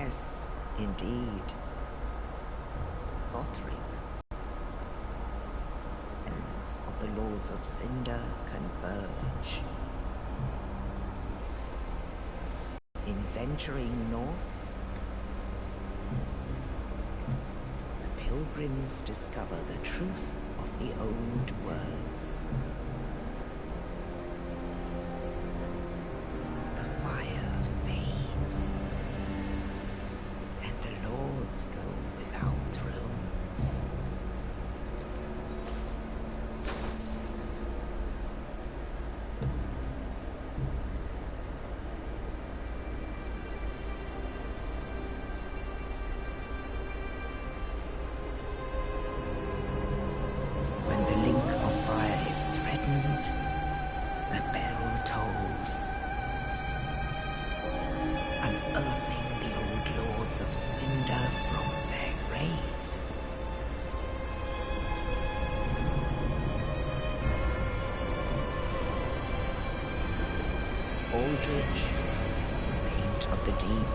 Yes, indeed. Lothric. Ends of the Lords of Cinder converge. In venturing north, the pilgrims discover the truth of the old words. The fire fades, and the lords go without thrones. When the link of fire is threatened, the bell tolls, unearthing the old lords of Cinder from their graves. Aldrich, Saint of the Deep.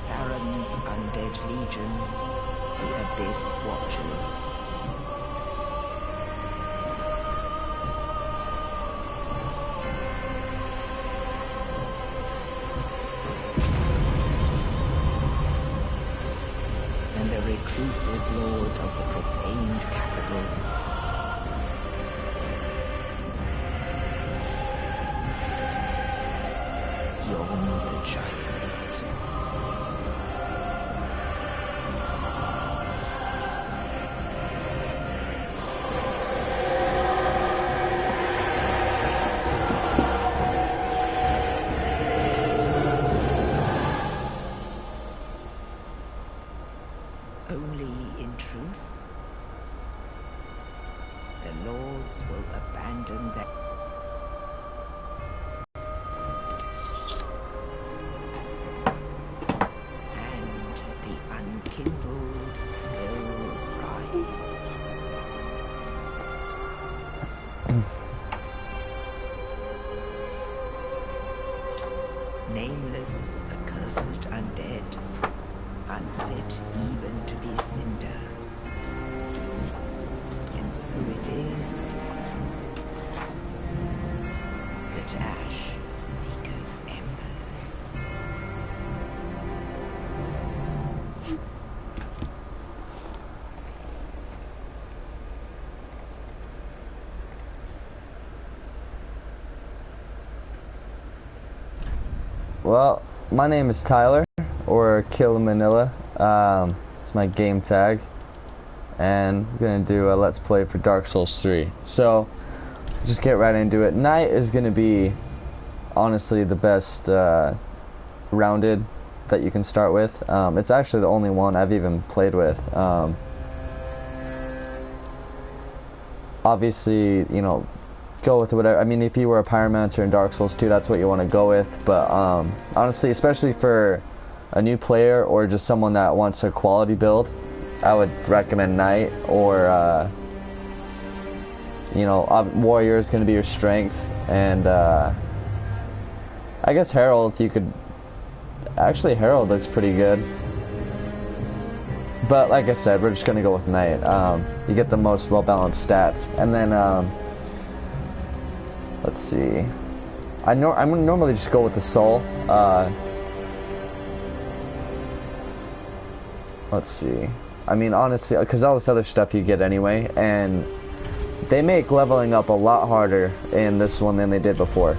Farron's Undead Legion, the Abyss Watchers. And the reclusive lord of the profaned capital. Yon the Giant. Only in truth, the lords will abandon their... And the unkindled will rise. Nameless, accursed undead, unfit even to be cinder. And so it is that ash seeketh embers. Well, my name is Tyler, or Kill Manila. It's my game tag, and we're gonna do a Let's Play for Dark Souls 3. So, just get right into it. Knight is gonna be, honestly, the best rounded that you can start with. It's actually the only one I've even played with. Obviously, you know, go with whatever. I mean, if you were a Pyromancer in Dark Souls 2, that's what you want to go with. But honestly, especially for a new player or just someone that wants a quality build, I would recommend Knight. Or you know, Warrior is going to be your strength, and I guess Herald. You could actually, Herald looks pretty good. But like I said, we're just going to go with Knight. You get the most well-balanced stats, and then let's see. I normally just go with the soul. Let's see. I mean, honestly, because all this other stuff you get anyway, and they make leveling up a lot harder in this one than they did before.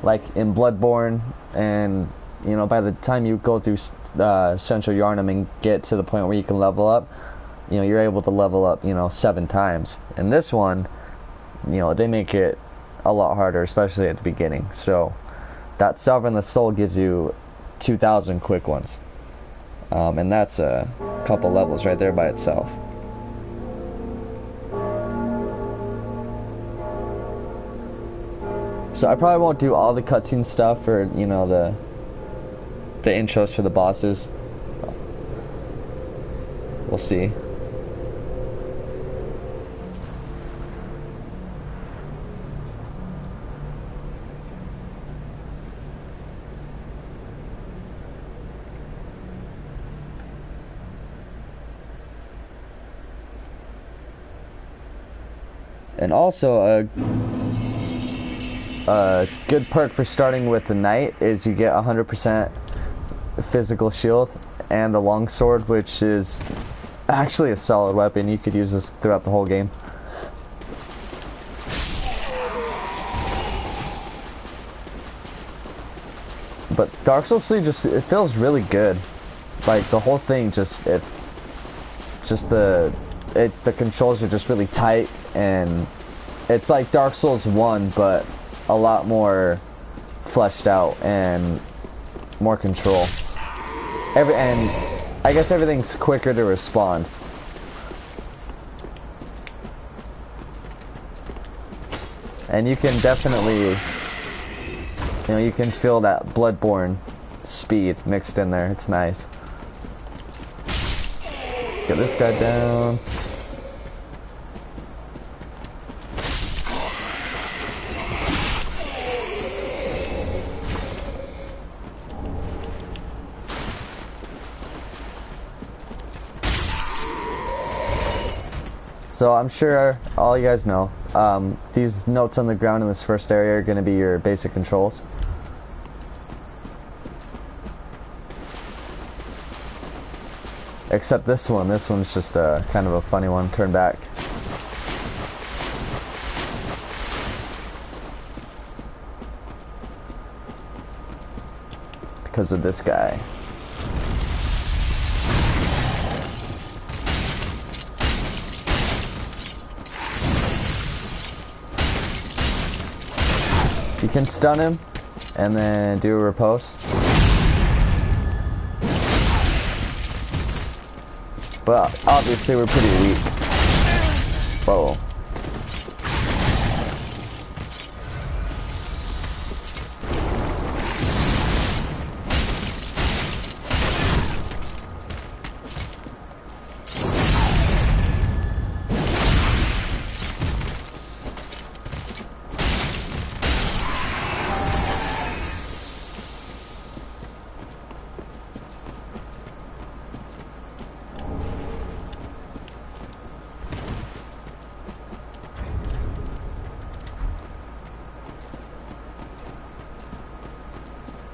Like in Bloodborne, and you know, by the time you go through Central Yharnam and get to the point where you can level up, you know, you're able to level up, you know, 7 times. In this one, you know, they make it a lot harder, especially at the beginning. So that Sovereign the Soul gives you 2,000 quick ones, and that's a couple levels right there by itself. So I probably won't do all the cutscene stuff, or you know, the intros for the bosses. We'll see. And also a good perk for starting with the knight is you get 100% physical shield and the longsword, which is actually a solid weapon. You could use this throughout the whole game. But Dark Souls 3 it feels really good. Like the whole thing the controls are just really tight, and it's like Dark Souls 1 but a lot more fleshed out and more control. And I guess everything's quicker to respond. And you can definitely, you can feel that Bloodborne speed mixed in there. It's nice. Get this guy down. So I'm sure all you guys know, these notes on the ground in this first area are going to be your basic controls. Except this one's just kind of a funny one, turn back. Because of this guy. You can stun him and then do a riposte. But obviously we're pretty weak. Whoa.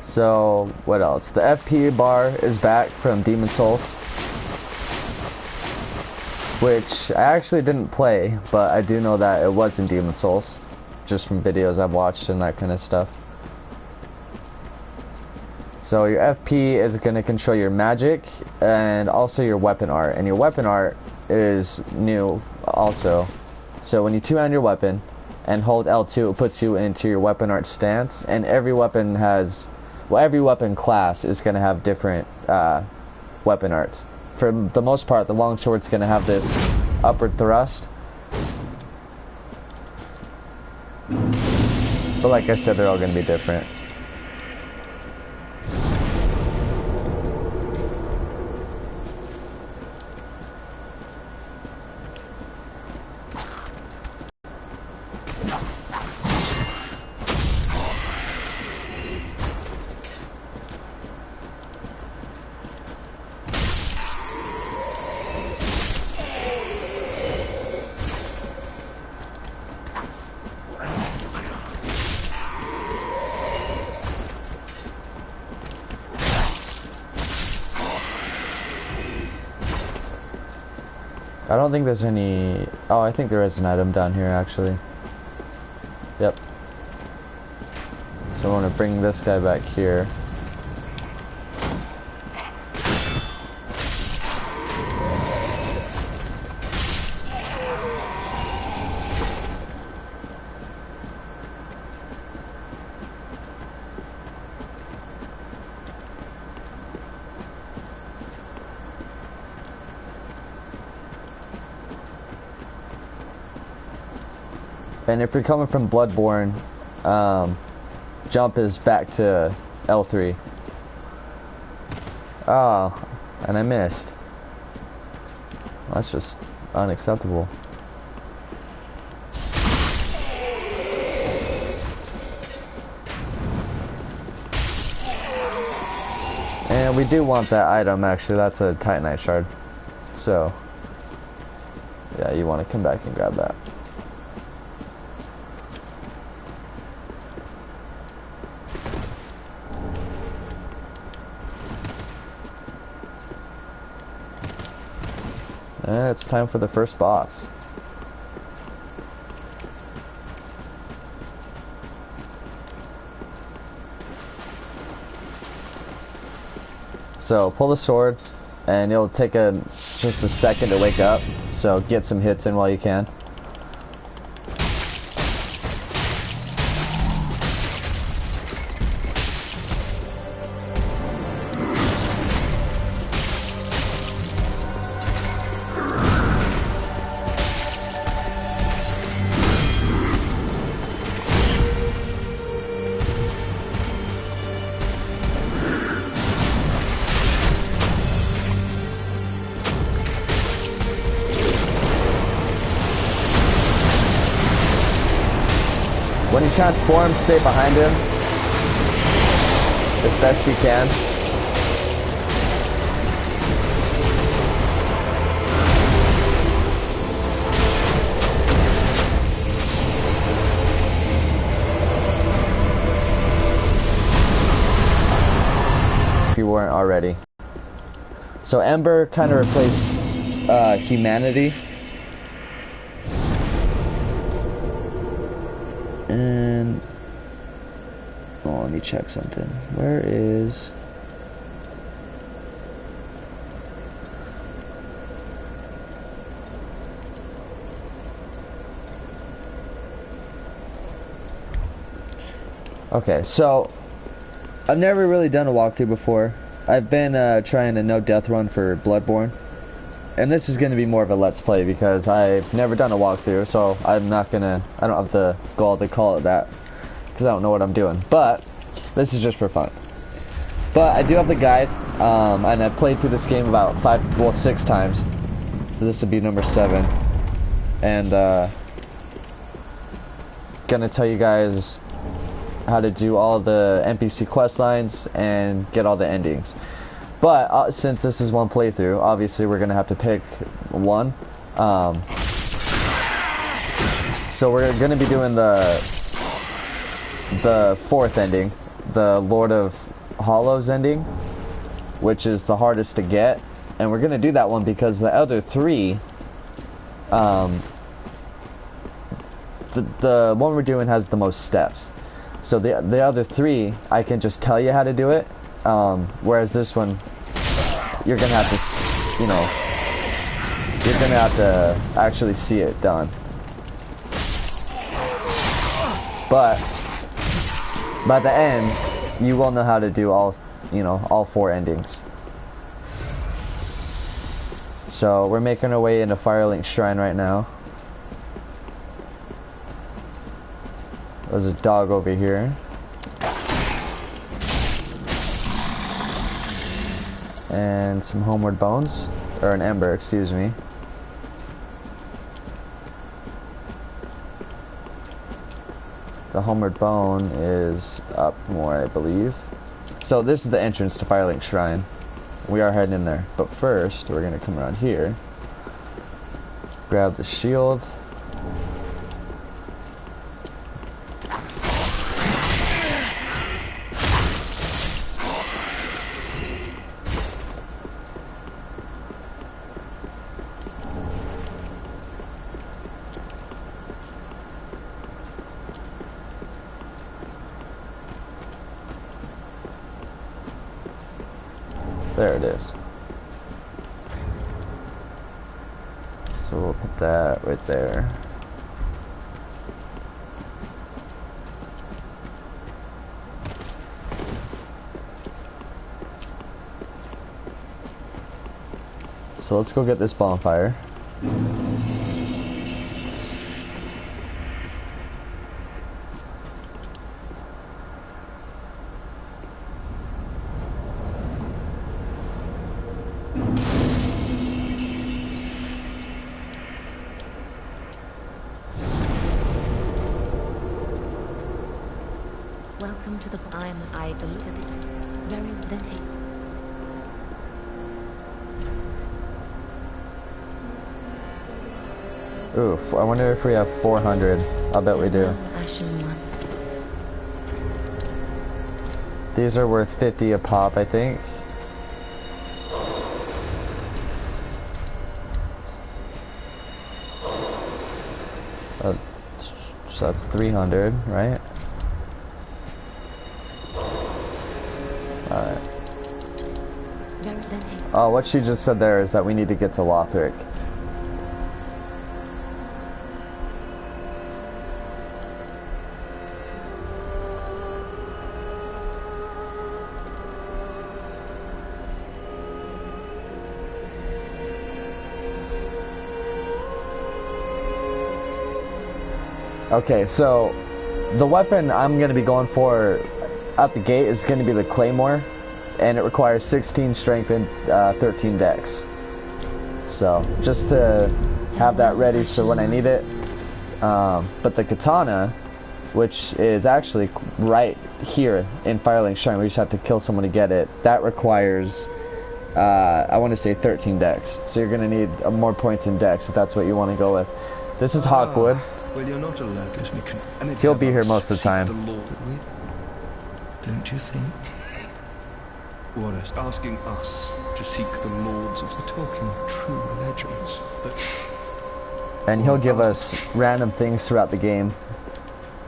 So, what else? The FP bar is back from Demon's Souls, which I actually didn't play, but I do know that it was in Demon's Souls, just from videos I've watched and that kind of stuff. So your FP is going to control your magic and also your weapon art, and your weapon art is new also. So when you two-hand your weapon and hold L2, it puts you into your weapon art stance, and every weapon has... Well, every weapon class is going to have different weapon arts. For the most part, the longsword's going to have this upward thrust. But like I said, they're all going to be different. I don't think there's any... Oh, I think there is an item down here, actually. Yep. So I want to bring this guy back here. And if you're coming from Bloodborne, jump is back to L3. Oh, and I missed. That's just unacceptable. And we do want that item, actually. That's a Titanite shard. So, yeah, you want to come back and grab that. And it's time for the first boss. So pull the sword, and it'll take just a second to wake up. So get some hits in while you can. When he transforms, stay behind him as best you can. If you weren't already. So Ember kind of replaced humanity. And oh, let me check something. Where is okay, so I've never really done a walkthrough before. I've been trying a no death run for Bloodborne. And this is going to be more of a let's play because I've never done a walkthrough, so I don't have the gall to call it that because I don't know what I'm doing. But this is just for fun. But I do have the guide, and I've played through this game about 6 times. So this would be number 7. And gonna tell you guys how to do all the NPC quest lines and get all the endings. But since this is one playthrough, obviously we're gonna have to pick one. So we're gonna be doing the 4th ending, the Lord of Hollows ending, which is the hardest to get, and we're gonna do that one because the other 3, the one we're doing has the most steps. So the other 3, I can just tell you how to do it, whereas this one, you're gonna have to, you're gonna have to actually see it done. But by the end, you will know how to do all 4 endings. So we're making our way into Firelink Shrine right now. There's a dog over here. And some homeward bones, or an ember, excuse me. The homeward bone is up more, I believe. So this is the entrance to Firelink Shrine. We are heading in there, but first we're gonna come around here, grab the shield. There it is. So we'll put that right there. So let's go get this bonfire. Welcome to the I believe to the very then Oof, I wonder if we have 400. I'll bet we do. Ashen one. These are worth 50 a pop, I think. So that's 300, right? Alright. Oh, what she just said there is that we need to get to Lothric. Okay, so the weapon I'm going to be going for at the gate is going to be the Claymore, and it requires 16 strength and 13 dex. So just to have that ready so when I need it. But the katana, which is actually right here in Firelink Shrine, we just have to kill someone to get it, that requires I want to say 13 dex. So you're going to need more points in dex if that's what you want to go with. This is Hawkwood. Well, you're not alone, and He'll be here most of the time. The Lord, don't you think? What else? Asking us to seek the lords of the talking true legends. And he'll give us random things throughout the game,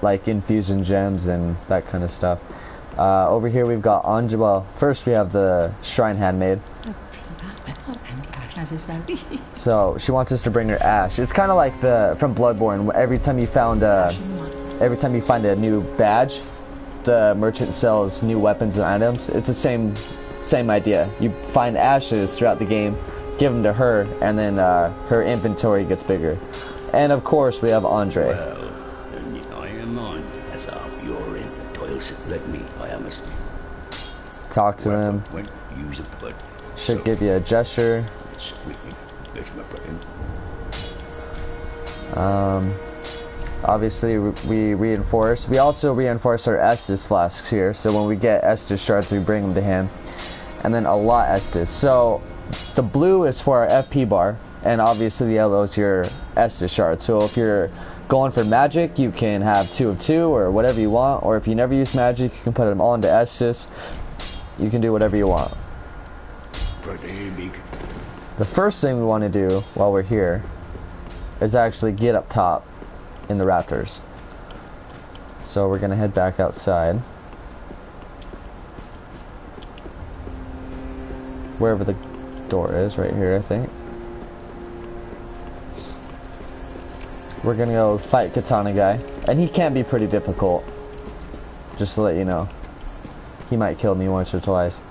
like infusion gems and that kind of stuff. Over here we've got Anja. Well, first we have the Shrine Handmaid. So she wants us to bring her ash. It's kind of like the from Bloodborne. Every time you find a new badge, the merchant sells new weapons and items. It's the same idea. You find ashes throughout the game, give them to her, and then her inventory gets bigger. And of course we have Andre. Well, then I am on. As I hope you're in. Toilset, let me. I must talk to him. When use it, but should give you a gesture. Obviously we reinforce. We also reinforce our Estus flasks here, so when we get Estus shards we bring them to him. And then a lot Estus. So the blue is for our FP bar, and obviously the yellow is your Estus shard. So if you're going for magic, you can have 2 of 2 or whatever you want, or if you never use magic, you can put them all into Estus. You can do whatever you want. The first thing we want to do while we're here is actually get up top in the Raptors. So we're gonna head back outside. Wherever the door is, right here I think. We're gonna go fight Katana guy. And he can be pretty difficult. Just to let you know. He might kill me once or twice.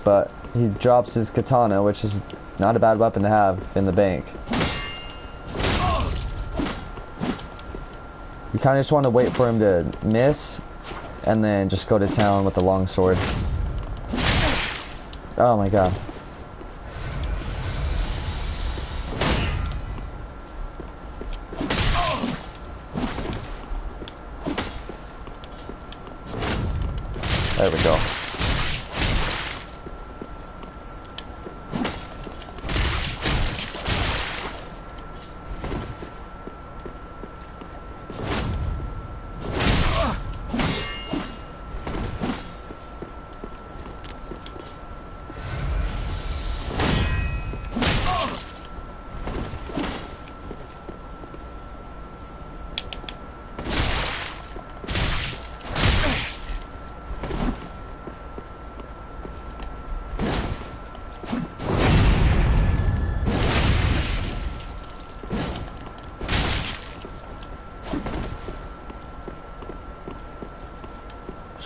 But he drops his katana, which is not a bad weapon to have in the bank. You kind of just want to wait for him to miss, and then just go to town with the longsword. Oh my god. There we go.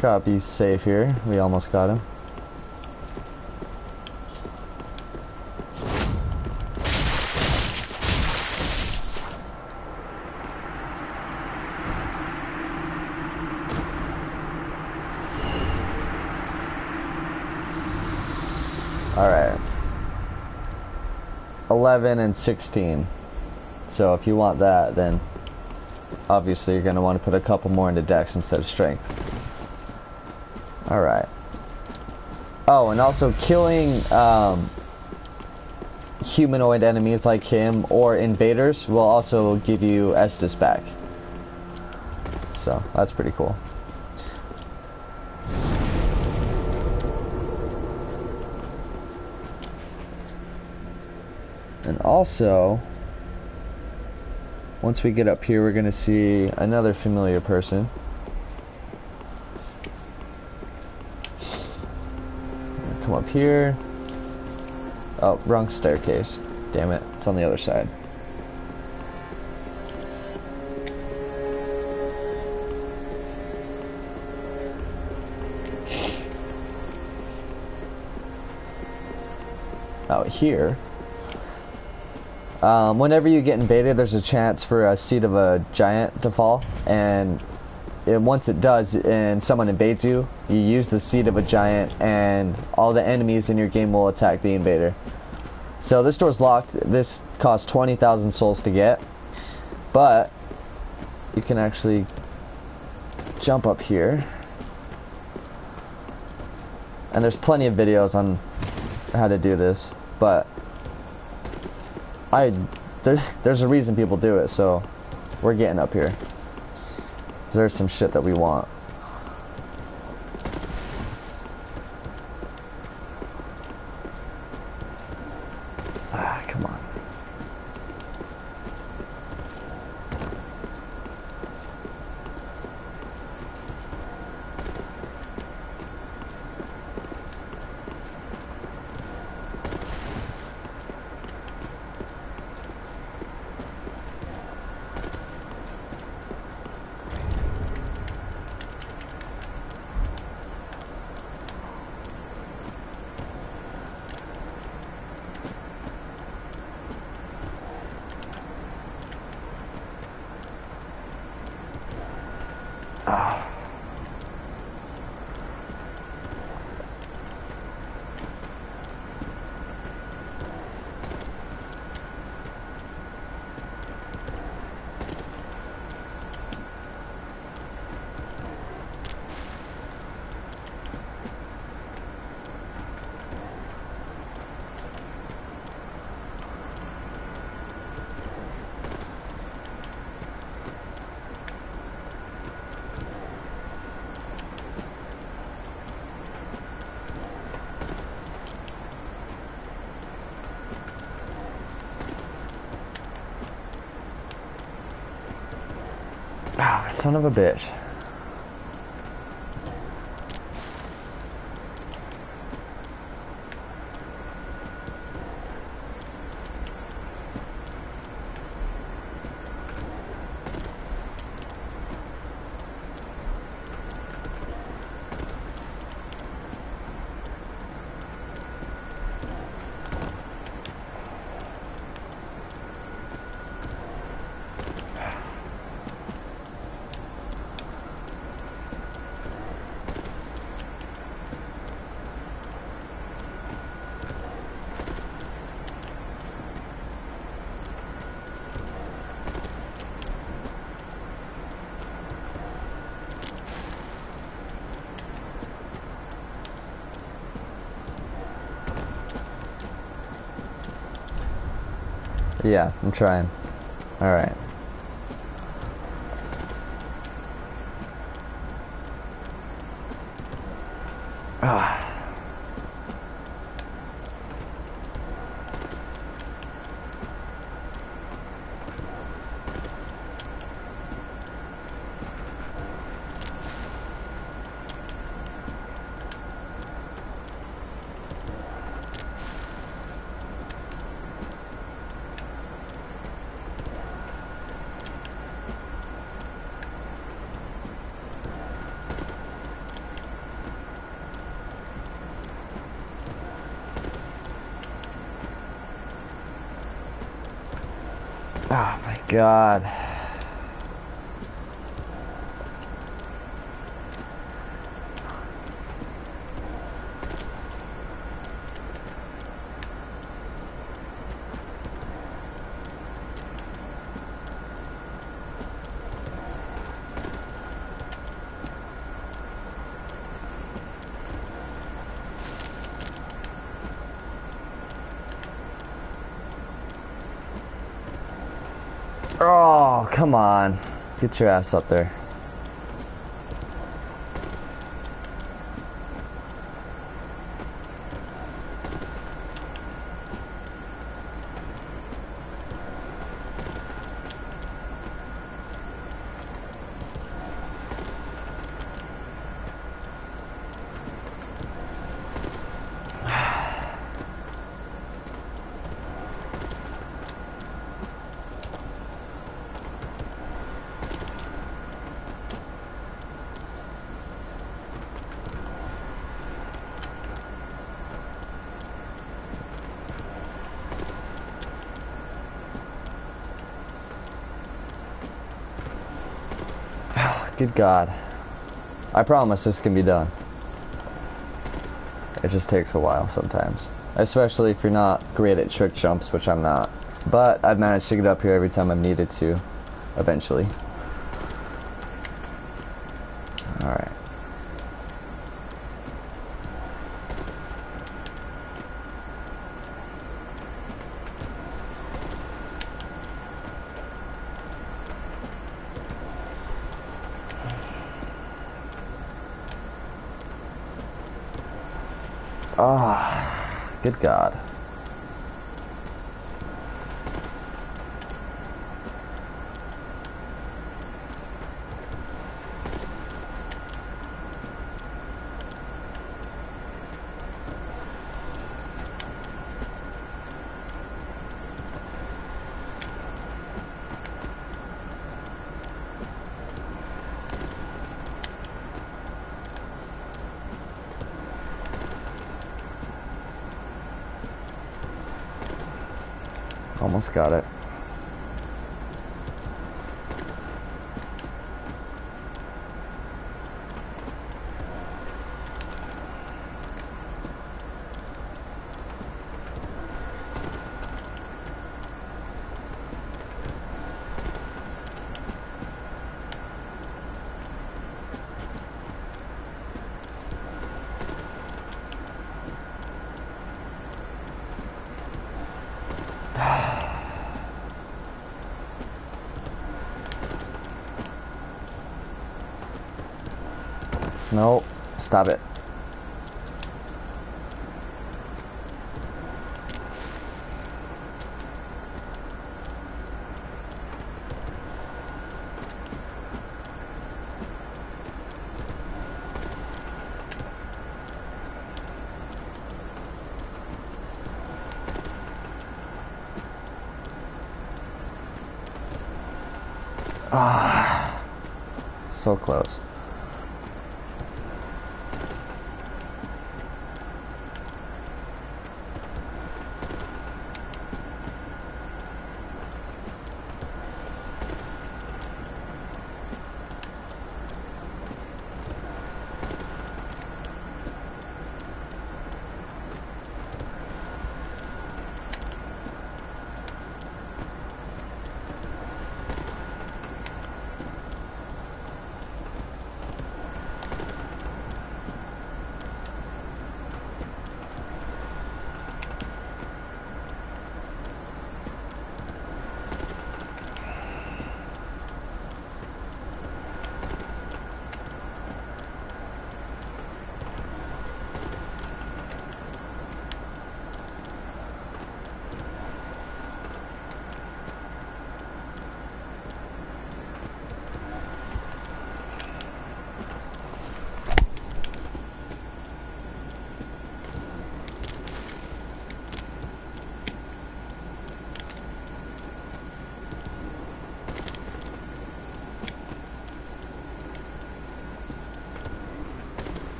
Gotta be safe here. We almost got him. Alright. 11 and 16. So if you want that, then obviously you're going to want to put a couple more into dex instead of strength. Alright. Oh, and also killing humanoid enemies like him or invaders will also give you Estus back. So that's pretty cool. And also, once we get up here, we're going to see another familiar person. Come up here. Oh, wrong staircase. Damn it. It's on the other side. Out here. Whenever you get invaded, there's a chance for a seed of a giant to fall, and once it does and someone invades you, you use the seed of a giant and all the enemies in your game will attack the invader. So this door's locked. This costs 20,000 souls to get, but you can actually jump up here, and there's plenty of videos on how to do this, but there's a reason people do it, so we're getting up here. There's some shit that we want. Ah, come on. Ah, son of a bitch. Yeah, I'm trying. Alright. Ah. Oh my god. Oh, come on. Get your ass up there. Good God. I promise this can be done. It just takes a while sometimes. Especially if you're not great at trick jumps, which I'm not. But I've managed to get up here every time I've needed to, eventually. Alright. Ah, good God. Almost got it. No, stop it. Ah, so close.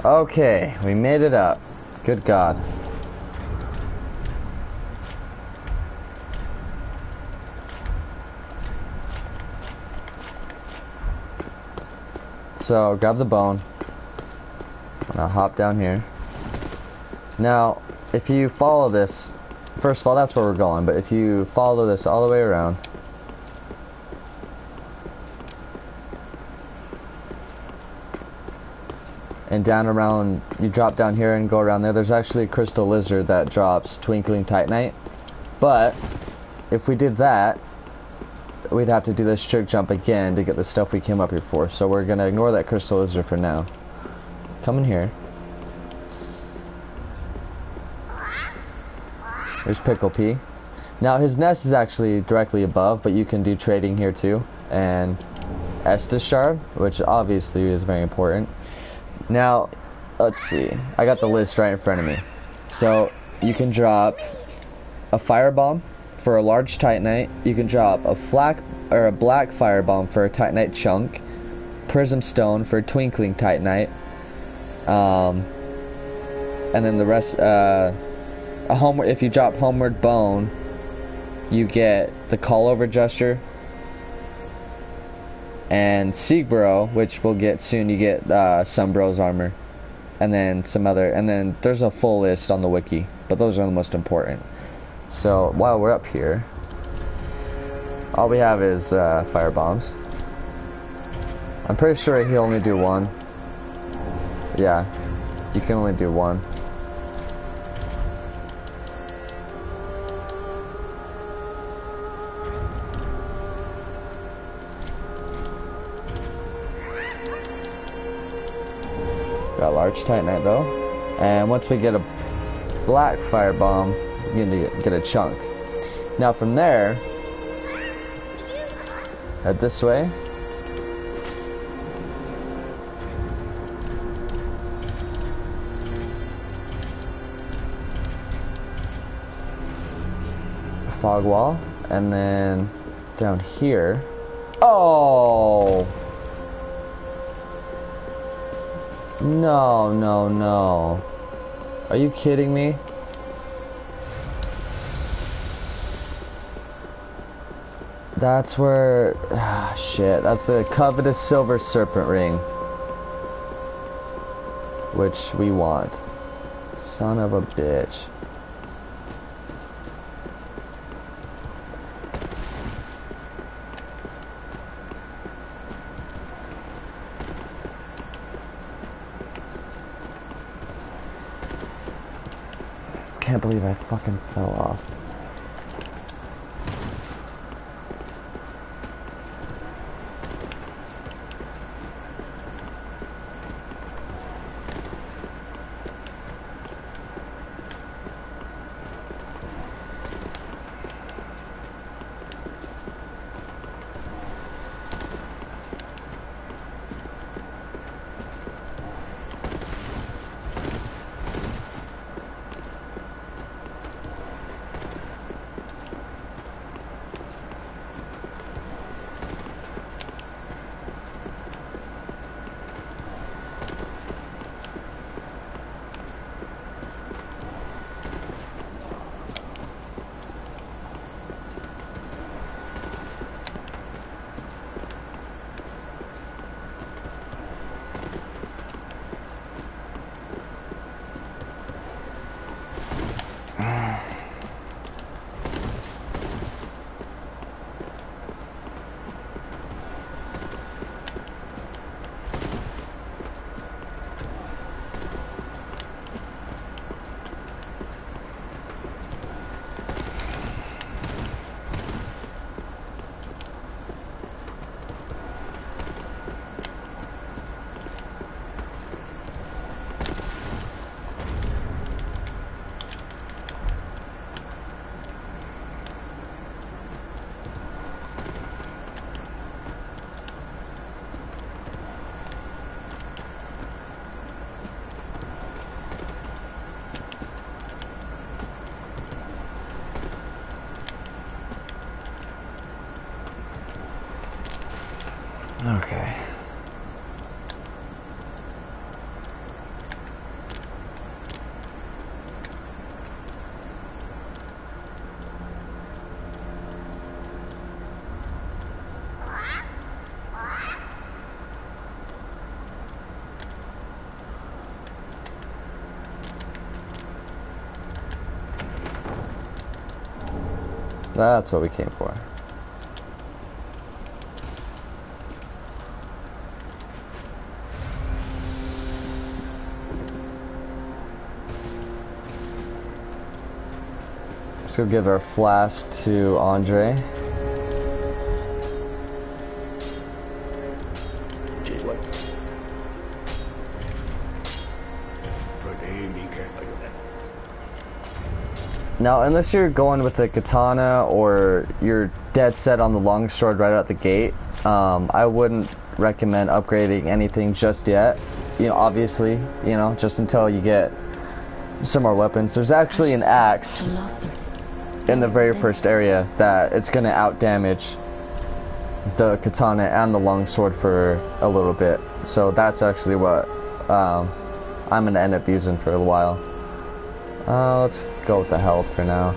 Okay, we made it up. Good God. So, grab the bone. And I'll hop down here. Now, if you follow this, first of all, that's where we're going, but if you follow this all the way around, and down around, you drop down here and go around there, there's actually a crystal lizard that drops Twinkling Titanite. But if we did that, we'd have to do this trick jump again to get the stuff we came up here for. So we're gonna ignore that crystal lizard for now. Come in here. There's Pickle P. Now his nest is actually directly above, but you can do trading here too. And Estus Shard, which obviously is very important. Now, let's see. I got the list right in front of me. So you can drop a firebomb for a large Titanite. You can drop a black firebomb for a Titanite chunk. Prism Stone for a Twinkling Titanite. And then the rest, if you drop Homeward Bone, you get the Callover Gesture. And Siegbro, which we'll get soon, you get Sunbro's armor. And then some other, and then there's a full list on the wiki, but those are the most important. So while we're up here, all we have is fire bombs. I'm pretty sure he'll only do one. Yeah, you can only do one. Got large Titanite though, and once we get a black firebomb, we're gonna get a chunk. Now from there, head this way. Fog wall, and then down here. Oh! No, no, no. Are you kidding me? That's where... shit. That's the covetous silver serpent ring. Which we want. Son of a bitch. I can't believe I fucking fell off. Okay. That's what we came for. Let's go give our flask to Andre. Just what? Be careful with that. Now, unless you're going with the katana or you're dead set on the longsword right out the gate, I wouldn't recommend upgrading anything just yet. You know, obviously, you know, just until you get some more weapons. There's actually an axe in the very first area that it's going to out damage the katana and the longsword for a little bit. So that's actually what I'm going to end up using for a while. Let's go with the health for now.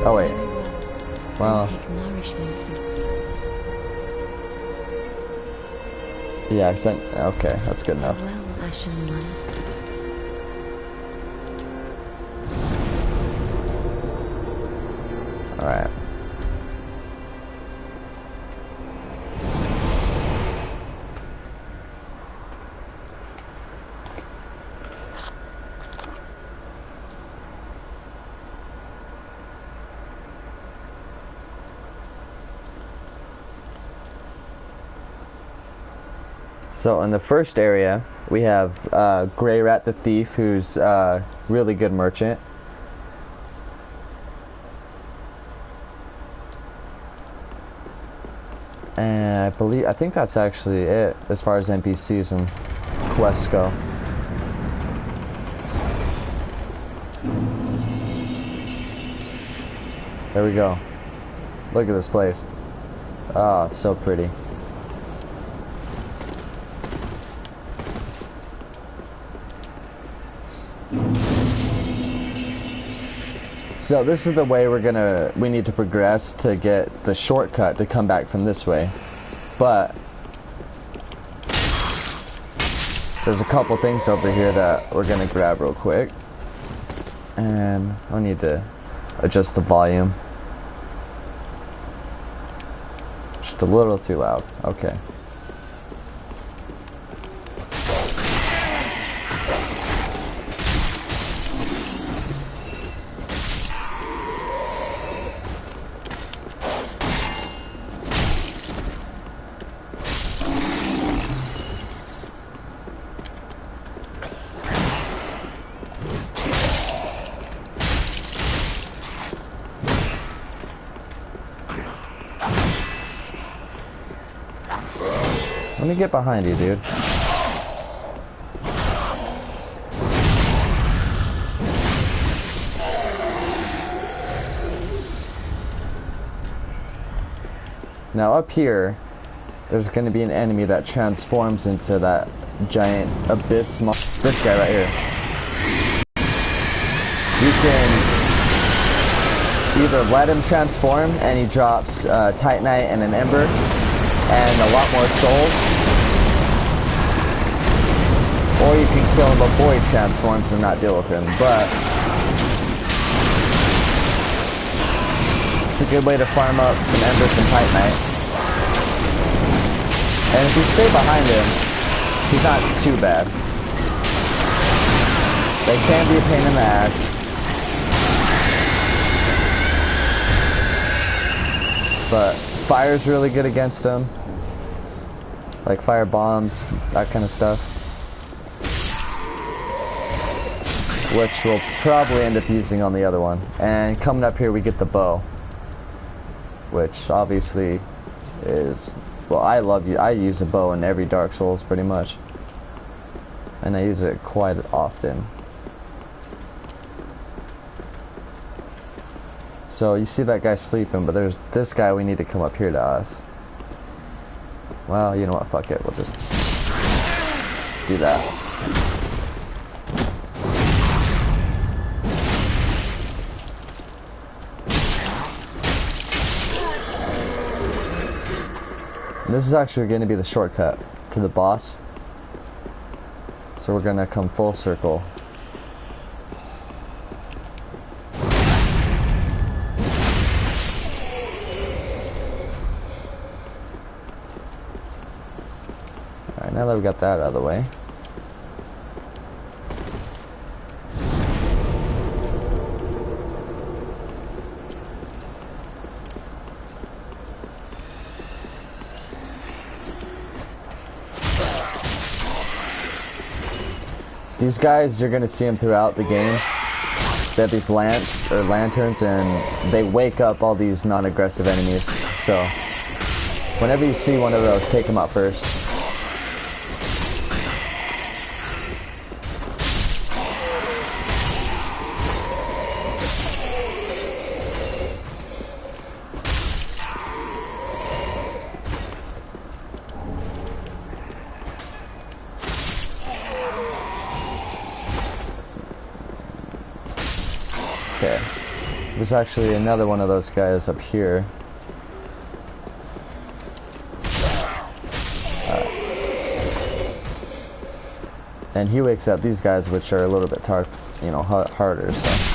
Oh wait. Well. Yeah, okay, that's good enough. Alright. So in the first area, we have Greirat the Thief, who's a really good merchant. And I think that's actually it as far as NPCs and quests go. There we go. Look at this place. Oh, it's so pretty. So this is the way we need to progress to get the shortcut to come back from this way. But there's a couple things over here that we're gonna grab real quick. And I need to adjust the volume. Just a little too loud. Okay. Let me get behind you, dude. Now up here, there's going to be an enemy that transforms into that giant abyss. This guy right here. You can either let him transform and he drops Titanite and an Ember and a lot more souls, or you can kill him before he transforms and not deal with him. But it's a good way to farm up some Embers and Titanite. And if you stay behind him, he's not too bad. They can be a pain in the ass. But fire's really good against him. Like fire bombs, that kind of stuff. Which we'll probably end up using on the other one. And coming up here we get the bow. Which obviously is... Well, I use a bow in every Dark Souls pretty much. And I use it quite often. So you see that guy sleeping, but there's this guy we need to come up here to us. Well, you know what, fuck it, we'll just do that. And this is actually going to be the shortcut to the boss. So we're going to come full circle. Now that we got that out of the way. These guys, you're gonna see them throughout the game. They have these lanterns, and they wake up all these non-aggressive enemies. So, whenever you see one of those, take them out first. Okay, there's actually another one of those guys up here. And he wakes up these guys, which are a little bit harder. So.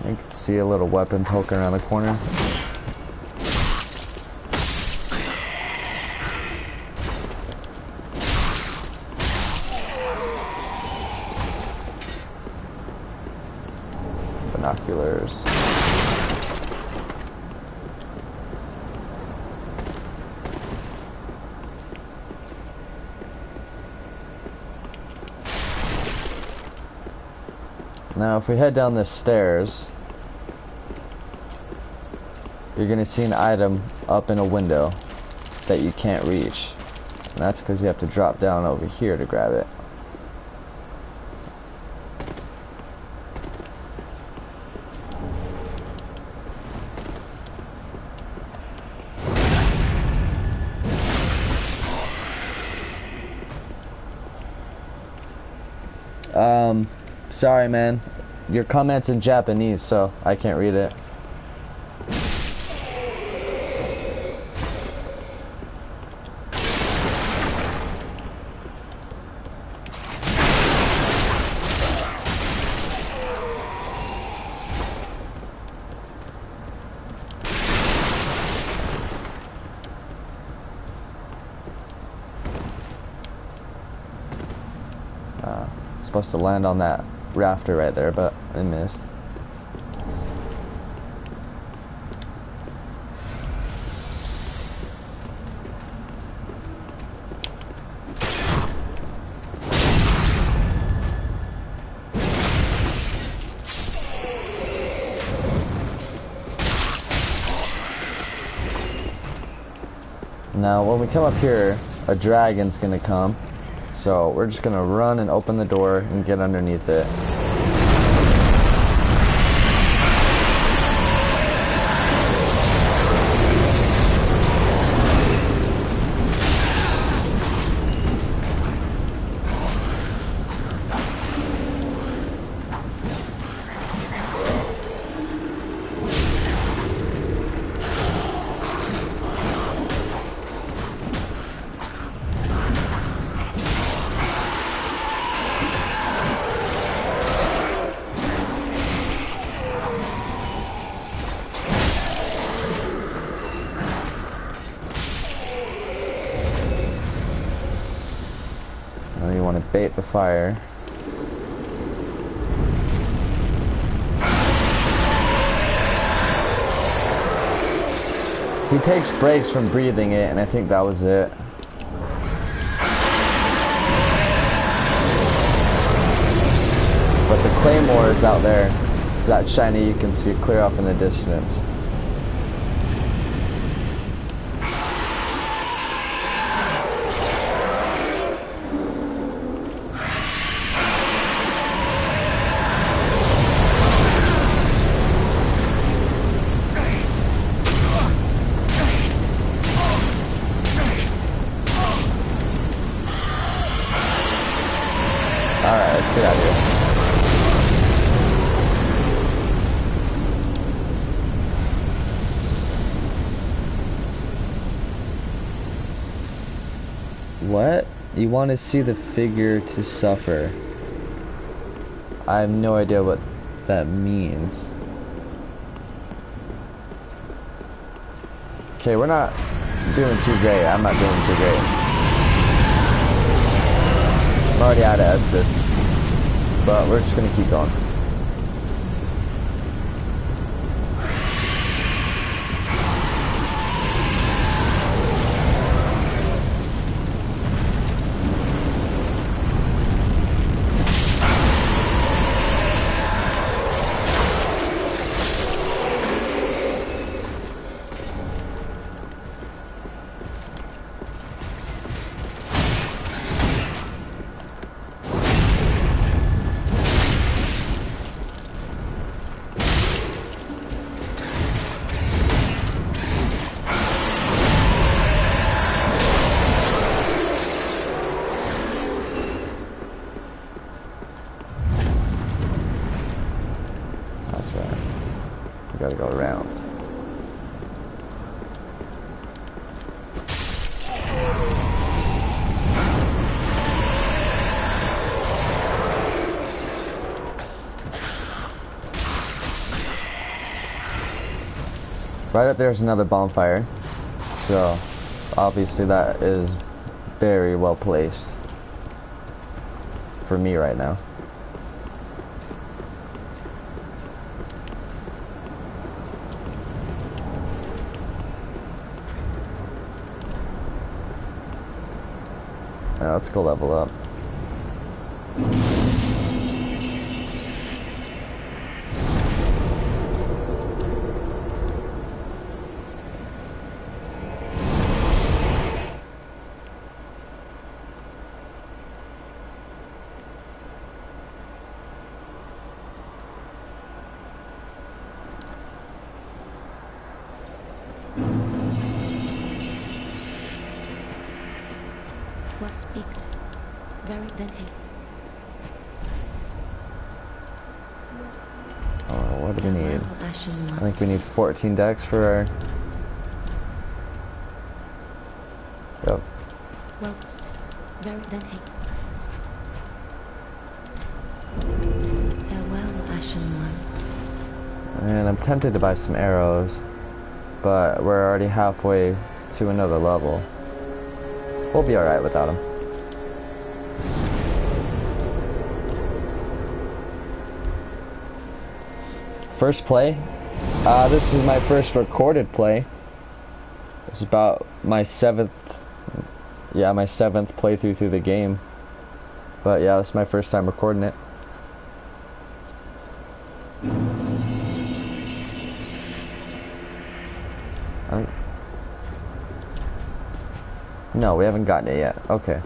You can see a little weapon poking around the corner. Binoculars. Now if we head down the stairs, you're going to see an item up in a window that you can't reach. And that's because you have to drop down over here to grab it. Sorry man, your comment's in Japanese, so I can't read it. Supposed to land on that rafter right there, but I missed. Now when we come up here, a dragon's gonna come. So we're just gonna run and open the door and get underneath it. You want to bait the fire. He takes breaks from breathing it, and I think that was it. But the claymore is out there. It's that shiny, you can see it clear off in the distance. Alright, let's get out of here. You want to see the figure to suffer. I have no idea what that means. Okay, we're not doing too great. I'm not doing too great. I'm already out of Estus, but we're just gonna keep going. We gotta go around. Right up there's another bonfire, so obviously that is very well placed for me right now. Now let's go level up. What speak? Very then he. Oh, what do we need? Ashen I one. think we need 14 decks for our... Yep. Well, very then he. Farewell, Ashen one. And I'm tempted to buy some arrows, but we're already halfway to another level. We'll be alright without them. First play. This is my first recorded play. It's about my seventh playthrough through the game. But yeah, this is my first time recording it. No, we haven't gotten it yet. Okay.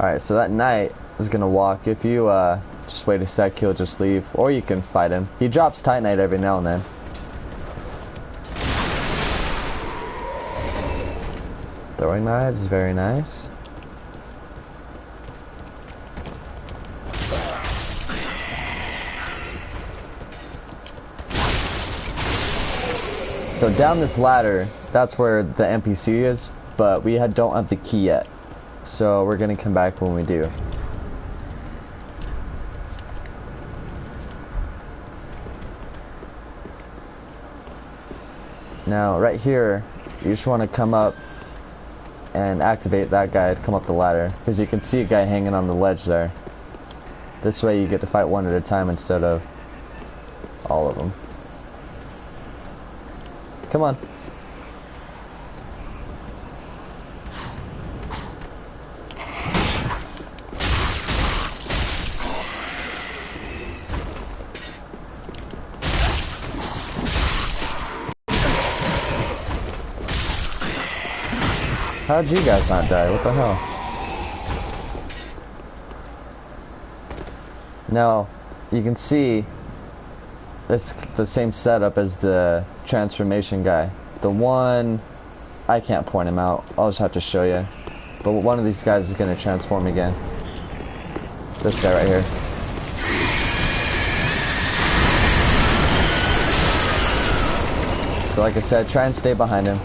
Alright, so that knight is gonna walk. If you just wait a sec, he'll just leave. Or you can fight him. He drops Titanite every now and then. Throwing knives, very nice. So down this ladder, that's where the NPC is, but we don't have the key yet. So we're gonna come back when we do. Now right here, you just want to come up and activate that guy to come up the ladder, because you can see a guy hanging on the ledge there. This way you get to fight one at a time instead of all of them. Come on. How'd you guys not die? What the hell? Now, you can see it's the same setup as the transformation guy. The one, I can't point him out. I'll just have to show you. But one of these guys is going to transform again. This guy right here. So like I said, try and stay behind him.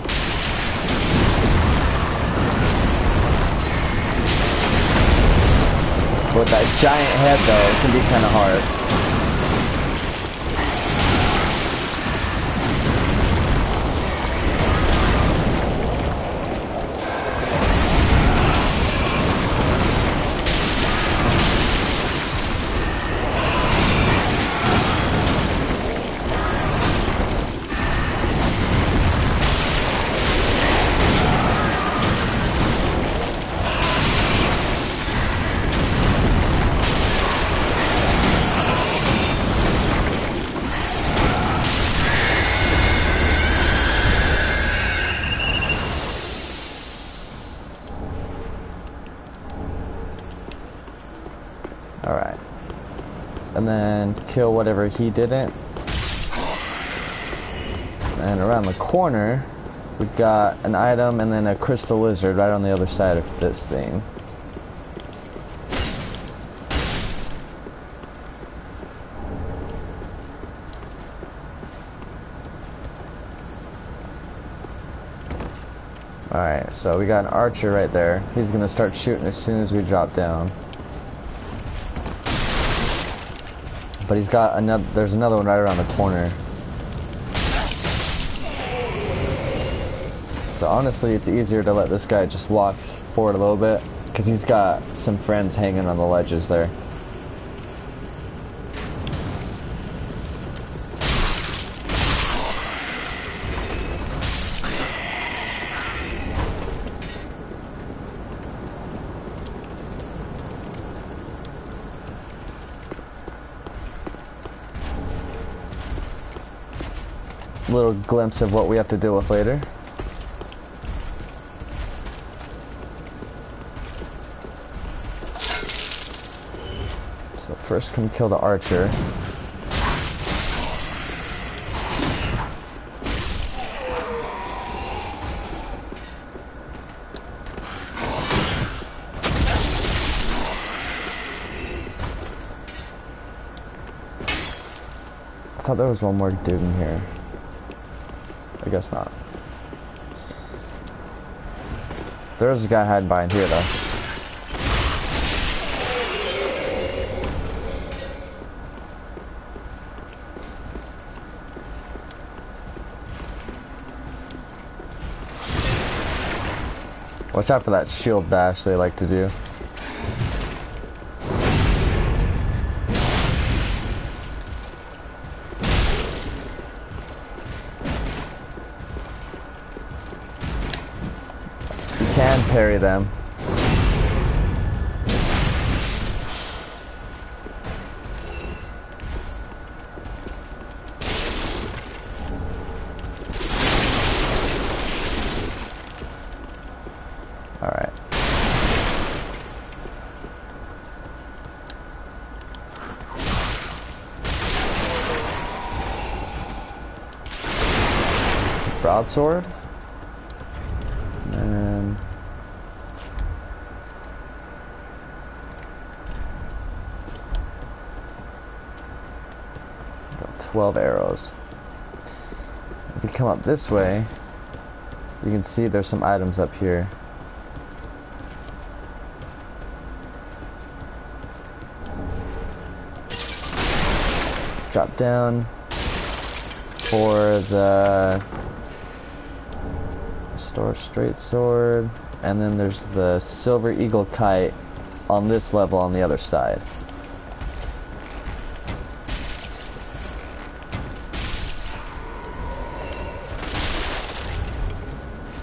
With that giant head though, it can be kind of hard. Alright. And then kill whatever he didn't. And around the corner, we got an item and then a crystal lizard right on the other side of this thing. Alright, so we got an archer right there. He's gonna start shooting as soon as we drop down. But he's got another, there's another one right around the corner. So honestly, it's easier to let this guy just walk forward a little bit, because he's got some friends hanging on the ledges there. Little glimpse of what we have to deal with later. So first come kill the archer. I thought there was one more dude in here. I guess not. There's a guy hiding behind here though. Watch out for that shield dash they like to do. Can parry them. All right. Broadsword. And got 12 arrows. If you come up this way, you can see there's some items up here. Drop down for the restore straight sword, and then there's the silver eagle kite on this level on the other side.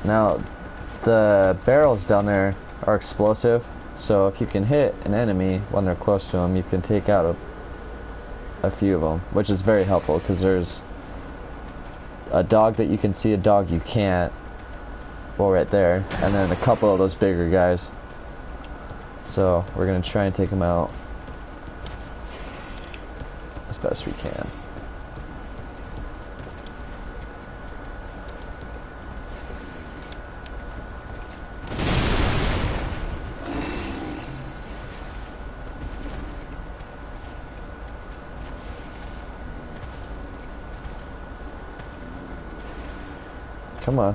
Now the barrels down there are explosive, so if you can hit an enemy when they're close to them, you can take out a few of them, which is very helpful because there's a dog that you can see, a dog you can't, Well, right there. And then a couple of those bigger guys. So we're going to try and take them out as best we can. Come on.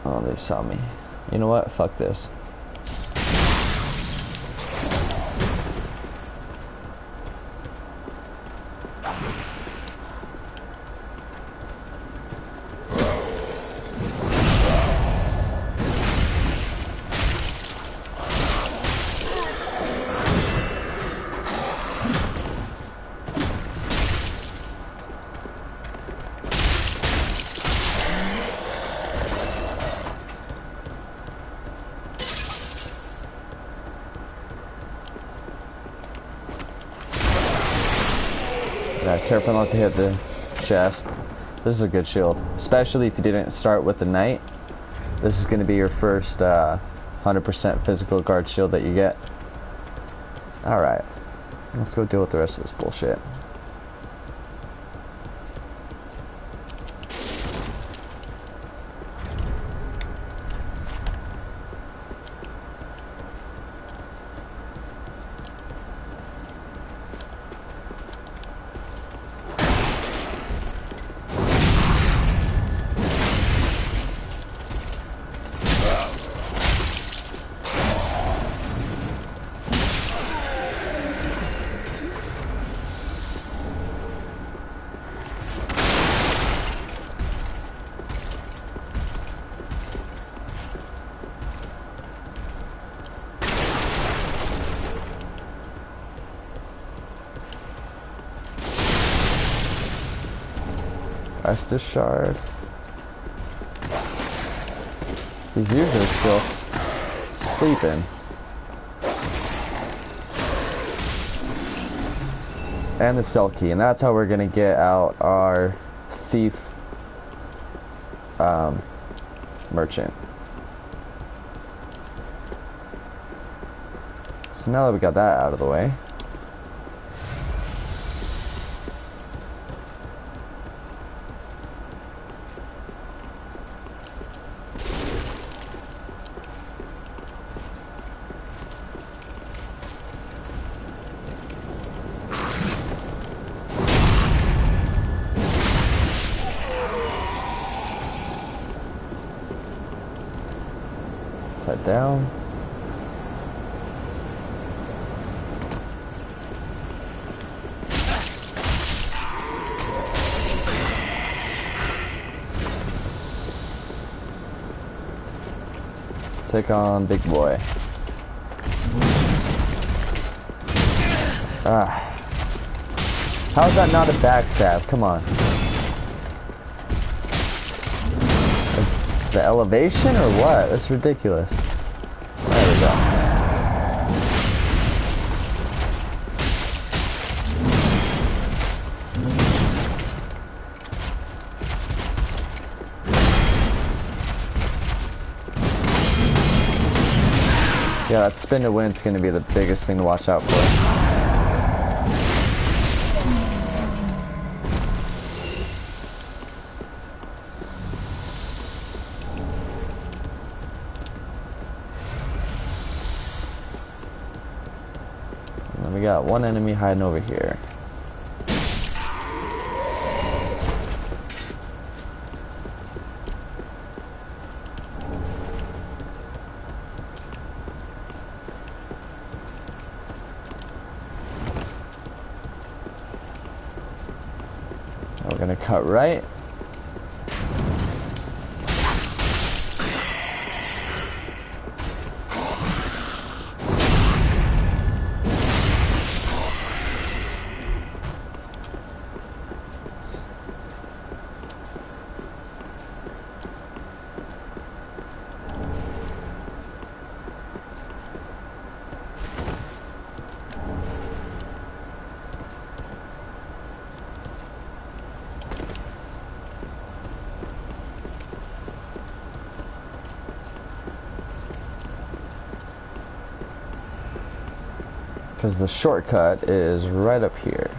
Oh, they saw me. You know what? Fuck this. Yeah, careful not to hit the chest. This is a good shield, especially if you didn't start with the knight. This is going to be your first 100% physical guard shield that you get. Alright, let's go deal with the rest of this bullshit. Estus shard. He's usually still sleeping. And the cell key, and that's how we're gonna get out our thief merchant. So now that we got that out of the way, head down. Take on big boy. Ah. How is that not a backstab? Come on. The elevation or what? That's ridiculous. There we go. Yeah, that spin to win is going to be the biggest thing to watch out for. We got one enemy hiding over here. We're gonna cut right. Because the shortcut is right up here.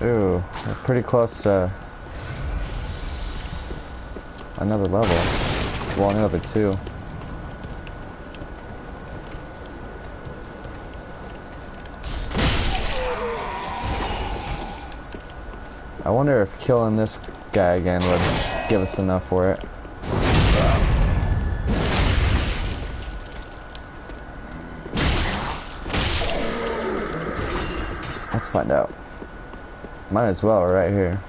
Ooh, we're pretty close to another level. Well, another two. I wonder if killing this guy again would give us enough for it. Let's find out. Might as well, right here.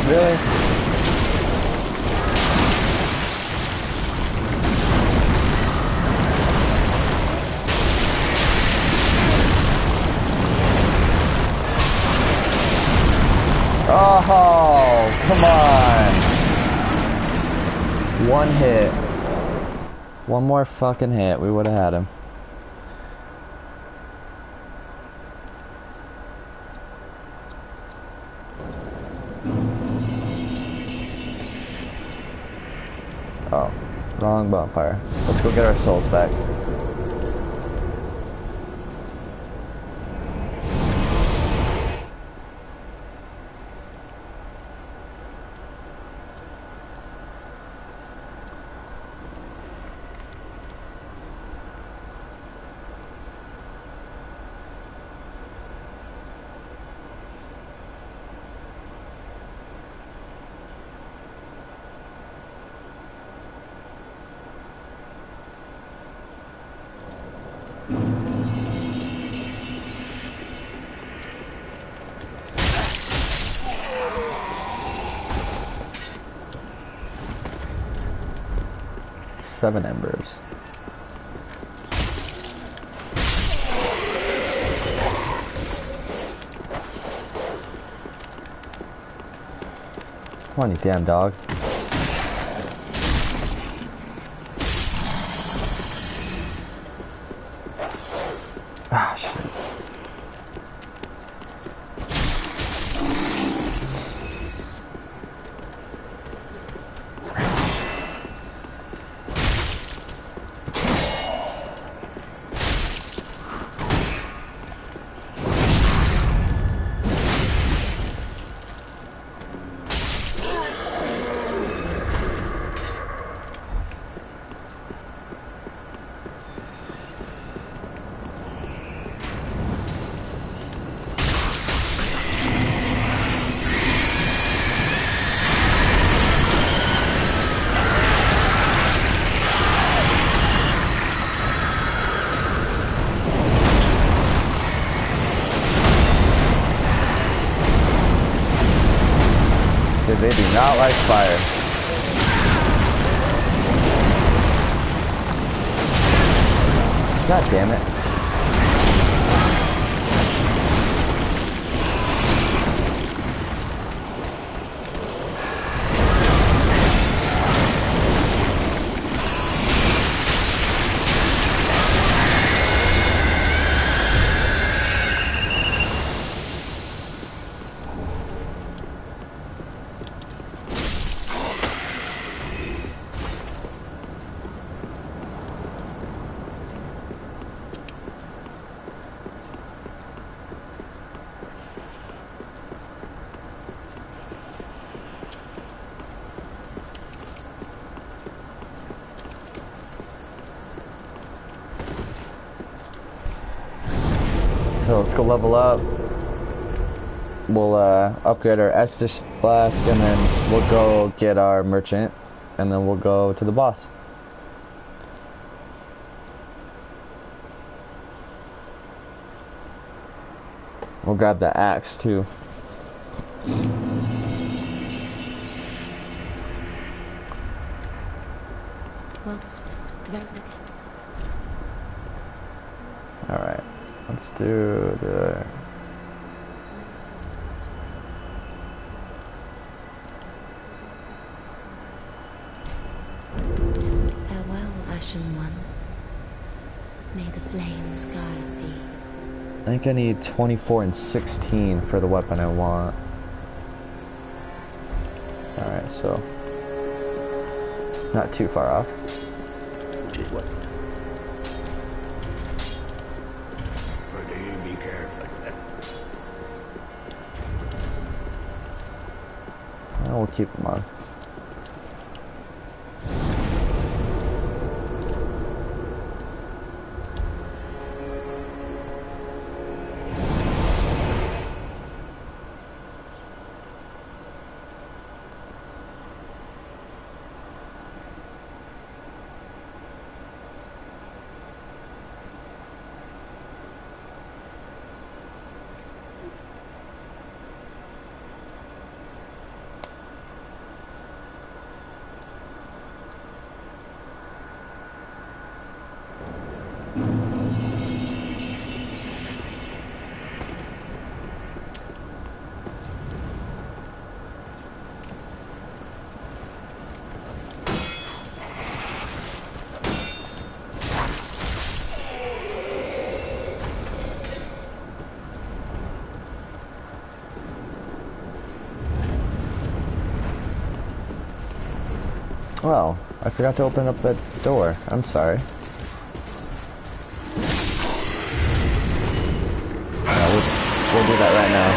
Really? Oh, come on. One hit. One more fucking hit, we would have had him. Oh, wrong bonfire. Let's go get our souls back. Seven embers. Come on, you damn dog. Ah, shit. because they do not like fire. God damn it. So let's go level up. We'll upgrade our Estus Flask, and then we'll go get our merchant, and then we'll go to the boss. We'll grab the axe too. Well, it's very good. Alright, let's do the... Farewell, Ashen One. May the flames guide thee. I think I need 24 and 16 for the weapon I want. Alright, so... not too far off. Which is what? Pretty be careful like that. Well, we'll keep them on. Well, I forgot to open up that door. I'm sorry. Yeah, we'll do that right now.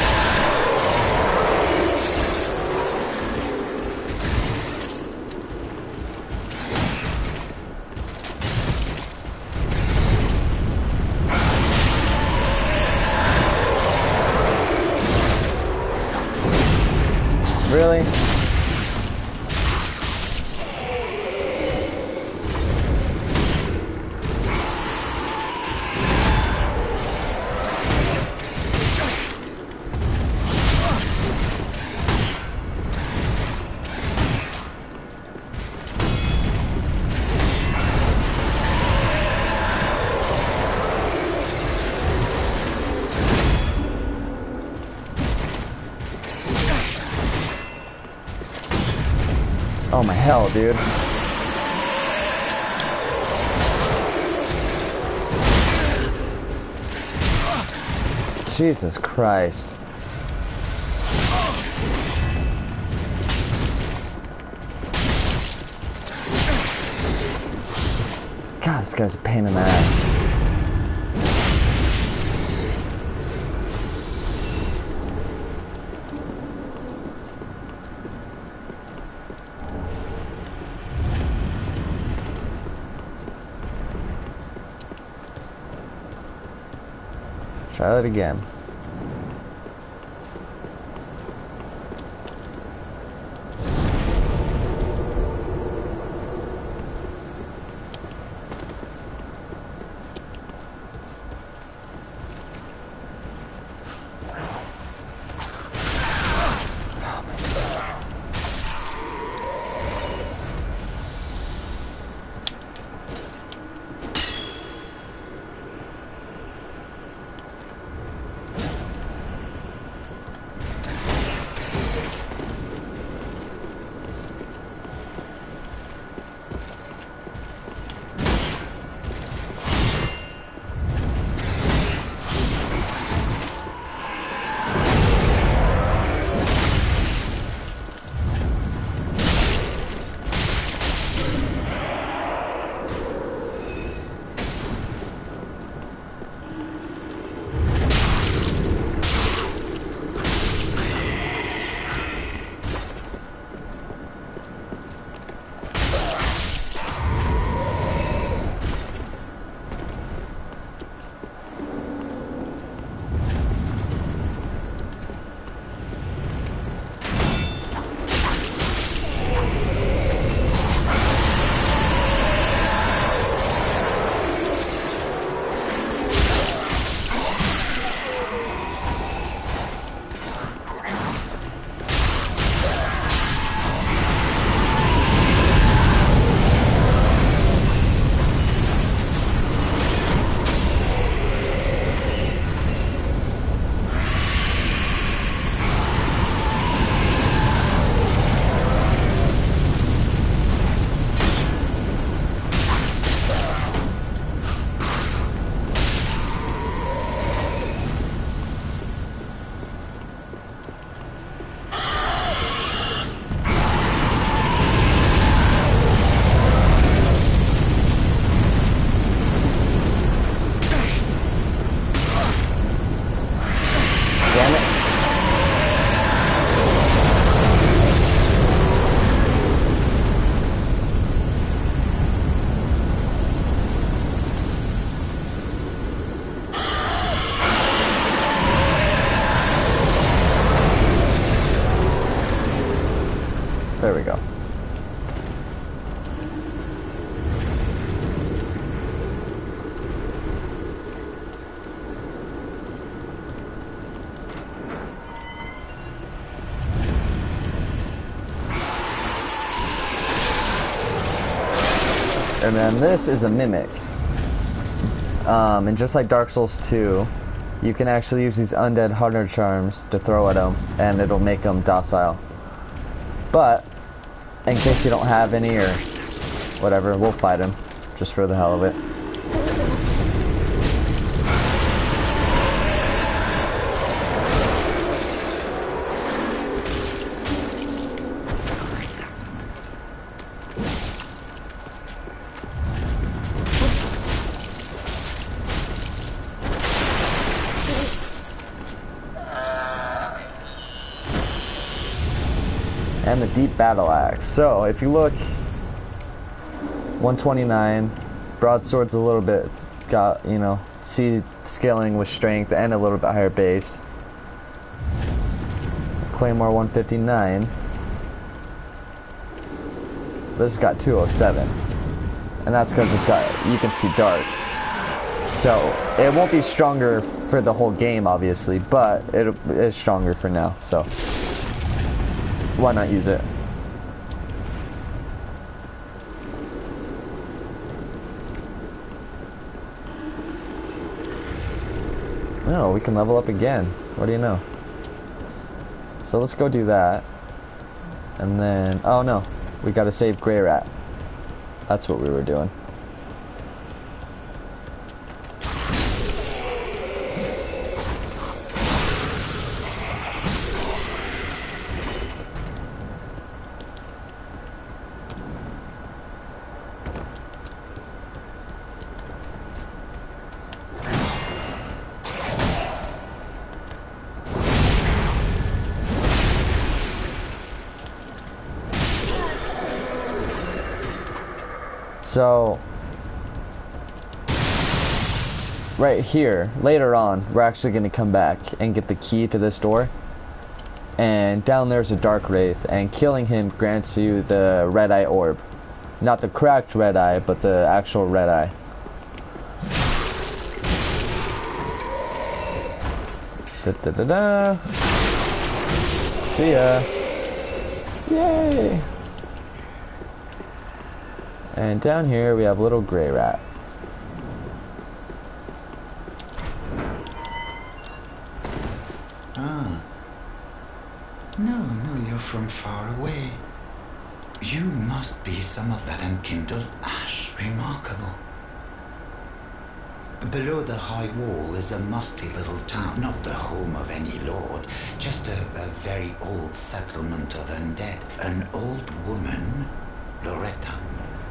Really? Oh my hell, dude. Jesus Christ. God, this guy's a pain in the ass. Try that again. Damn it. There we go. And then this is a mimic. And just like Dark Souls 2, you can actually use these undead hunter charms to throw at them, and it'll make them docile. But, in case you don't have any or whatever, we'll fight him, just for the hell of it. And the deep battle axe. So if you look, 129, broadsword's a little bit got, you know, scaling with strength and a little bit higher base. Claymore 159. This has got 207, and that's because it's got, you can see dark. So it won't be stronger for the whole game, obviously, but it is stronger for now. So why not use it? No, we can level up again. What do you know? So let's go do that. And then, oh no, we gotta save Greirat. That's what we were doing. So, right here, later on, we're actually going to come back and get the key to this door. And down there's a Dark Wraith, and killing him grants you the Red Eye Orb. Not the cracked Red Eye, but the actual Red Eye. Da-da-da-da. See ya. Yay! And down here we have little Greirat. Ah. No, you're from far away. You must be some of that enkindled ash. Remarkable. Below the high wall is a musty little town, not the home of any lord, just a very old settlement of undead. An old woman, Loretta,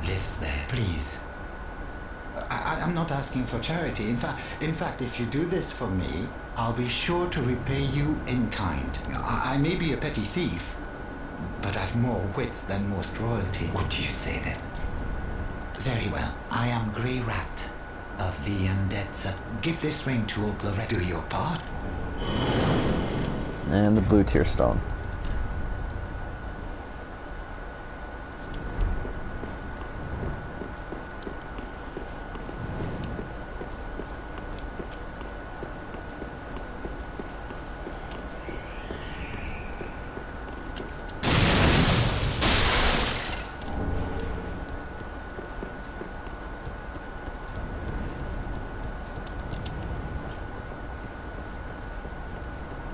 lives there. Please. I'm not asking for charity. In fact, if you do this for me, I'll be sure to repay you in kind. I may be a petty thief, but I've more wits than most royalty. What do you say then? Very well. I am Greirat of the Undead Set. Give this ring to old Loretta. Do your part. And the blue tear stone.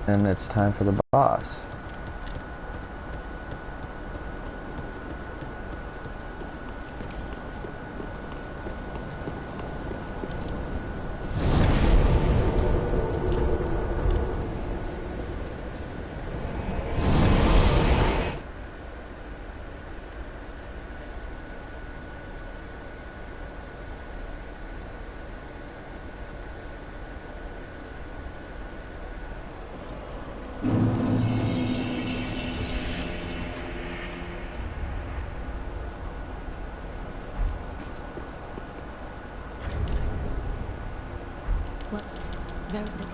And it's time for the boss. was very little.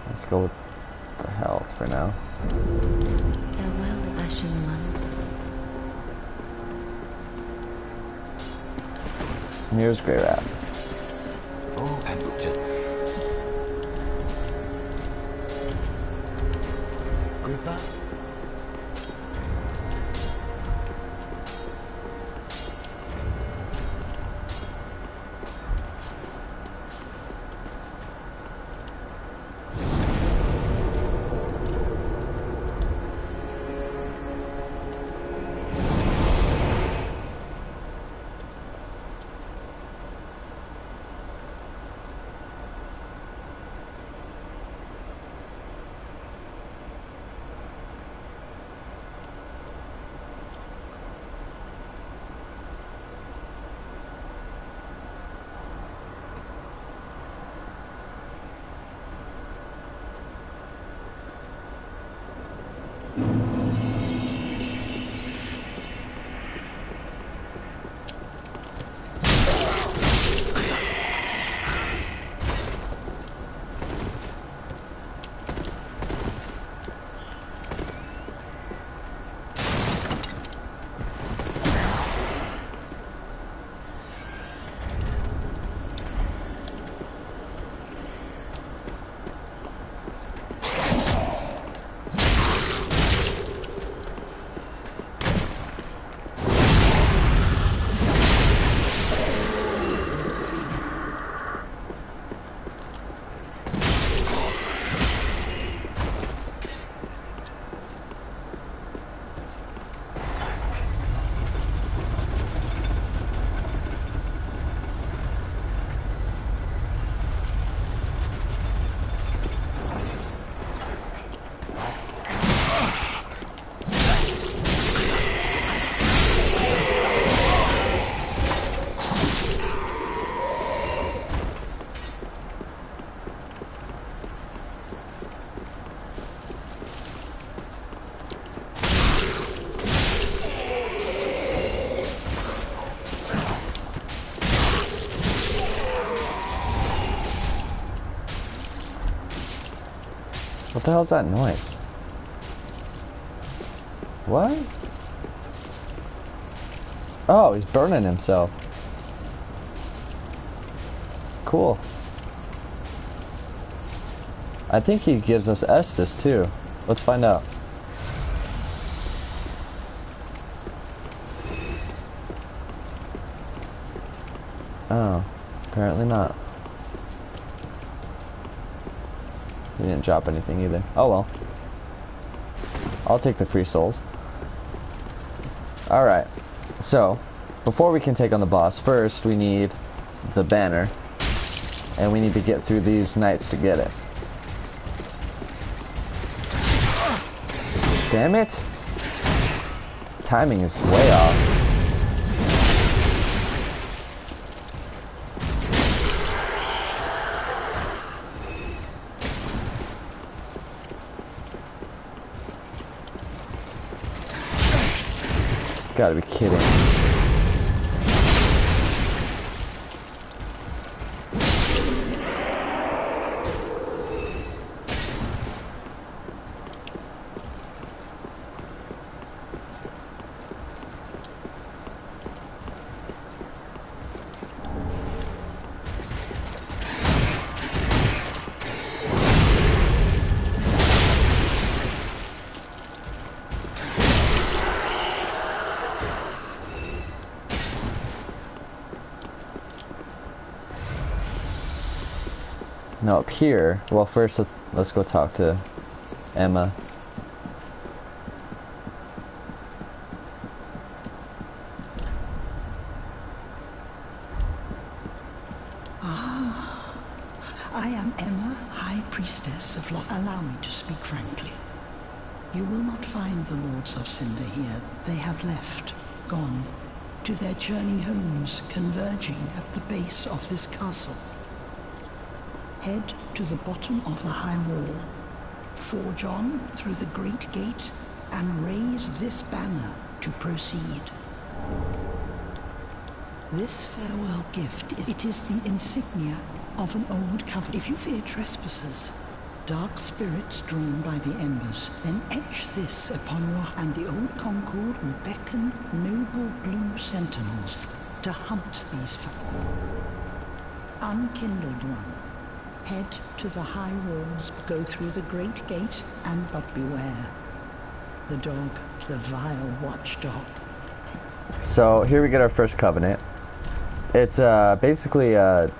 Let's go with the health for now. Farewell, Ashen One. Here's Grey Rat. Oh, and just... Goodbye. What the hell's that noise? What? Oh, he's burning himself. Cool. I think he gives us Estus too. Let's find out. Oh, apparently not. He didn't drop anything either. Oh well. I'll take the free souls. Alright. So, before we can take on the boss, first we need the banner. And we need to get through these knights to get it. Damn it! Timing is way off. Gotta be kidding. Now up here, well first let's go talk to Emma. I am Emma, High Priestess of Loth. Allow me to speak frankly. You will not find the Lords of Cinder here. They have left, gone, to their journey homes, converging at the base of this castle. Head to the bottom of the high wall, forge on through the great gate, and raise this banner to proceed. This farewell gift, it is the insignia of an old covenant. If you fear trespassers, dark spirits drawn by the embers, then etch this upon your hand. The old Concord will beckon noble blue sentinels to hunt these unkindled one. Head to the high walls, go through the great gate, and but beware. The dog, the vile watchdog. So here we get our first covenant. It's basically a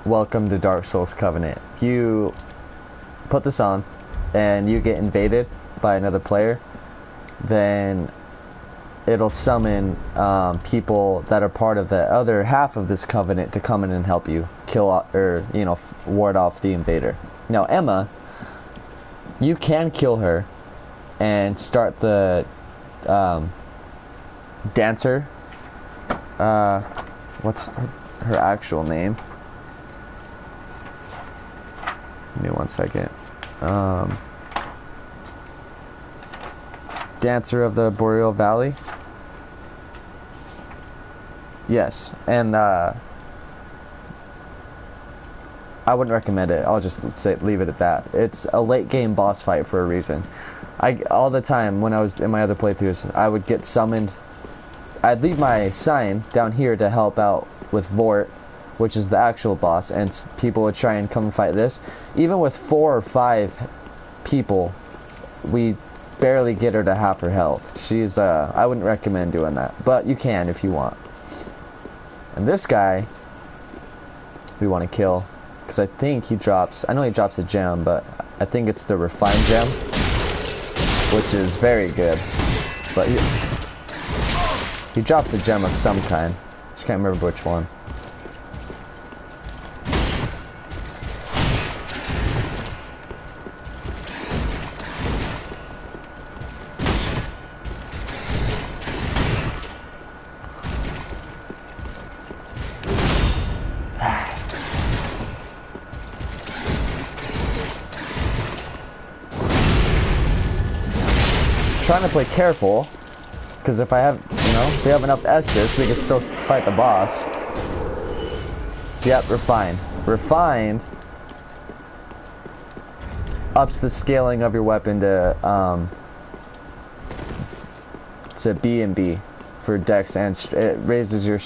welcome to Dark Souls covenant. You put this on and you get invaded by another player, then it'll summon people that are part of the other half of this covenant to come in and help you kill or ward off the invader. Now Emma, you can kill her and start the dancer. What's her actual name? Give me 1 second. Dancer of the Boreal Valley. Yes, and I wouldn't recommend it. I'll just leave it at that. It's a late game boss fight for a reason. All the time when I was in my other playthroughs, I would get summoned. I'd leave my sign down here to help out with Vort, which is the actual boss, and people would try and come and fight this. Even with 4 or 5 people, we barely get her to half her health. She's I wouldn't recommend doing that, but you can if you want. And this guy we want to kill, because I think he drops, I know he drops a gem, but I think it's the refined gem, which is very good. But he drops a gem of some kind. Just can't remember which one. Trying to play careful, because if I have, if we have enough Estus, we can still fight the boss. Yep, refined. Refined ups the scaling of your weapon to B and B for Dex, and it raises your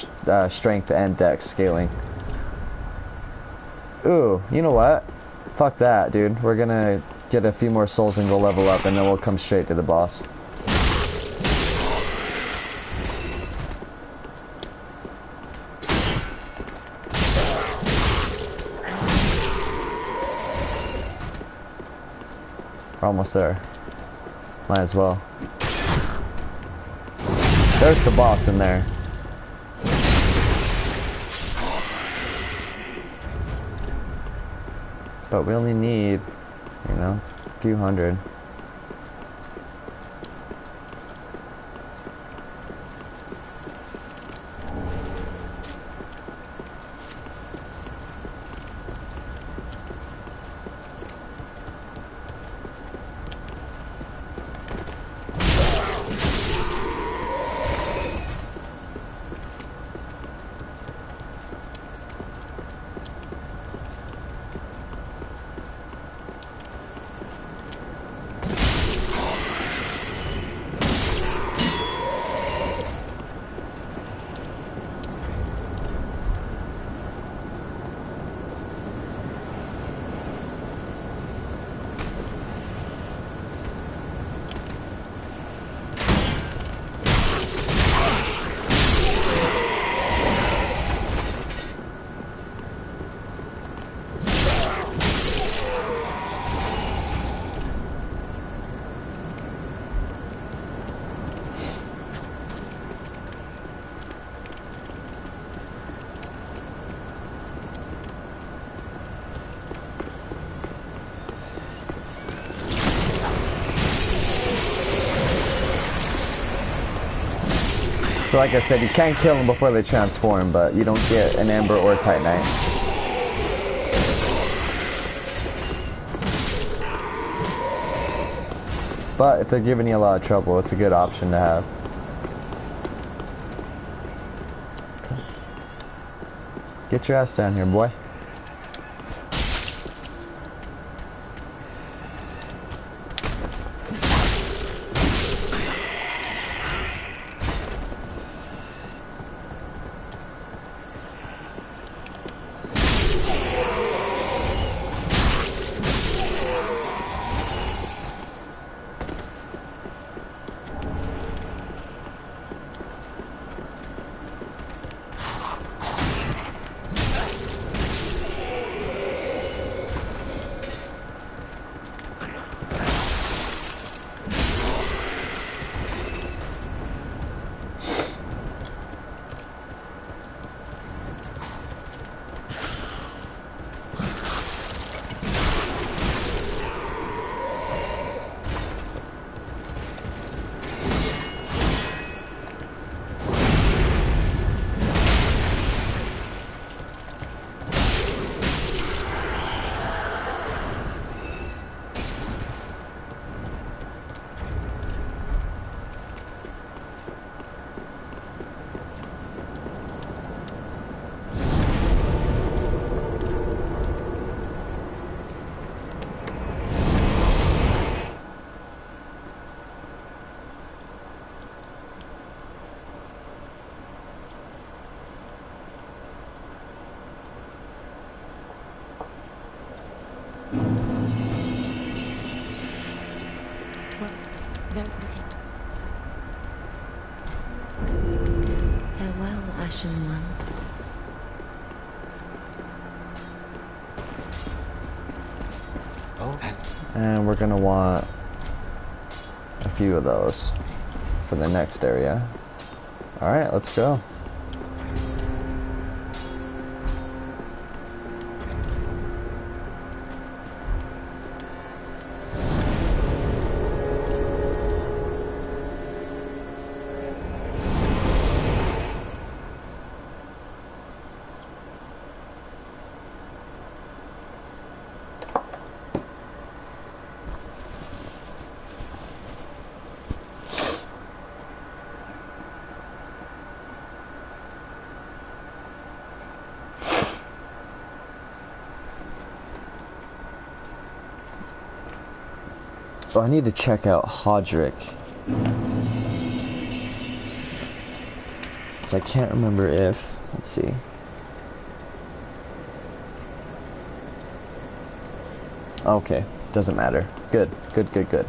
strength and Dex scaling. Ooh, you know what? Fuck that, dude. We're gonna get a few more souls and go level up, and then we'll come straight to the boss. We're almost there. Might as well. There's the boss in there. But we only need, a few hundred. So like I said, you can kill them before they transform, but you don't get an Ember or a Titanite. But if they're giving you a lot of trouble, it's a good option to have. Get your ass down here, boy. What's very late? Farewell, Ashen One. Oh, And we're gonna want a few of those for the next area. Alright, let's go. So I need to check out Hodrick. So I can't remember if, let's see. Okay, doesn't matter. Good, good, good, good.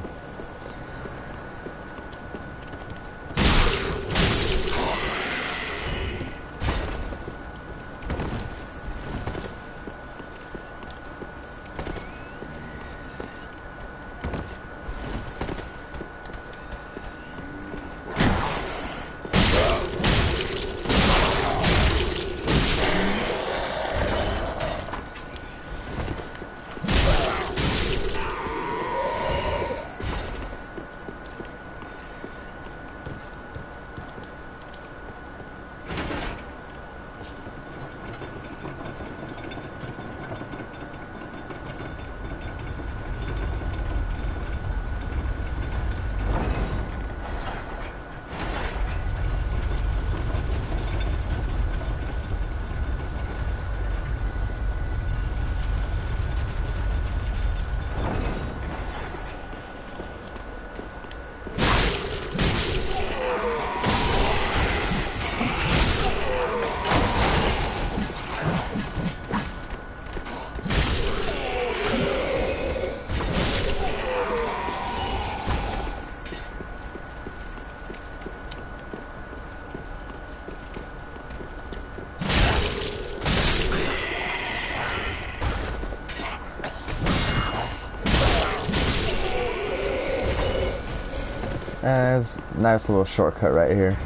There's a nice little shortcut right here.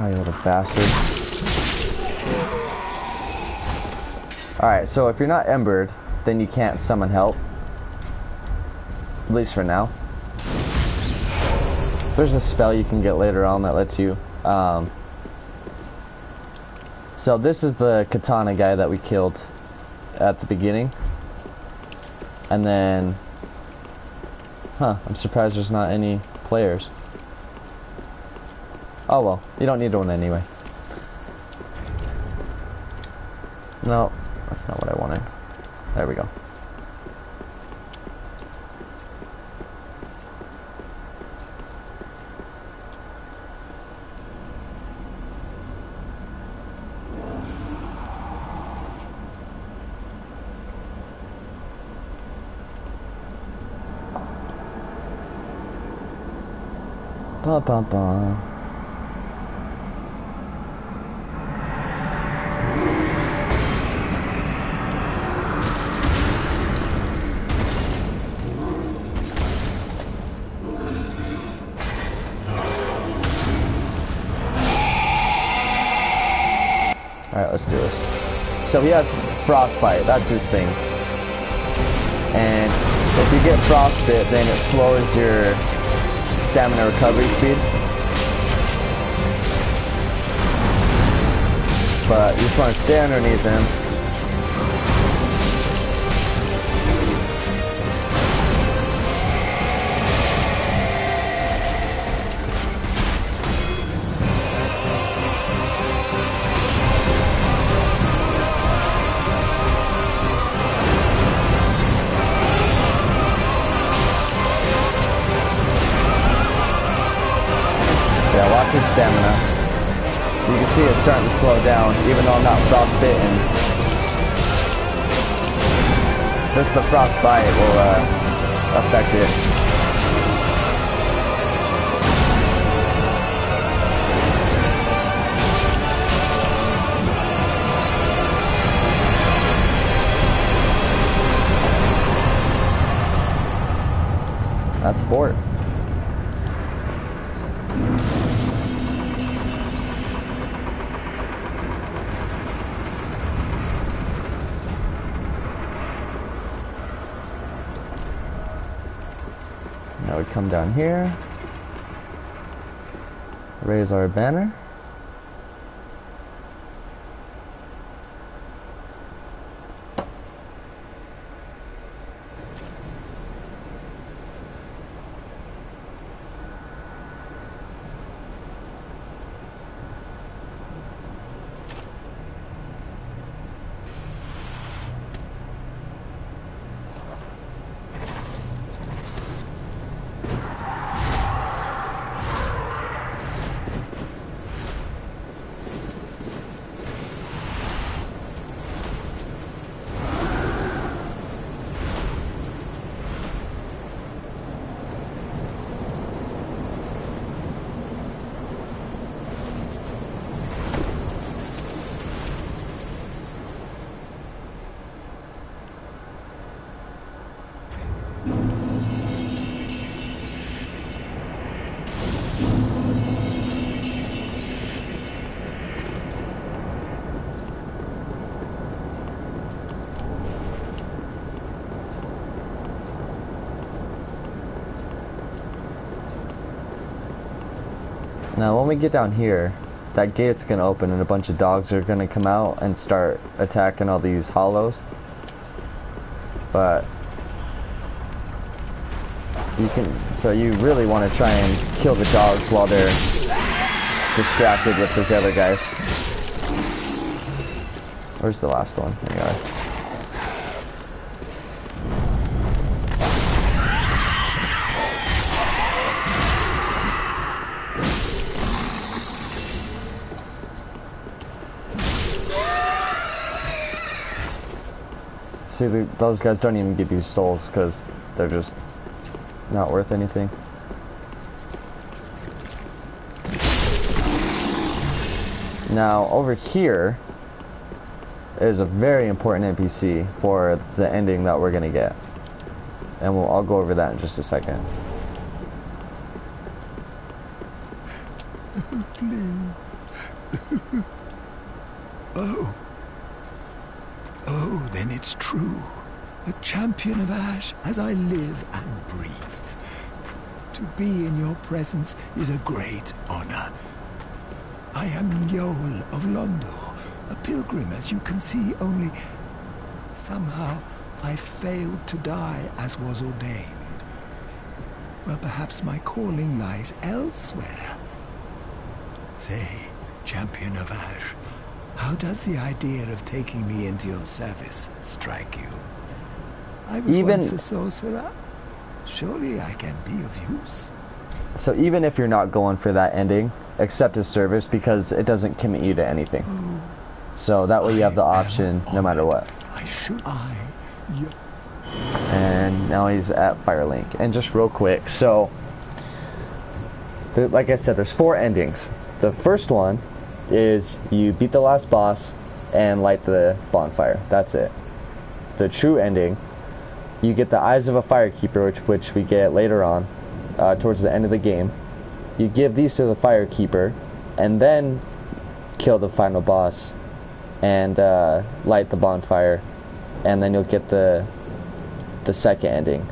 Oh, you little bastard. Alright, so if you're not embered, then you can't summon help. At least for now. There's a spell you can get later on that lets you. So this is the katana guy that we killed at the beginning. And then... Huh, I'm surprised there's not any players. Oh well, you don't need one anyway. No, that's not what I wanted. There we go. Ba ba ba. Alright, let's do this. So he has frostbite, that's his thing. And if you get frostbite, then it slows your stamina recovery speed. But you just want to stay underneath him. Yeah, watch your stamina. You can see it's starting to slow down, even though I'm not frostbitten. Just the frostbite will affect it. That's a fort. Now we come down here, raise our banner. Now when we get down here, that gate's gonna open and a bunch of dogs are gonna come out and start attacking all these hollows. But you really want to try and kill the dogs while they're distracted with those other guys. Where's the last one? There you are. See, those guys don't even give you souls because they're just not worth anything. Now, over here is a very important NPC for the ending that we're going to get. And I'll go over that in just a second. Please. Oh. Oh, then it's true. A champion of Ash as I live and breathe. To be in your presence is a great honor. I am Njol of Londo, a pilgrim as you can see, only somehow I failed to die as was ordained. Well, perhaps my calling lies elsewhere. Say, champion of Ash, how does the idea of taking me into your service strike you? I was once a sorcerer. Surely I can be of use. So even if you're not going for that ending, accept his service because it doesn't commit you to anything. So that way you have the option no matter what. And now he's at Firelink. And just real quick, so like I said, there's 4 endings. The first one is you beat the last boss and light the bonfire. That's it. The true ending, you get the Eyes of a Firekeeper, which we get later on, towards the end of the game. You give these to the Firekeeper, and then kill the final boss, and light the bonfire, and then you'll get the second ending.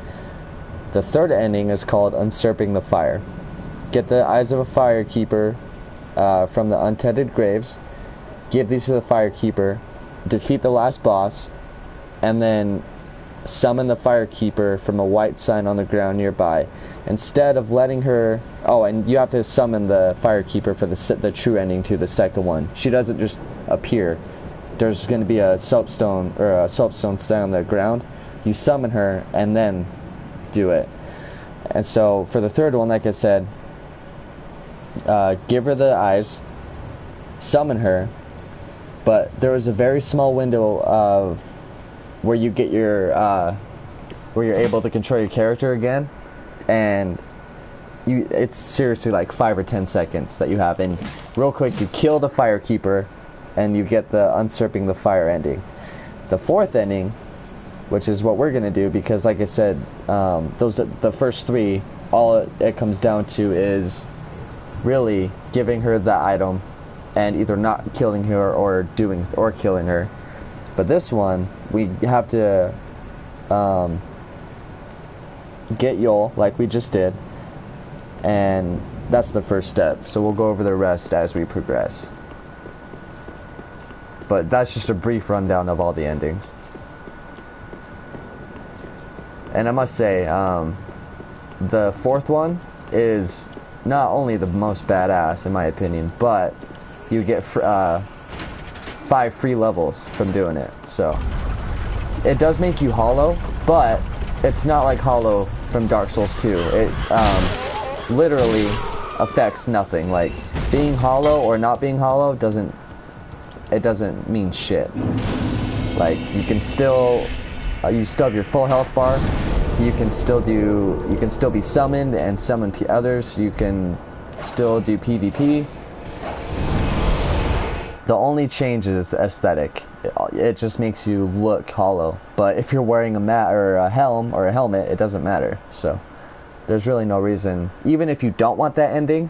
The third ending is called Usurping the Fire. Get the Eyes of a Firekeeper from the Untented Graves, give these to the Firekeeper, defeat the last boss, and then summon the Firekeeper from a white sign on the ground nearby. Instead of letting her... Oh, and you have to summon the Firekeeper for the true ending to the second one. She doesn't just appear. There's going to be a soapstone, or a soapstone stand on the ground. You summon her, and then do it. And so, for the third one, like I said, give her the eyes, summon her, but there was a very small window of where you get your where you're able to control your character again, and it's seriously like 5 or 10 seconds that you have, and real quick you kill the Firekeeper and you get the Usurping the Fire ending. The fourth ending, which is what we're gonna do, because like I said, the first 3, all it comes down to is really giving her the item and either not killing her or killing her. But this one, we have to get Yol, like we just did, and that's the first step. So we'll go over the rest as we progress. But that's just a brief rundown of all the endings. And I must say, the fourth one is not only the most badass, in my opinion, but you get 5 free levels from doing it. So it does make you hollow, but it's not like hollow from Dark Souls 2. It literally affects nothing. Like, being hollow or not being hollow doesn't mean shit. Like, you can still you still have your full health bar. You can still be summoned and summon others. You can still do PvP. The only change is aesthetic. It just makes you look hollow. But if you're wearing a mat or a helm or a helmet, it doesn't matter. So there's really no reason. Even if you don't want that ending,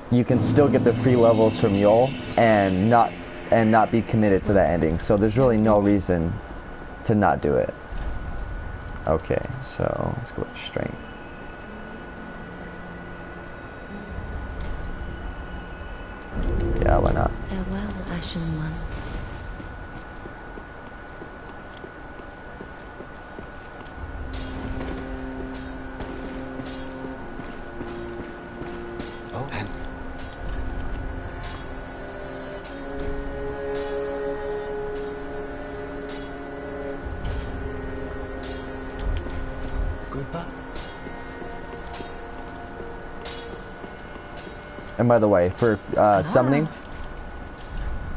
you can still get the free levels from Yol and not be committed to that ending. So there's really no reason to not do it. Okay, so let's go with strength. Yeah, why not? Farewell, Ashen One. Oh, and goodbye. And by the way, for summoning,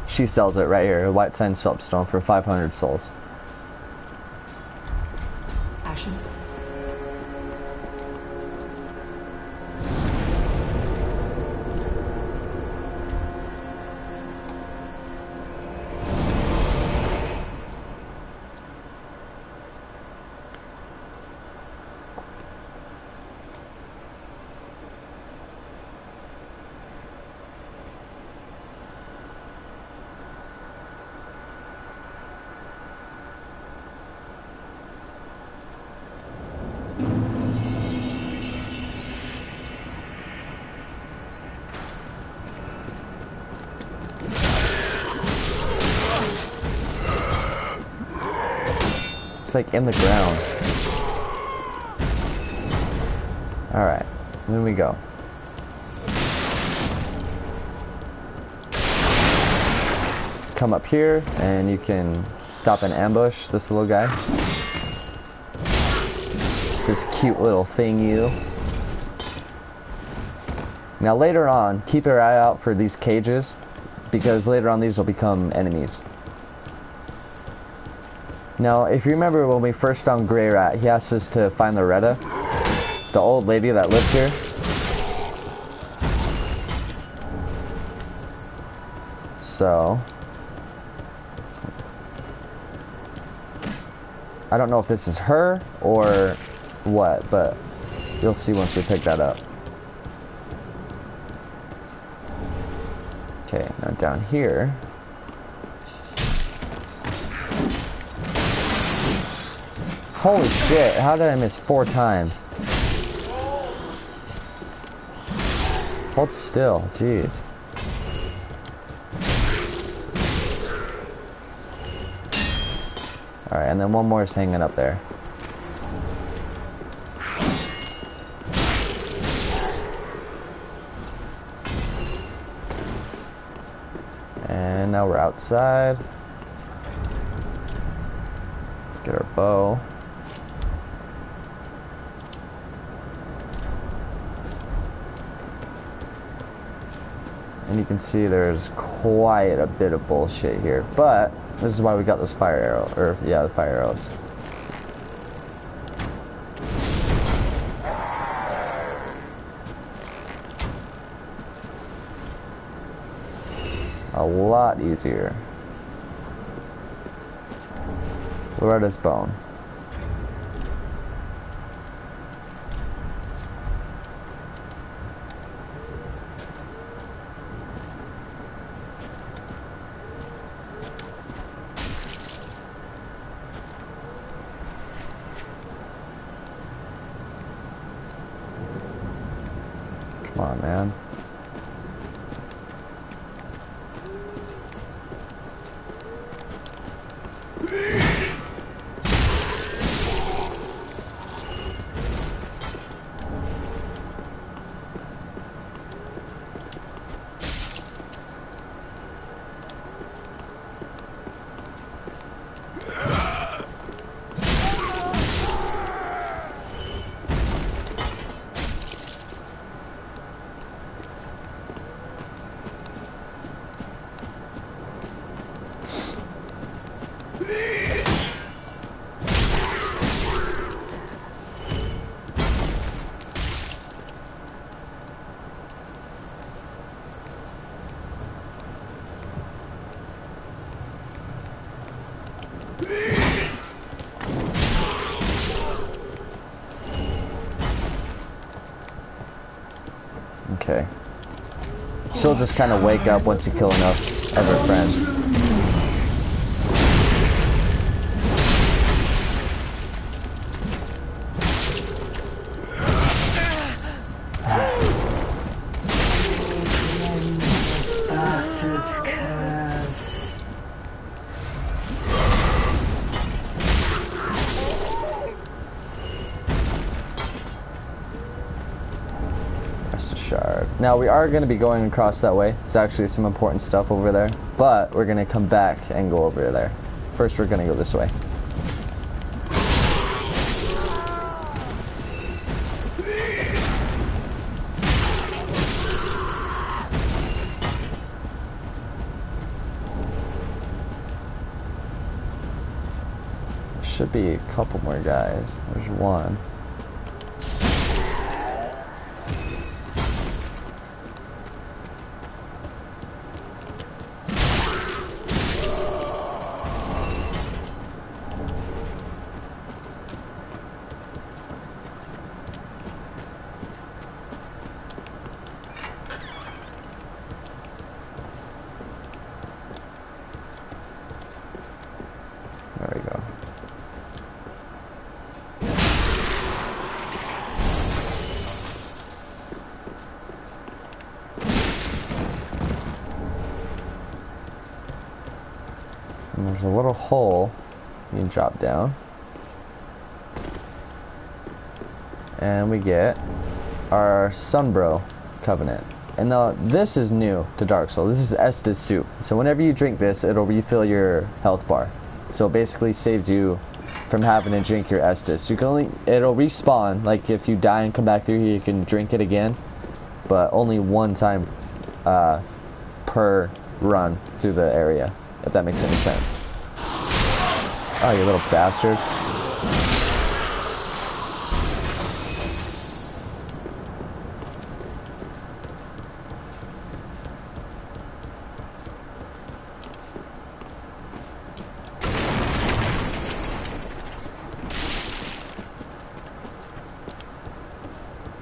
she sells it right here, a White Sign Soapstone for 500 souls. Ashen. It's like in the ground. Alright, then we go. Come up here, and you can stop and ambush this little guy. This cute little thingy. Now later on, keep your eye out for these cages, because later on these will become enemies. Now, if you remember when we first found Greirat, he asked us to find Loretta, the old lady that lived here. So, I don't know if this is her or what, but you'll see once we pick that up. Okay, now down here. Holy shit, how did I miss 4 times? Hold still, jeez. Alright, and then one more is hanging up there. And now we're outside. Let's get our bow. And you can see there's quite a bit of bullshit here, but this is why we got those fire arrows, or yeah, the fire arrows. A lot easier. Loretta's bone. Come on, man. Okay. She'll just kind of wake up once you kill enough of her friends. Bastard's curse. Shard. Now we are going to be going across that way. There's actually some important stuff over there, but we're going to come back and go over there. First we're going to go this way. Should be a couple more guys. There's one. There we go. And there's a little hole you can drop down. And we get our Sunbro Covenant. And now this is new to Dark Souls. This is Estus Soup. So whenever you drink this, it'll refill your health bar. So it basically saves you from having to drink your Estus. You can only, it'll respawn. Like if you die and come back through here, you can drink it again, but only one time per run through the area, if that makes any sense. Oh, you little bastard.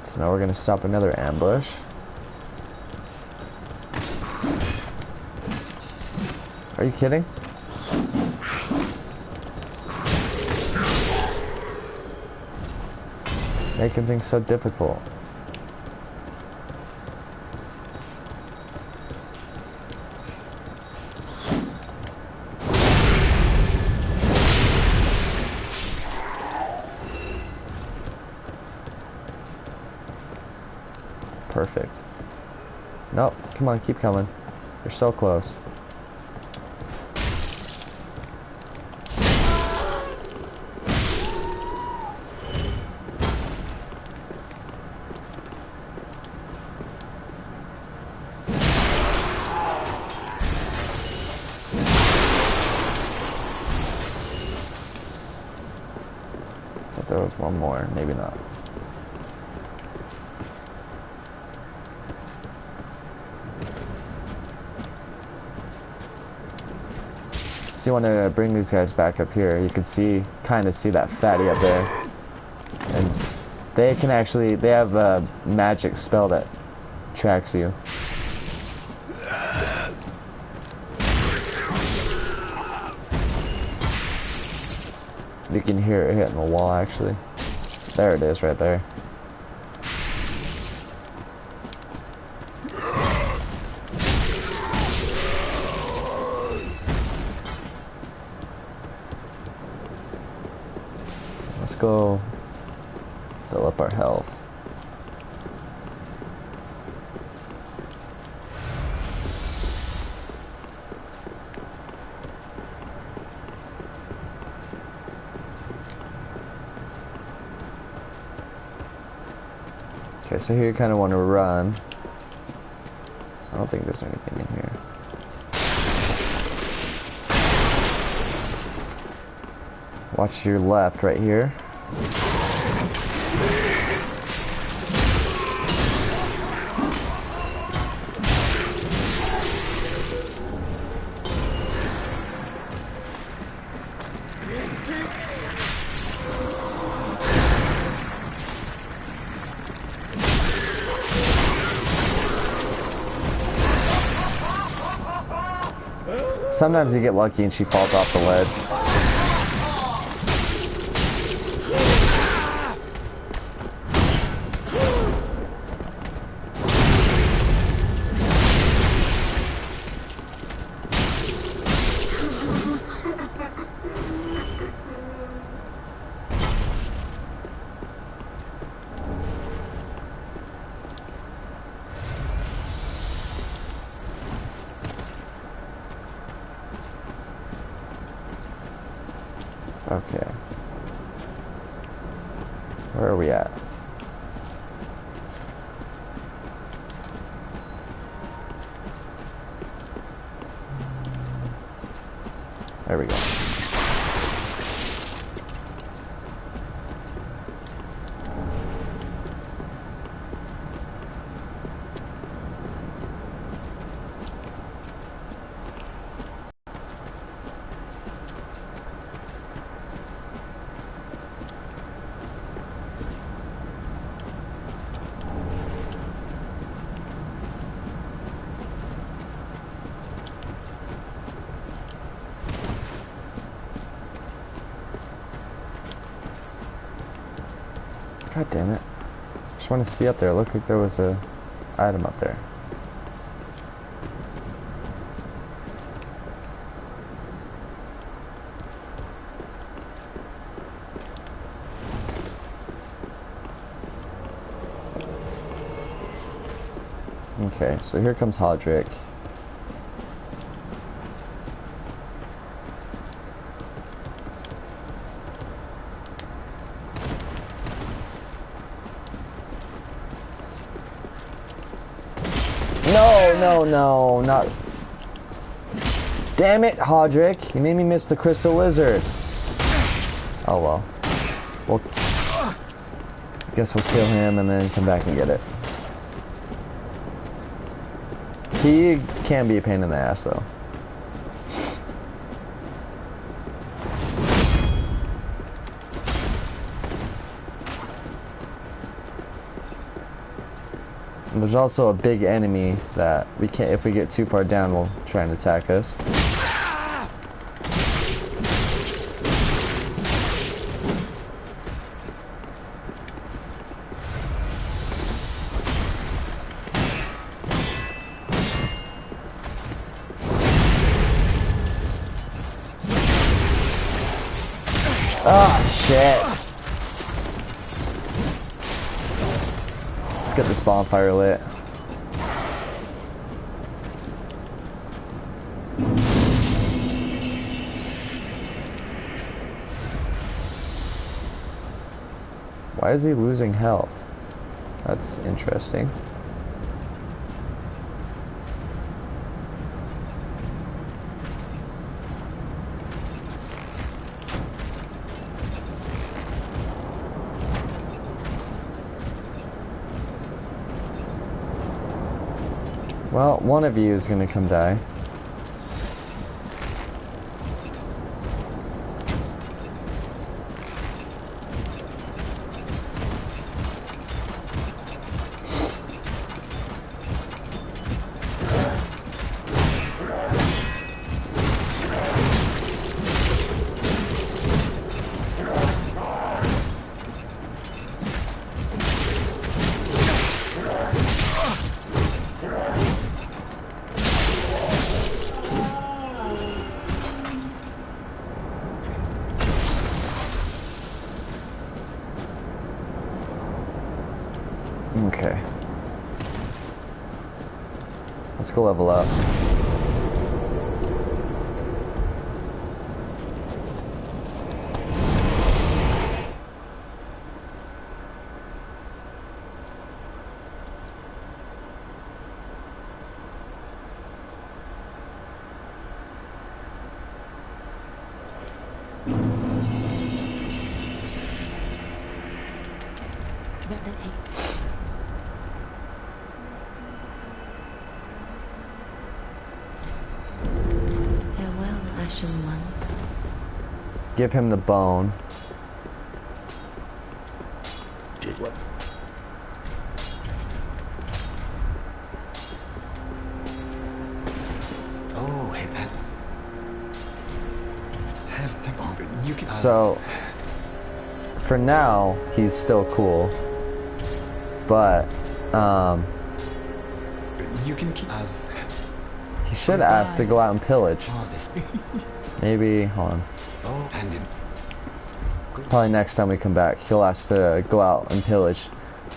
So now we're gonna stop another ambush. Are you kidding? Making things so difficult. Perfect. Nope, come on, keep coming. You're so close. But there was one more, maybe not. So you want to bring these guys back up here. You can see, kind of see that fatty up there. And they can actually, they have a magic spell that tracks you. You can hear it hitting the wall actually. There it is right there. Let's go fill up our health. Okay, so here you kind of want to run. I don't think there's anything in here. Watch your left right here. Sometimes you get lucky and she falls off the ledge. Okay. Where are we at? There we go. God damn it. Just want to see up there. It looked like there was a item up there. Okay, so here comes Hodrick. No, not... Damn it, Hodrick! You made me miss the Crystal Lizard. Oh well. Well, I guess we'll kill him and then come back and get it. He can be a pain in the ass, though. And there's also a big enemy that we can't, if we get too far down, will try and attack us. Oh, shit. Let's get this bonfire lit. Why is he losing health? That's interesting. Well, one of you is gonna come die. Okay. Let's go level up. Farewell, Ashen One. Give him the bone. Did what? Oh, hey, that. Have the bomb. You can. So, for now, he's still cool. But, you can keep us. he should ask to go out and pillage. Oh, this. Maybe, hold on. Oh, and in. Probably next time we come back, he'll ask to go out and pillage.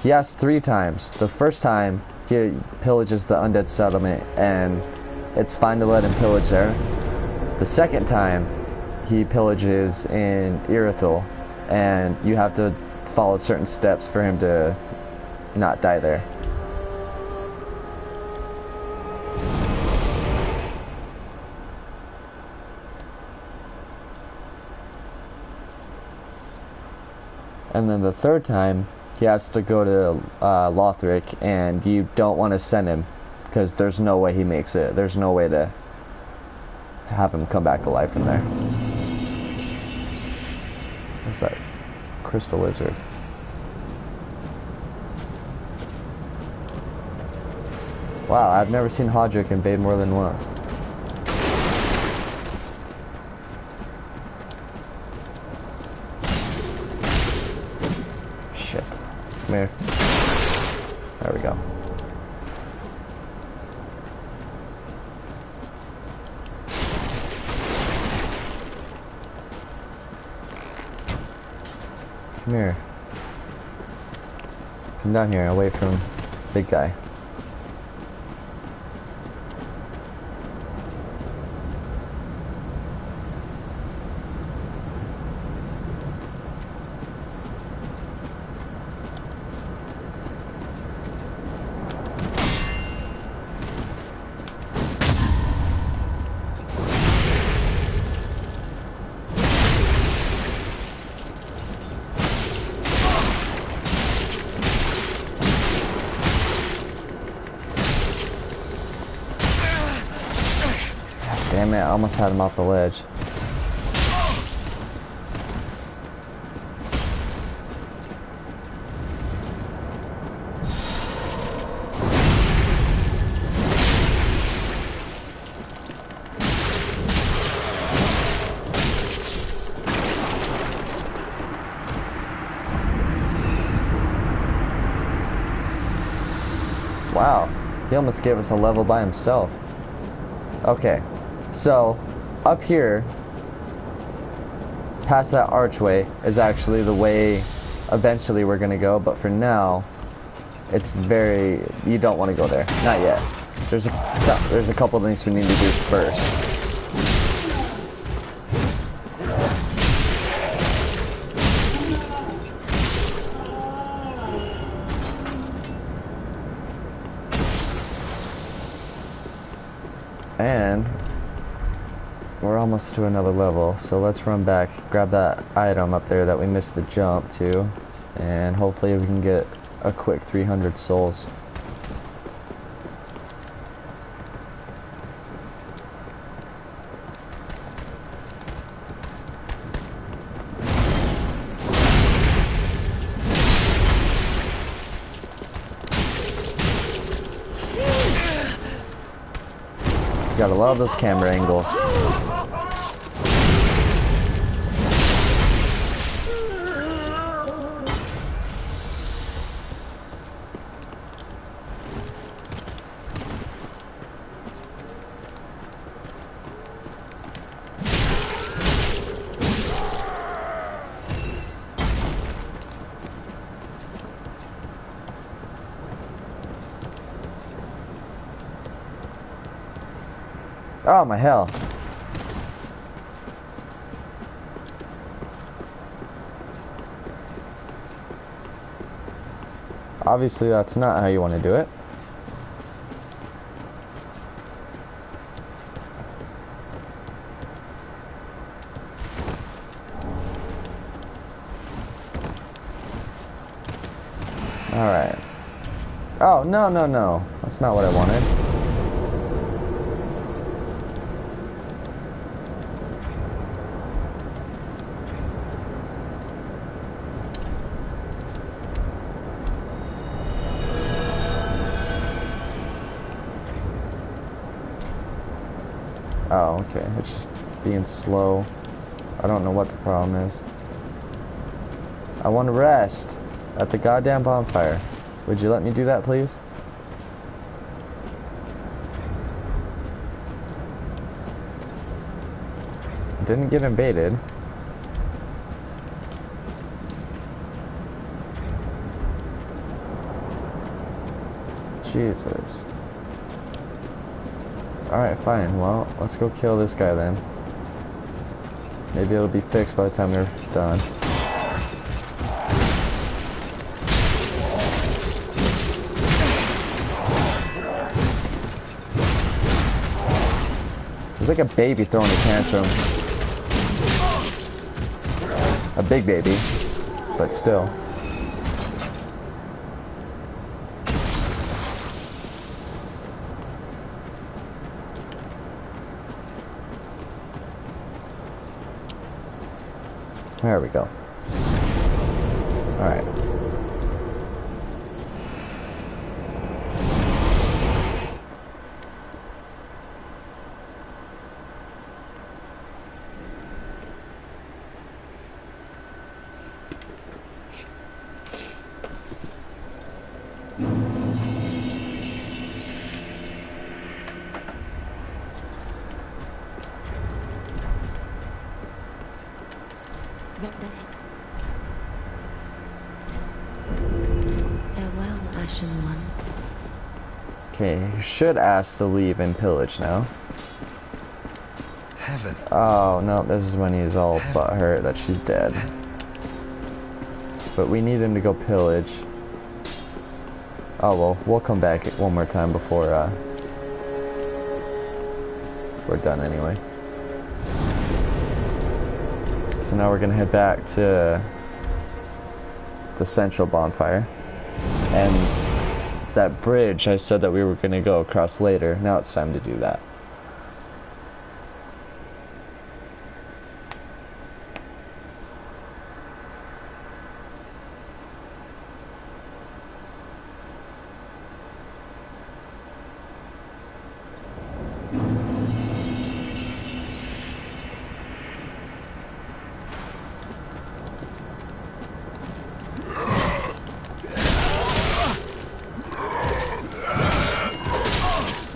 He asked 3 times. The first time, he pillages the undead settlement, and it's fine to let him pillage there. The second time, he pillages in Irithyll, and you have to follow certain steps for him to not die there. And then the third time, he has to go to Lothric, and you don't want to send him, because there's no way he makes it. There's no way to have him come back alive from there. What's that? Crystal Lizard. Wow, I've never seen Hodrick invade more than once. Shit. Come here. There we go. Come here. Come down here, away from big guy. Damn it, I almost had him off the ledge. Wow, he almost gave us a level by himself. Okay, so up here, past that archway, is actually the way eventually we're gonna go, but for now, it's you don't want to go there. Not yet. There's a couple things we need to do first. And we're almost to another level, so let's run back, grab that item up there that we missed the jump to, and hopefully we can get a quick 300 souls. Gotta love those camera angles. Oh my hell. Obviously that's not how you want to do it. Alright. Oh, no, no, no. That's not what I wanted. Oh, okay. It's just being slow. I don't know what the problem is. I want to rest at the goddamn bonfire. Would you let me do that, please? Didn't get invaded. Jesus. Alright, fine. Well, let's go kill this guy then. Maybe it'll be fixed by the time we're done. He's like a baby throwing a tantrum. A big baby, but still. There we go. Alright. Farewell, Ashen One. Okay, you should ask to leave and pillage now. Heaven. Oh, no, this is when he's all butthurt that she's dead. But we need him to go pillage. Oh, well, we'll come back one more time before, we're done anyway. So now we're gonna head back to the central bonfire. And that bridge, I said that we were gonna go across later. Now it's time to do that.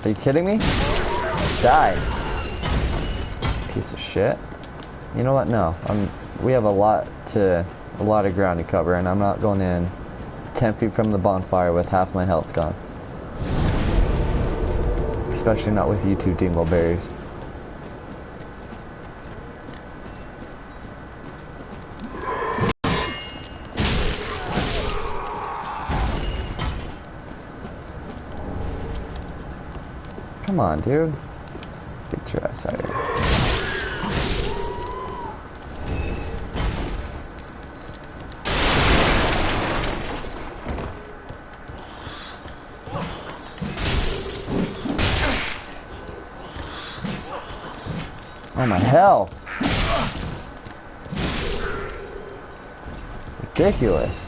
Are you kidding me? Die. Piece of shit. You know what? No. We have a lot of ground to cover, and I'm not going in 10 feet from the bonfire with half my health gone. Especially not with you two dingleberries. Come on, dude. Get your ass out of here. Oh my hell! Ridiculous.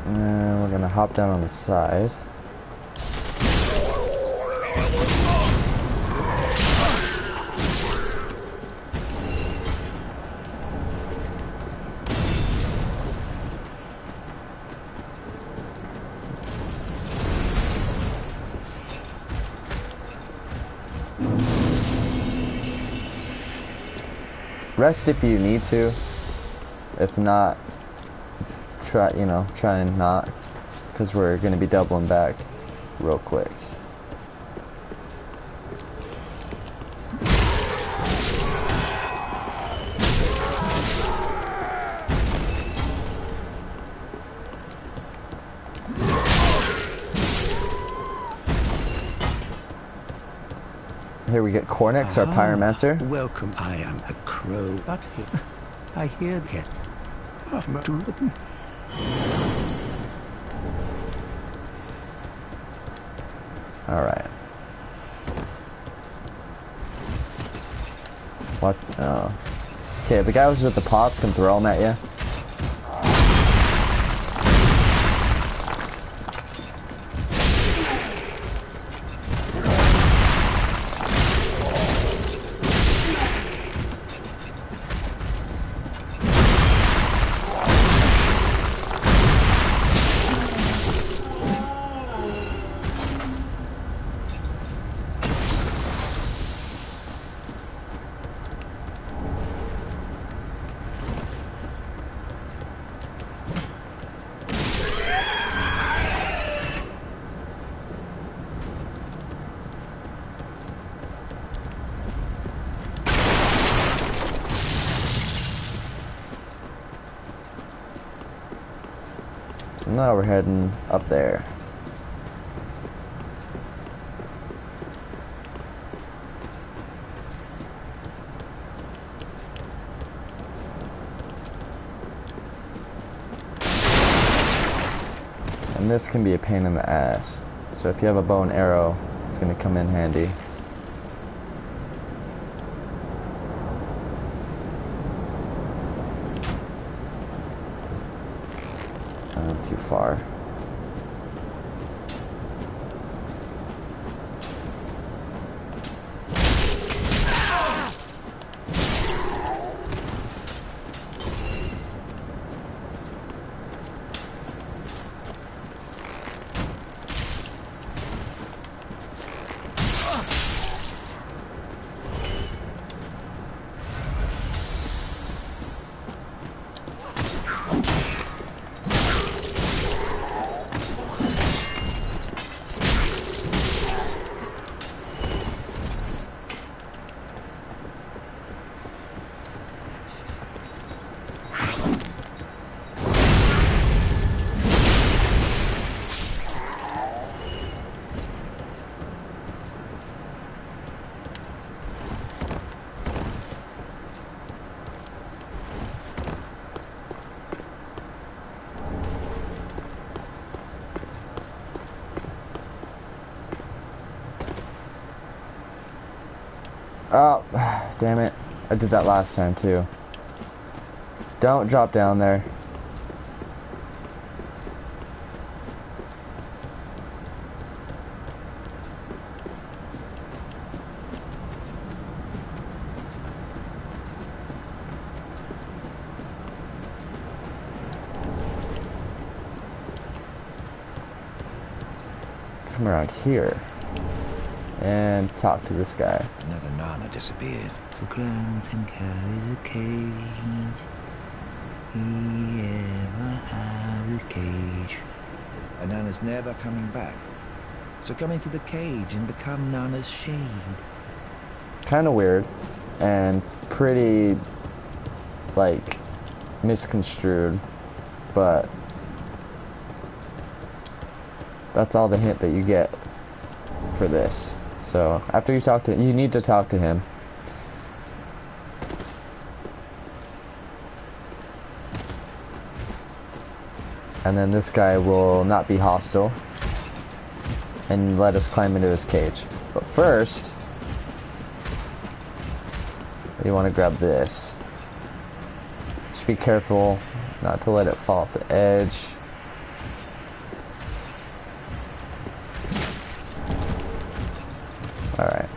And we're gonna hop down on the side. Rest if you need to. If not, try and not, because we're going to be doubling back real quick. Here we get Cornix, our pyromancer. Welcome. I am a crow, but here I hear get. Alright. What? Oh. Okay, the guy was with the pots can throw them at you. So now we're heading up there. And this can be a pain in the ass. So if you have a bow and arrow, it's going to come in handy. too far. Oh, damn it. I did that last time too. Don't drop down there. Come around here and talk to this guy. Another Nana disappeared. So Clanton carries a cage. He ever has his cage. And Nana's never coming back. So come into the cage and become Nana's shade. Kind of weird and pretty, like, misconstrued, but that's all the hint that you get for this. So after you talk to, you need to talk to him. And then this guy will not be hostile and let us climb into his cage. But first, you want to grab this. Just be careful not to let it fall off the edge. Alright.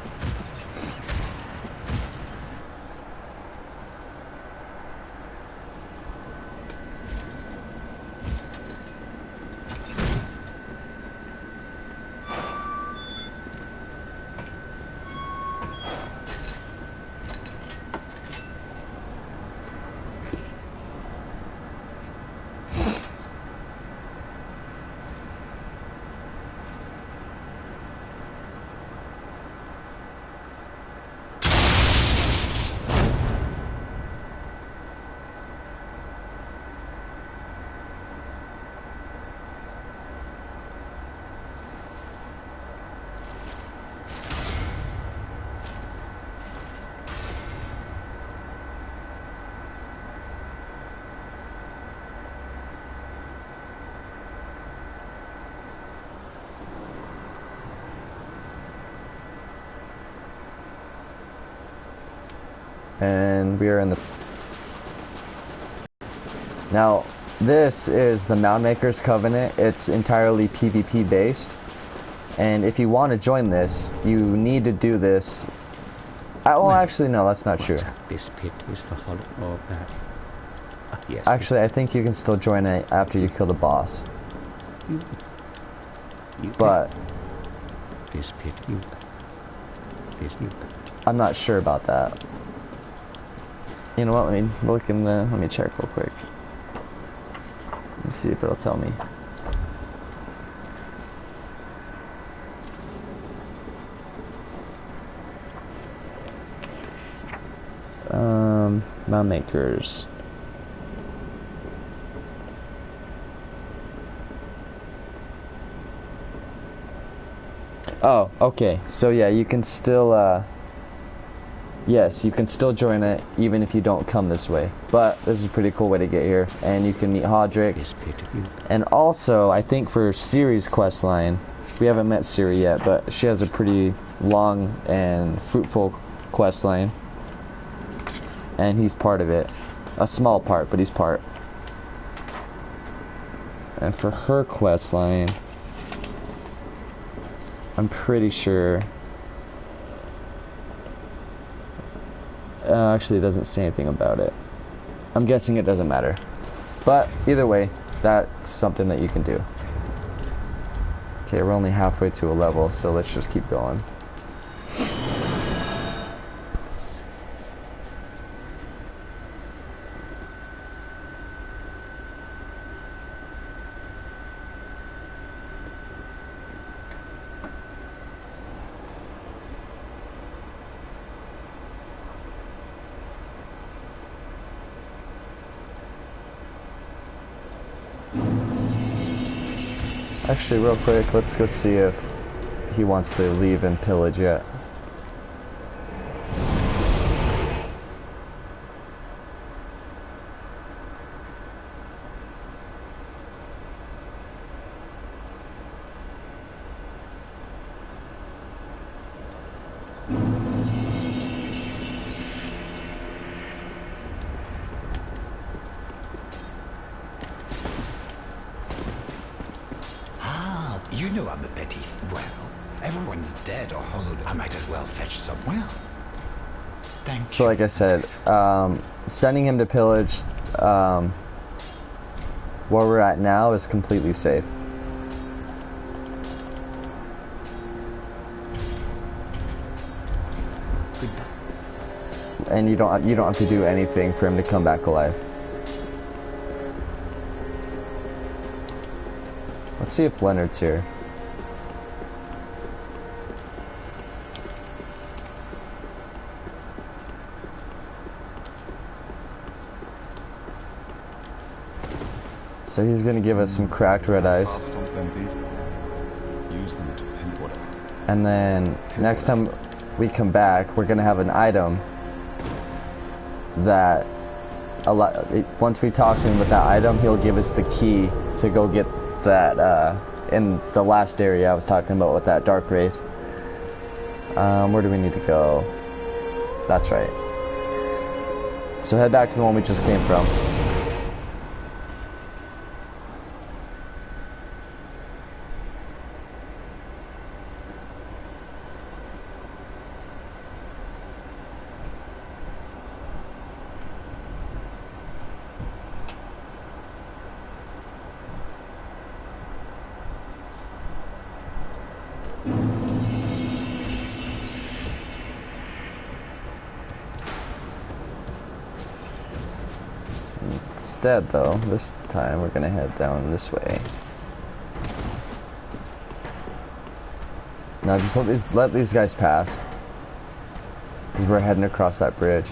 And we are in the... Now, this is the Moundmaker's Covenant. It's entirely PvP based. And if you want to join this, you need to do this. Well, actually, no, that's not true. This pit is for hollow or that. Yes. Actually, I think you can still join it after you kill the boss. But this pit, this I'm not sure about that. You know what? Let me look in the. Let me check real quick. Let me see if it'll tell me. Moundmakers. Oh, okay. So yeah, you can still. Yes, you can still join it even if you don't come this way. But this is a pretty cool way to get here, and you can meet Hodrick. And also, I think for Ciri's quest line, we haven't met Ciri yet, but she has a pretty long and fruitful quest line, and he's part of it. A small part, but he's part. And for her quest line, I'm pretty sure... actually, it doesn't say anything about it. I'm guessing it doesn't matter. But either way, that's something that you can do. Okay, we're only halfway to a level, so let's just keep going. Actually, real quick, let's go see if he wants to leave and pillage yet. You know I'm a petty. Well, everyone's dead or hollowed. I might as well fetch some. Well, thank you. So like I said, sending him to pillage where we're at now is completely safe. And you don't have to do anything for him to come back alive. Let's see if Leonard's here. So he's gonna give us some cracked red eyes. And then next time we come back, we're gonna have an item that once we talk to him with that item, he'll give us the key to go get that in the last area I was talking about with that dark wraith. Where do we need to go? That's right. So head back to the one we just came from. Instead, though, this time we're gonna head down this way. Now just let these guys pass, because we're heading across that bridge.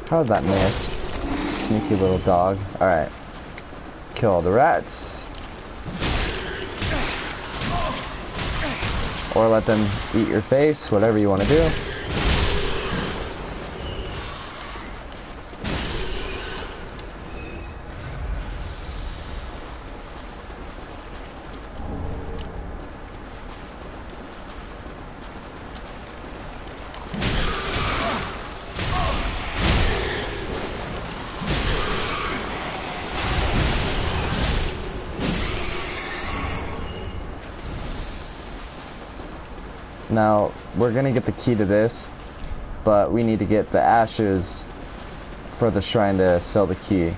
How'd that miss? Sneaky little dog. Alright. Kill all the rats. Or let them eat your face, whatever you want to do. Now, we're gonna get the key to this, but we need to get the ashes for the shrine to sell the key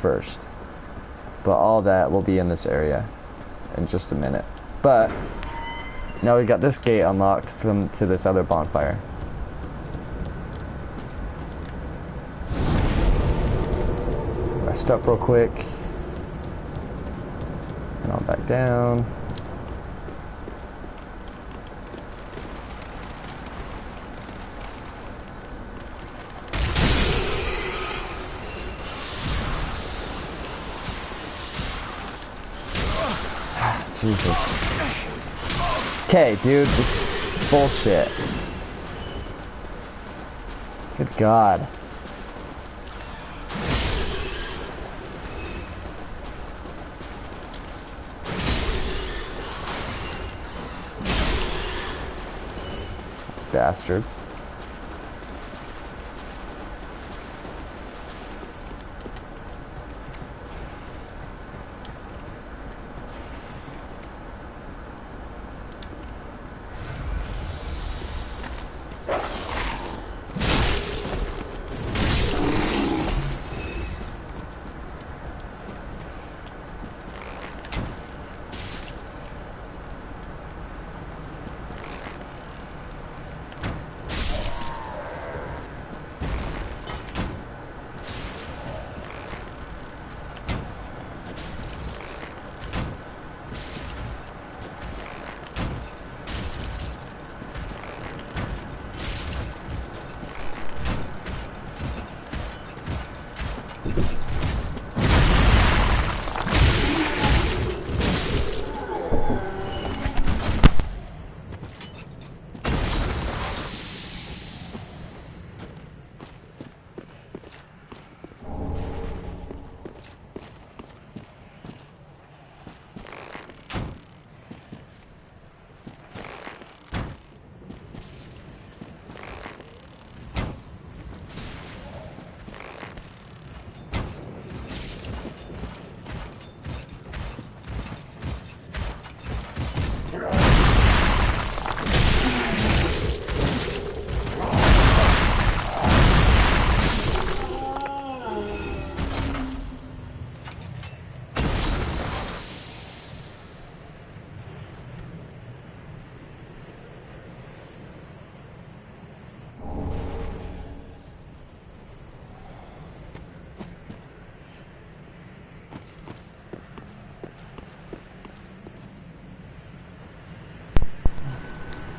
first. But all that will be in this area in just a minute. But now we got this gate unlocked to this other bonfire. Rest up real quick. And I'll back down. Jesus. Okay, dude, this is bullshit. Good God. Bastards.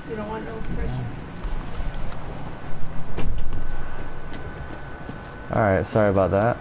You don't want no pressure. Alright, sorry about that.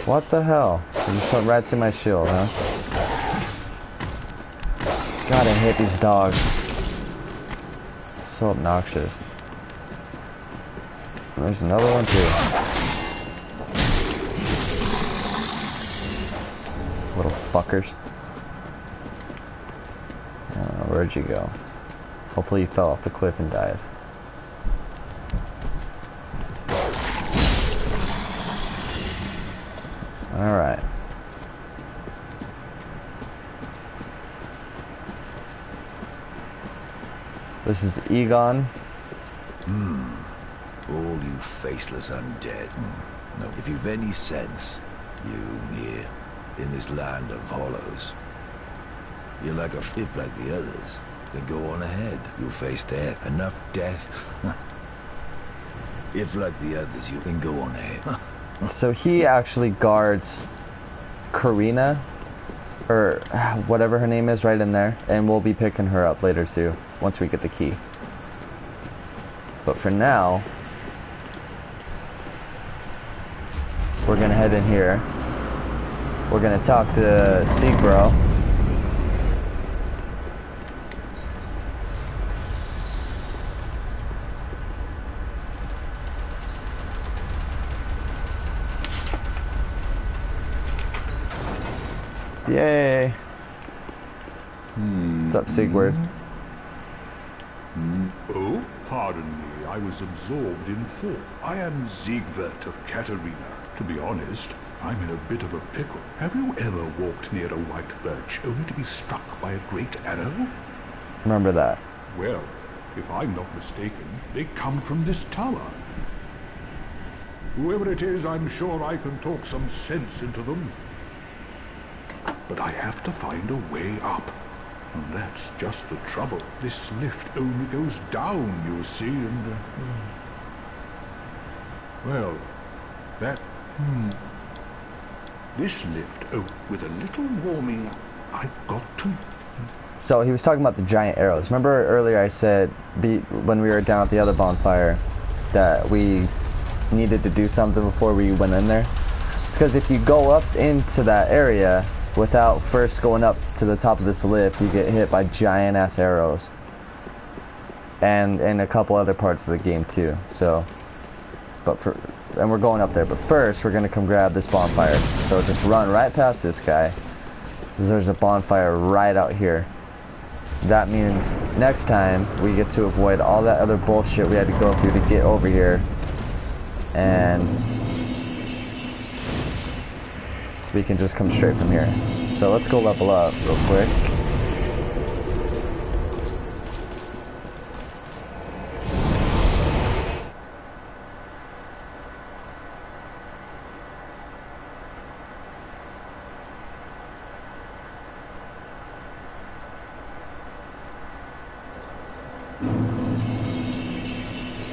What the hell? You just went right to my shield, huh? God, I hate these dogs. So obnoxious. And there's another one too. Little fuckers. Where'd you go? Hopefully you fell off the cliff and died. Alright. This is Egon. All you faceless undead. No, if you've any sense, you here, in this land of hollows, you're like a fifth like the others. Then go on ahead. You'll face death. Enough death. If like the others, you can go on ahead. So he actually guards Karina, or whatever her name is, right in there, and we'll be picking her up later too, once we get the key. But for now, we're gonna head in here. We're gonna talk to Seagbro. Yay! What's up, Sigurd? Oh, pardon me, I was absorbed in thought. I am Siegwart of Katarina. To be honest, I'm in a bit of a pickle. Have you ever walked near a white birch only to be struck by a great arrow? Remember that. Well, if I'm not mistaken, they come from this tower. Whoever it is, I'm sure I can talk some sense into them. But I have to find a way up. And that's just the trouble. This lift only goes down, you see, and... well, that... this lift, with a little warming, I've got to... So he was talking about the giant arrows. Remember earlier I said, when we were down at the other bonfire, that we needed to do something before we went in there? It's because if you go up into that area without first going up to the top of this lift, you get hit by giant ass arrows. And in a couple other parts of the game too. So, and we're going up there. But first, we're gonna come grab this bonfire. So just run right past this guy. There's a bonfire right out here. That means next time we get to avoid all that other bullshit we had to go through to get over here. And we can just come straight from here. So let's go level up real quick.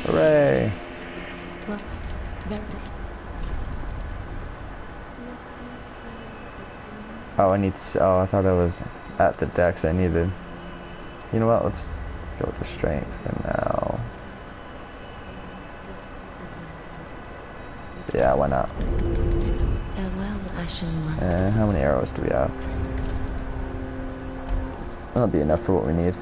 Hooray! What's very Oh, I thought I was at the decks I needed. You know what, let's go with the strength for now. Yeah, why not? farewell, Ashen One. How many arrows do we have? That'll be enough for what we need.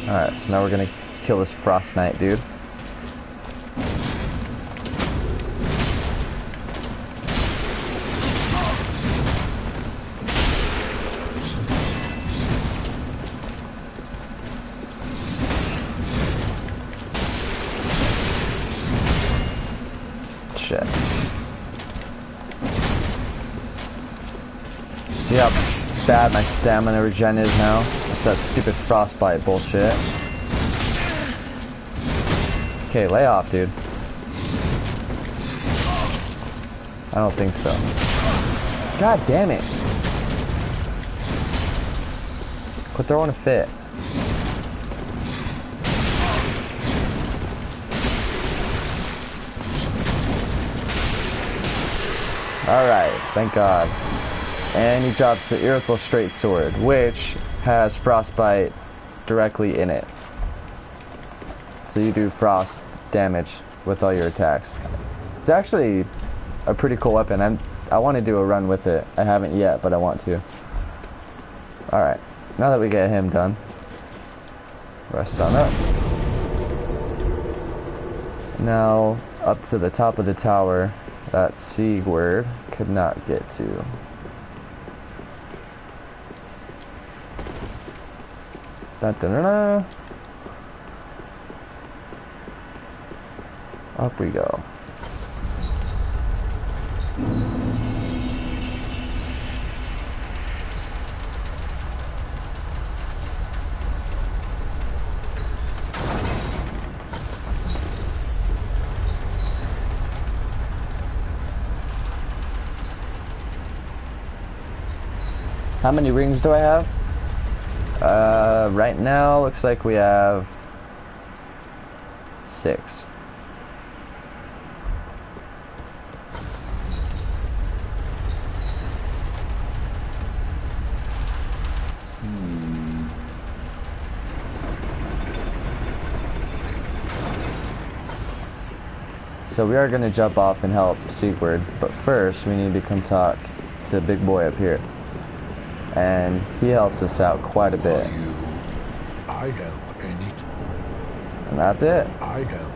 Alright, so now we're gonna kill this Frost Knight dude. Shit. See how bad my stamina regen is now? That stupid frostbite bullshit. Okay, lay off, dude. I don't think so. God damn it. Quit throwing a fit. Alright, thank God. And he drops the Irithyll Straight Sword, which has frostbite directly in it. So you do frost damage with all your attacks. It's actually a pretty cool weapon. I want to do a run with it. I haven't yet, but I want to. Alright, now that we get him done, rest on up. Now, up to the top of the tower that Sigurd could not get to. Dun, dun, dun, dun. Up we go. How many rings do I have? Right now looks like we have 6. So we are going to jump off and help Sigurd, but first we need to come talk to the big boy up here. And he helps us out quite a bit. I help any. And that's it. I help.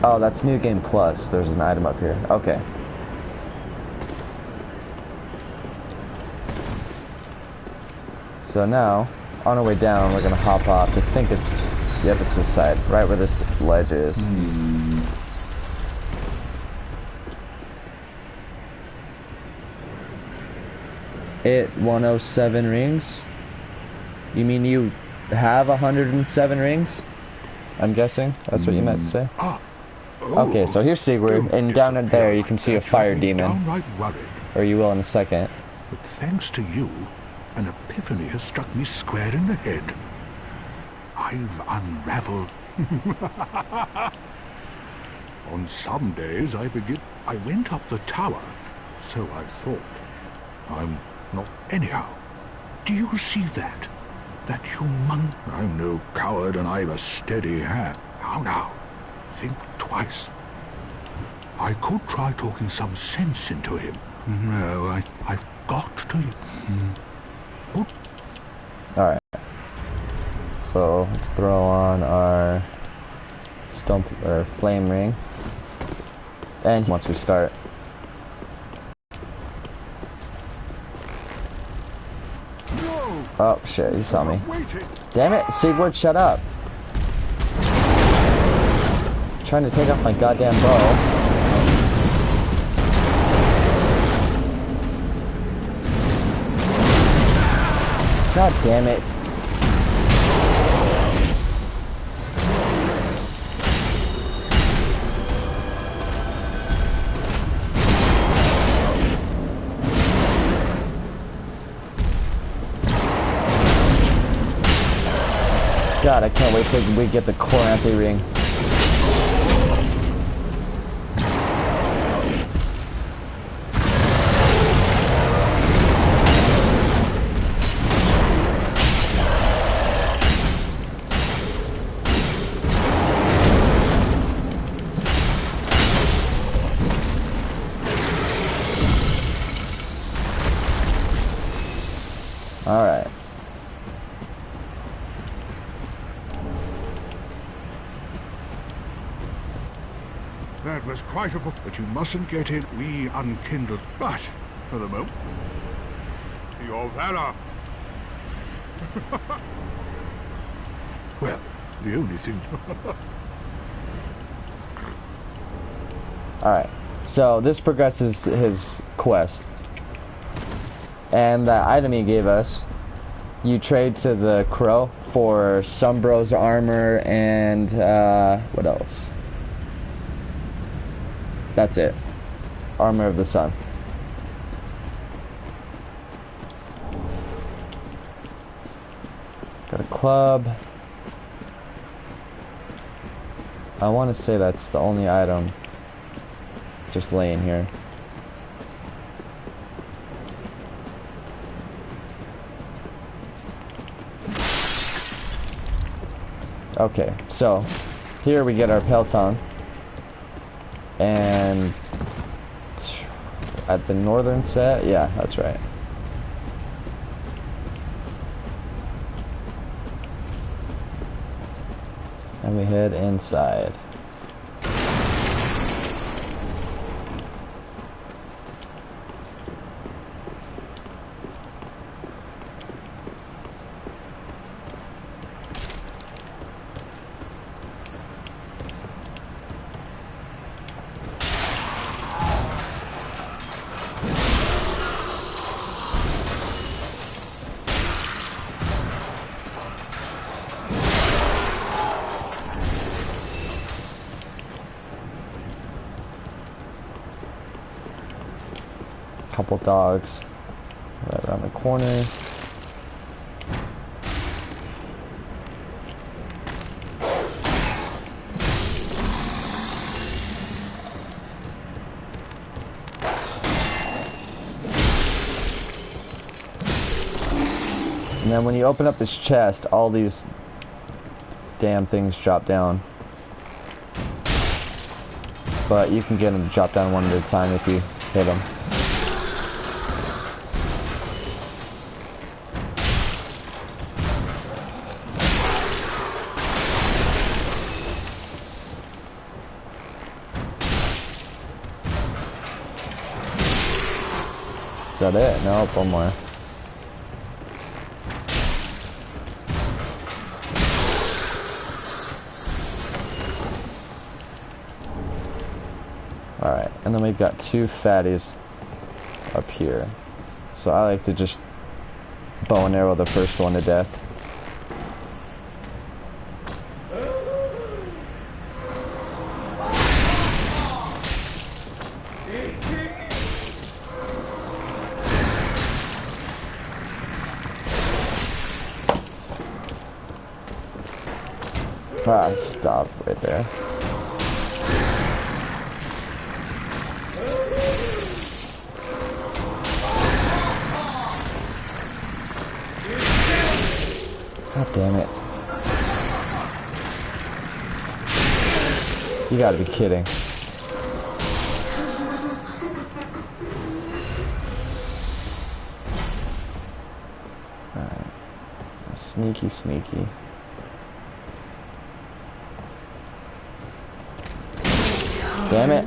Oh, that's New Game Plus. There's an item up here. Okay. So now, on our way down, we're gonna hop off. I think it's, yep, it's this side, right where this ledge is. It 107 rings? You mean you have 107 rings? I'm guessing that's what you meant to say. Okay, so here's Sigurd, and down in there you can see a fire demon. Downright worried. Or you will in a second. But thanks to you, an epiphany has struck me square in the head. I've unraveled. On some days I went up the tower, so I thought. I'm not anyhow. Do you see that? That I'm no coward and I've a steady hand. How now? Think twice. I could try talking some sense into him. No, I've got to. Alright. So let's throw on our flame ring. And once we start. Oh shit, he saw me. Damn it, Sigurd, shut up. Trying to take off my goddamn bow. God damn it. God, I can't wait till we get the Chloranthy ring. All right. That was quite a but you mustn't get in. We unkindled. But, for the moment, your valor. Well, the only thing. Alright, so this progresses his quest. And the item he gave us, you trade to the crow for Sombro's armor and, what else? That's it. Armor of the Sun. Got a club. I want to say that's the only item just laying here. Okay, so here we get our Pelton. And at the northern set, yeah, that's right. And we head inside. couple dogs right around the corner. And then when you open up this chest, all these damn things drop down. But you can get them to drop down one at a time if you hit them. Is that it? No, one more. Alright, and then we've got two fatties up here. So I like to just bow and arrow the first one to death. Ah, stop right there. God damn it. You gotta be kidding. Alright. Sneaky, sneaky. Damn it.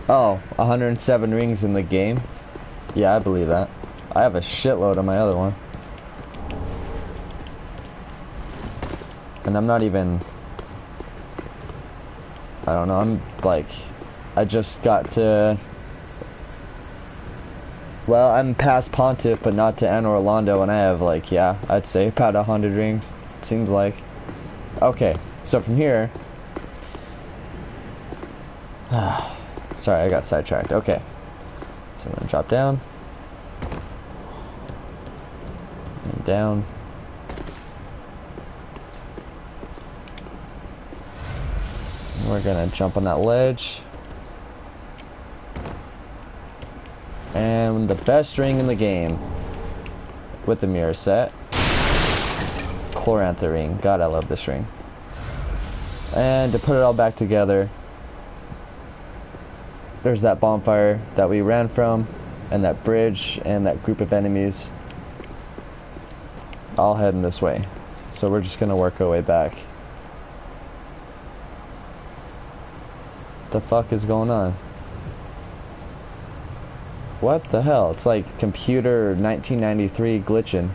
Oh, 107 rings in the game? Yeah, I believe that. I have a shitload on my other one. And I'm not even... I don't know, I'm like... I just got to... Well, I'm past Pontiff, but not to Anor Londo, and I have like, yeah, I'd say about 100 rings. It seems like. Okay, so from here... Sorry, I got sidetracked. Okay. So I'm gonna drop down. And down. And we're gonna jump on that ledge. And the best ring in the game. With the mirror set. Chlorantha ring. God, I love this ring. And to put it all back together, there's that bonfire that we ran from, and that bridge, and that group of enemies all heading this way. So we're just gonna work our way back. The fuck is going on? What the hell? It's like computer 1993 glitching.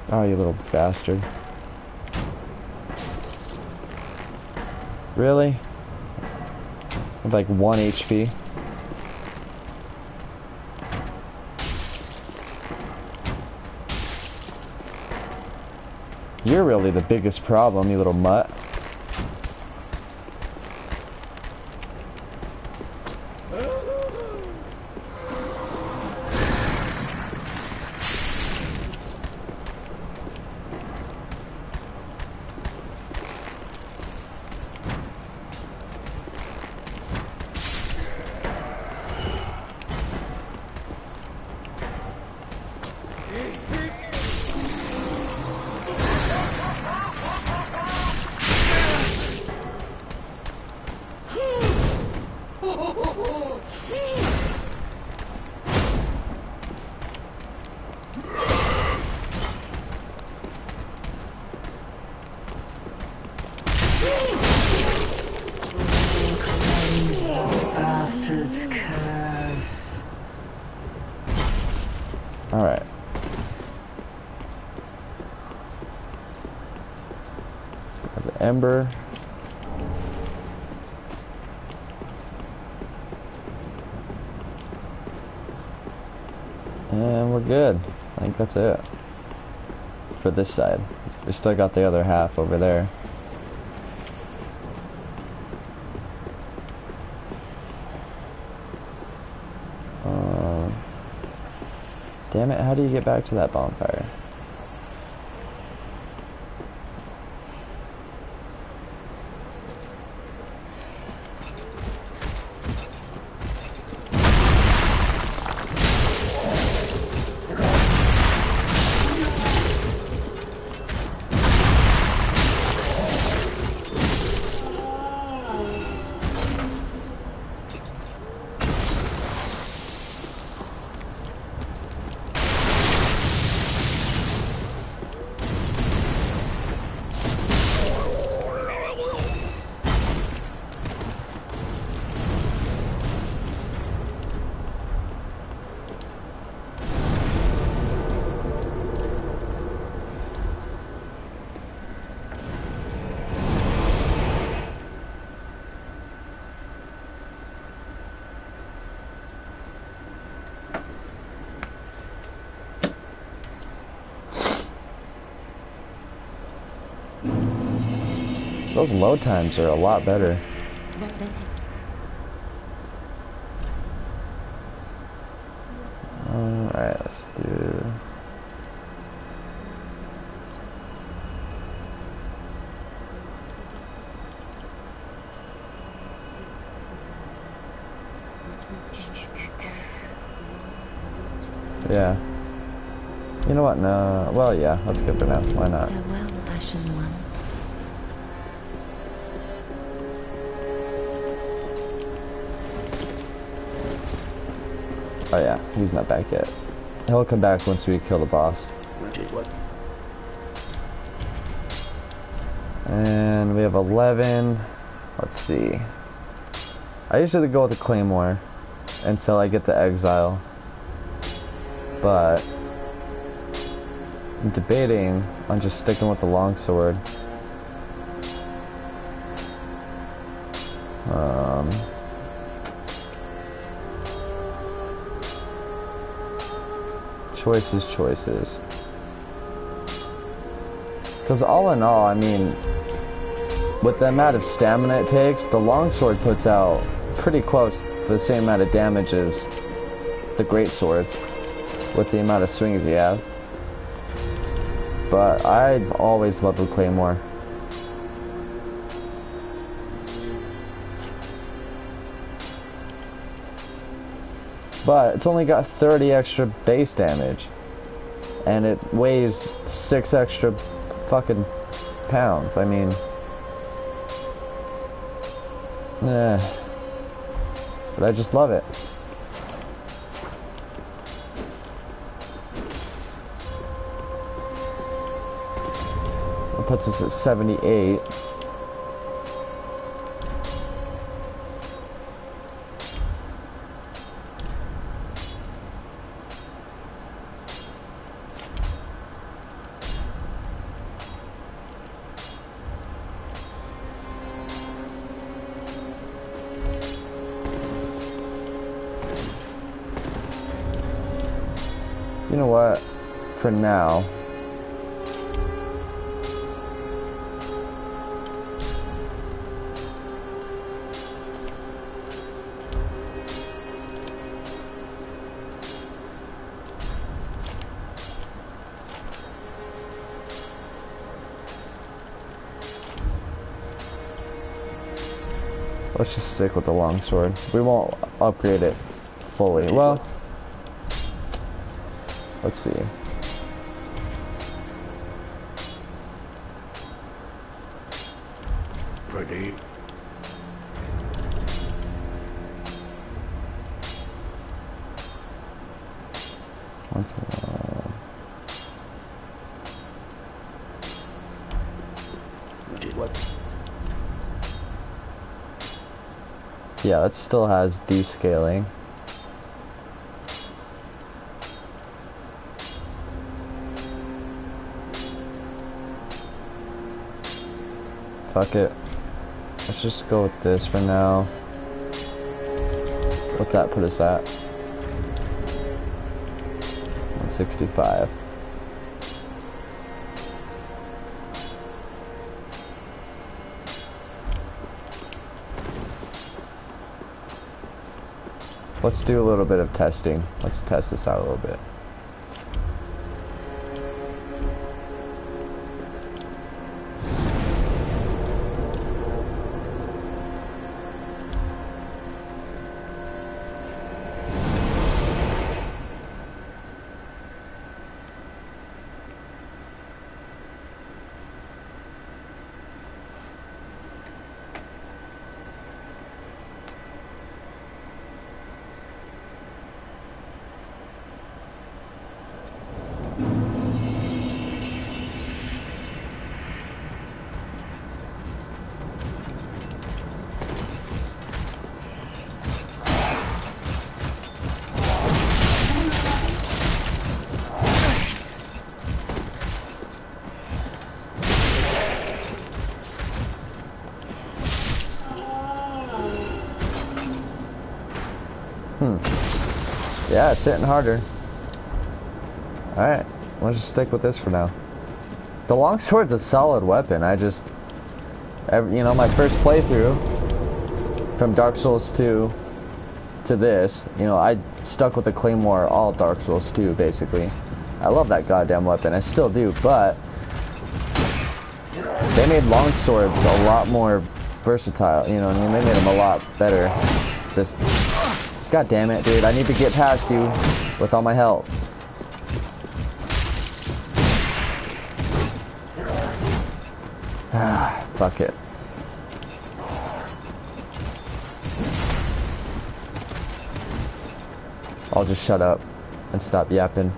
Oh, you little bastard. Really? With like 1 HP? You're really the biggest problem, you little mutt. Alright. The ember. And we're good. I think that's it. For this side. We still got the other half over there. Damn it, how do you get back to that bonfire? Those load times are a lot better. Alright, let's do... Yeah. You know what? No. Well, yeah. Let's go for now. Why not? Farewell, Ashen One. Oh yeah, he's not back yet. He'll come back once we kill the boss. And we have 11. Let's see. I usually go with the Claymore until I get the Exile. But I'm debating on just sticking with the Longsword. Choices. Because all in all, I mean, with the amount of stamina it takes, the Longsword puts out pretty close to the same amount of damage as the Greatswords, with the amount of swings you have. But I've always loved the Claymore. But it's only got 30 extra base damage. And it weighs 6 extra fucking pounds. I mean... But I just love it. It puts us at 78. You know what? For now, let's just stick with the Longsword. We won't upgrade it fully. Well, let's see. Ready? Once more. What? Yeah, it still has descaling. fuck it. Let's just go with this for now. What's that put us at? 165. Let's do a little bit of testing. Let's test this out a little bit. Yeah, it's hitting harder. Alright, let's just stick with this for now. The longsword's a solid weapon. I just, you know, my first playthrough from Dark Souls 2 to this, you know, I stuck with the Claymore all Dark Souls 2, basically. I love that goddamn weapon. I still do, but they made longswords a lot more versatile, you know what I mean? They made them a lot better. This... God damn it, dude. I need to get past you with all my health. Ah, fuck it. I'll just shut up and stop yapping.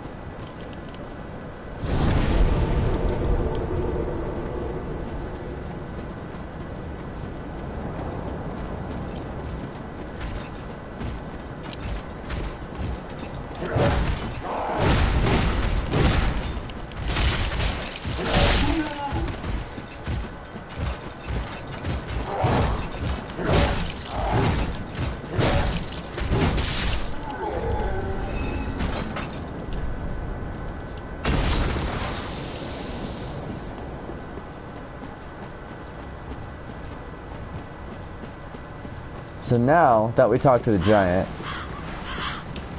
So now that we talked to the giant,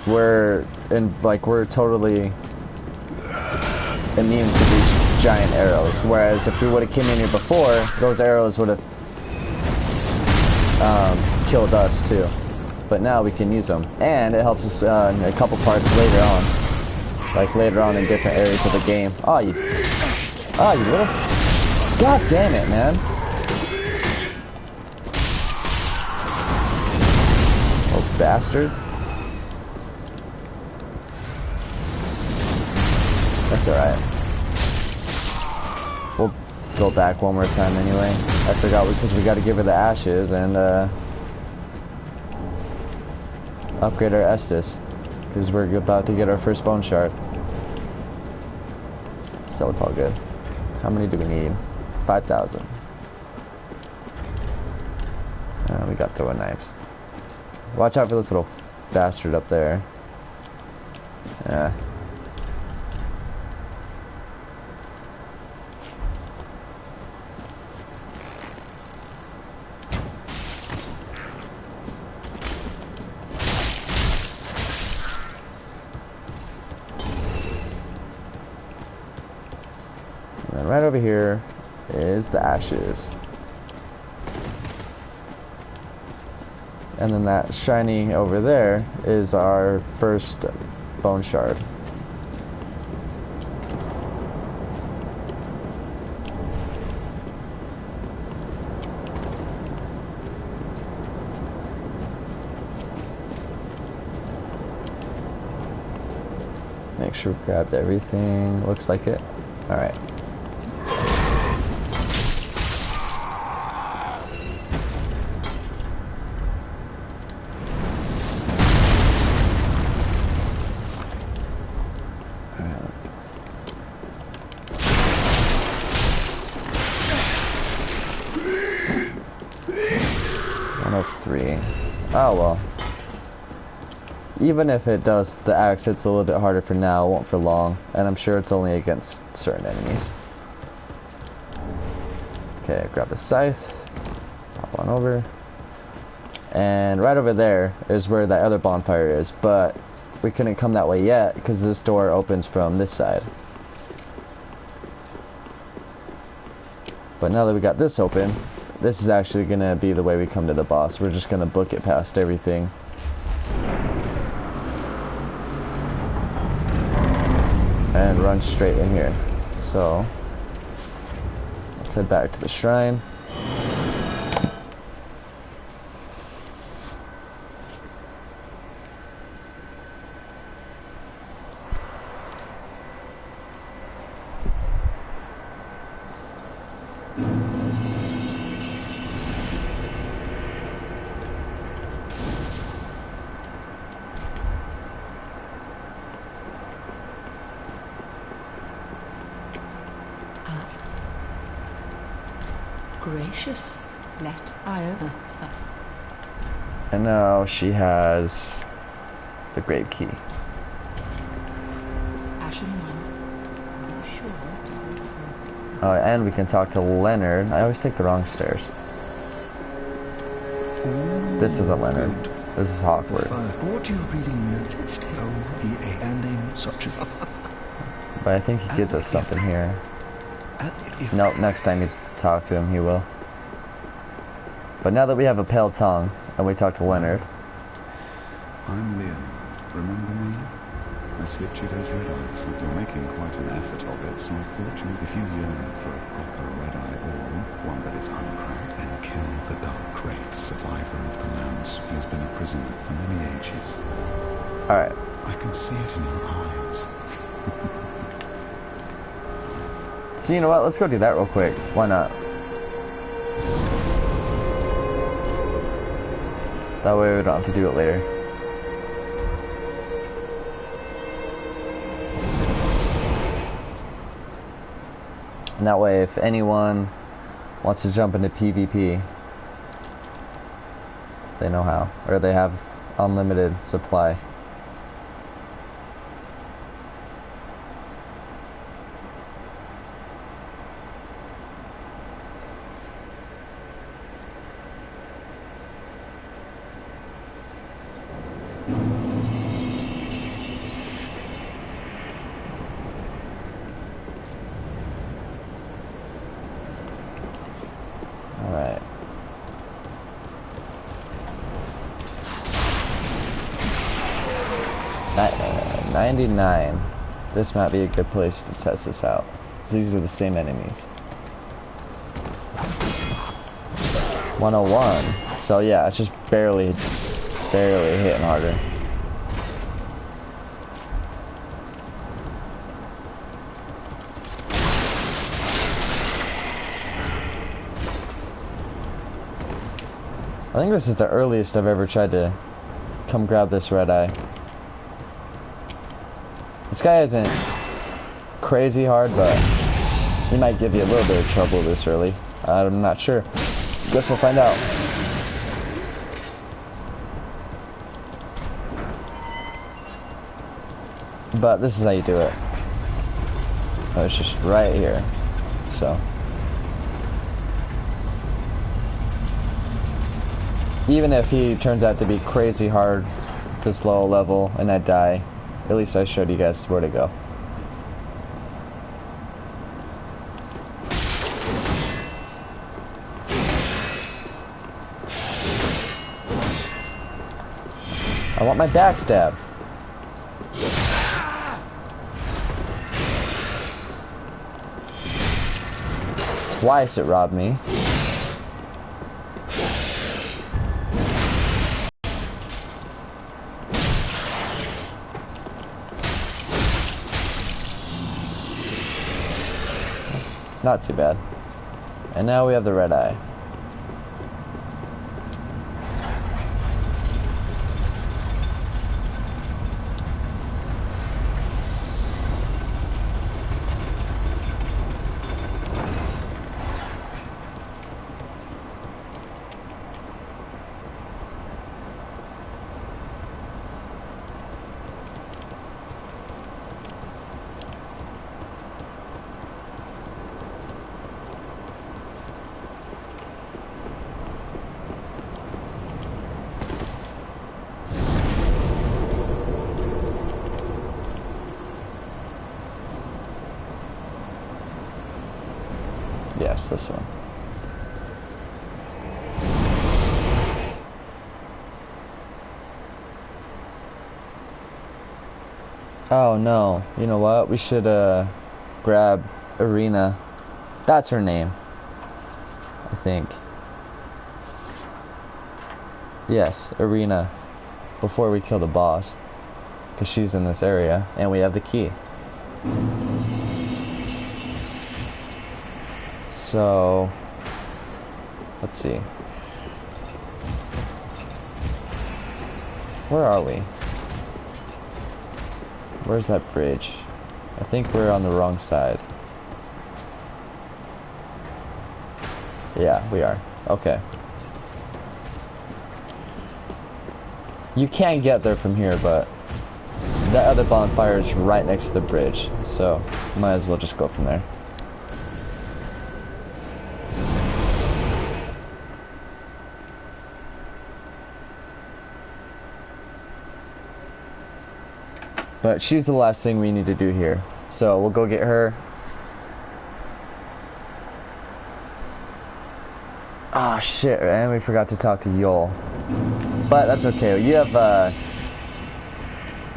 we're totally immune to these giant arrows. Whereas if we would have came in here before, those arrows would have killed us too. But now we can use them, and it helps us in a couple parts later on, like later on in different areas of the game. Oh, you little! God damn it, man! Bastards. That's alright. We'll go back one more time anyway. I forgot because we got to give her the ashes and upgrade our Estus because we're about to get our first bone shard. So it's all good. How many do we need? 5,000. We got throwing knives. Watch out for this little bastard up there. Yeah. And then right over here is the ashes. And then that shiny over there is our first bone shard. Make sure we grabbed everything. Looks like it. All right. 3. Oh well. Even if it does, the axe hits a little bit harder for now, it won't for long. And I'm sure it's only against certain enemies. Okay, grab the scythe. Hop on over. And right over there is where that other bonfire is, but we couldn't come that way yet because this door opens from this side. But now that we got this open, this is actually going to be the way we come to the boss. We're just going to book it past everything. And run straight in here. So, let's head back to the shrine. Gracious, let I over. And now she has the Great Key. Ashen One, be sure. Oh, and we can talk to Leonard. I always take the wrong stairs. This isn't Leonard. This is Hawkwood. What do you really know? O-E-A and names such as... But I think he gives us something here. Nope, next time you talk to him, he will. But now that we have a pale tongue, and we talk to Leonard. I'm Leonard. Remember me? I slipped you those red eyes, and you're making quite an effort of it, so I thought if you yearn for a proper red-eye orb, one that is uncracked, then kill the Dark Wraith, survivor of the lands who has been a prisoner for many ages. Alright. I can see it in your eyes. So you know what, let's go do that real quick. Why not? That way we don't have to do it later. And that way if anyone wants to jump into PvP, they know how. Or they have unlimited supply. Alright. Uh, 99. This might be a good place to test this out. These are the same enemies. 101. So yeah, it's just barely hitting harder. I think this is the earliest I've ever tried to come grab this red eye. This guy isn't crazy hard, but he might give you a little bit of trouble this early. I'm not sure. Guess we'll find out. But this is how you do it. Oh, it's just right here. So. Even if he turns out to be crazy hard this low level and I die, at least I showed you guys where to go. I want my backstab. Twice it robbed me. Not too bad. And now we have the red eye. Yes, this one. Oh no, you know what? We should grab Irina. That's her name, I think. Yes, Irina. Before we kill the boss. Because she's in this area, and we have the key. So, let's see. Where are we? Where's that bridge? I think we're on the wrong side. Yeah, we are. Okay. You can get there from here, but that other bonfire is right next to the bridge, so might as well just go from there. But she's the last thing we need to do here. So we'll go get her. Ah, shit, and we forgot to talk to Yol. But that's okay. You have,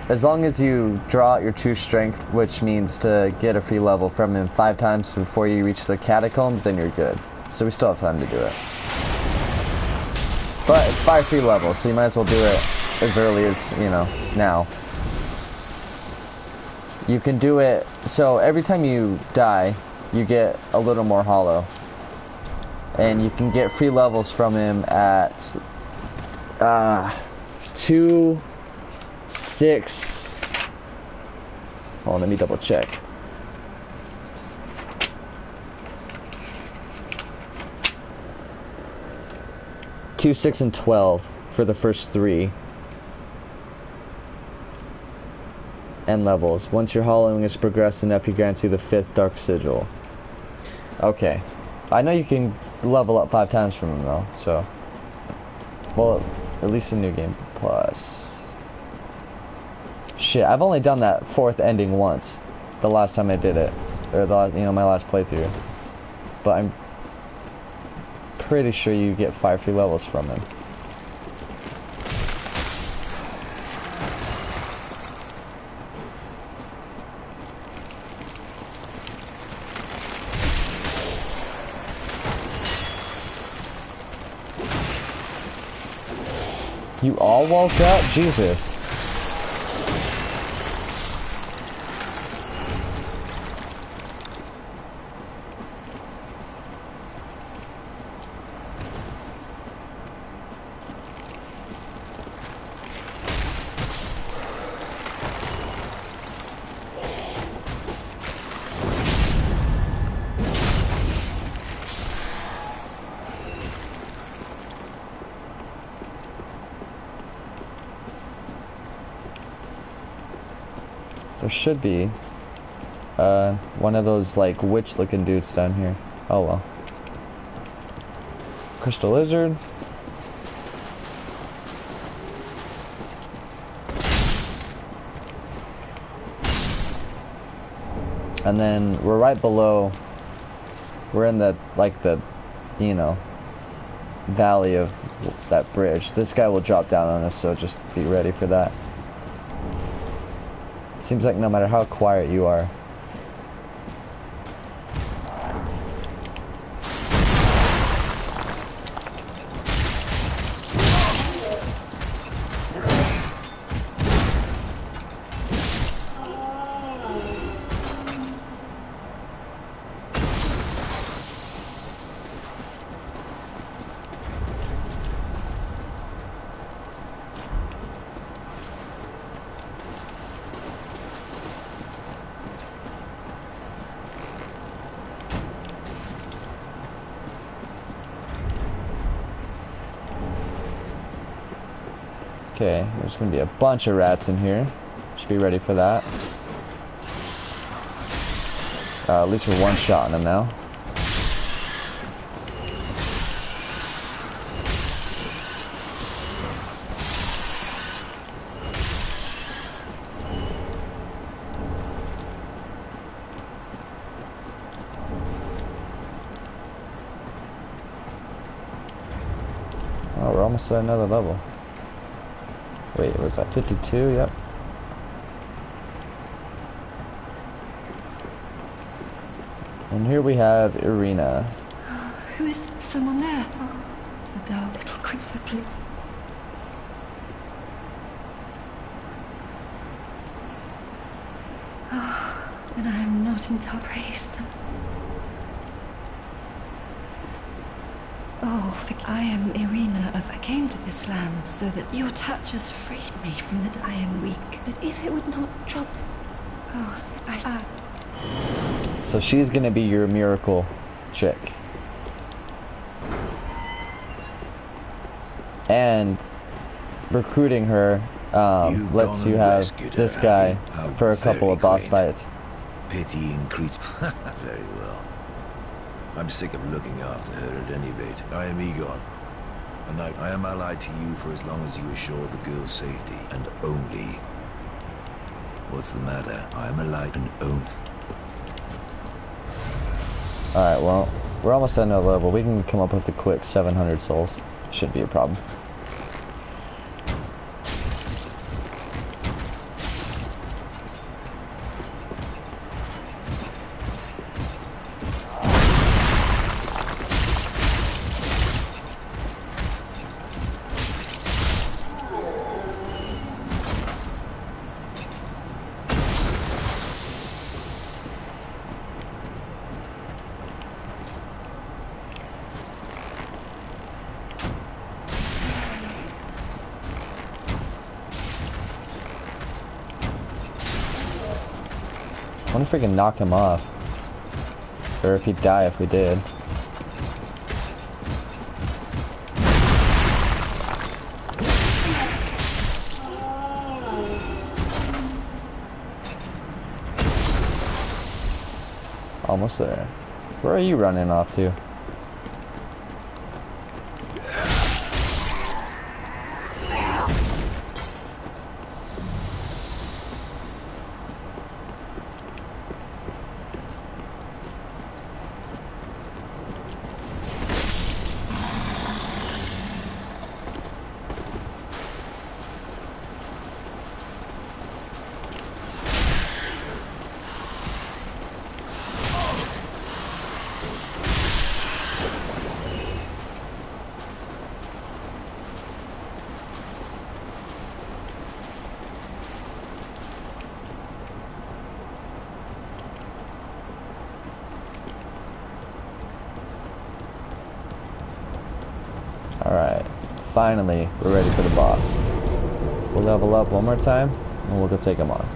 as long as you draw out your 2 strength, which means to get a free level from him 5 times before you reach the catacombs, then you're good. So we still have time to do it. But it's 5 free levels, so you might as well do it as early as, you know, now. You can do it, so every time you die, you get a little more hollow. And you can get free levels from him at 2, 6. Hold on, let me double check. Two, 6, and 12 for the first 3. And levels. Once your hollowing is progressed enough, he grants you the 5th Dark Sigil. Okay. I know you can level up 5 times from him though, so. Well, at least in New Game Plus. Shit, I've only done that 4th ending once. The last time I did it. Or the last, you know, my last playthrough. But I'm pretty sure you get 5 free levels from him. You all woke up? Jesus. There should be one of those like witch looking dudes down here. Oh well. Crystal lizard. And then we're right below, we're in the, like the, you know, valley of that bridge. This guy will drop down on us, so just be ready for that. Seems like no matter how quiet you are. Okay, there's gonna be a bunch of rats in here. Should be ready for that. At least we're one shot on them now. almost at another level. Wait, was that 52? Yep. And here we have Irina. Who is someone there? Oh, the dark little creature, please. Oh, and I am not in time. Praise them. Oh, I am Irina. I came to this land so that your touch has freed me from that I am weak. But if it would not drop... Oh, So she's gonna be your miracle chick. And recruiting her lets you have this guy for a couple of boss fights. Pitying creature. Very well. I'm sick of looking after her at any rate. I am Egon, and I am allied to you for as long as you assure the girl's safety, and only. What's the matter? I am allied and own. Alright, well, we're almost at another level. We can come up with a quick 700 souls. Shouldn't be a problem. I wonder if we can knock him off. Or if he'd die if we did. Almost there. Where are you running off to? Alright, finally, we're ready for the boss. We'll level up one more time, and we'll go take him on.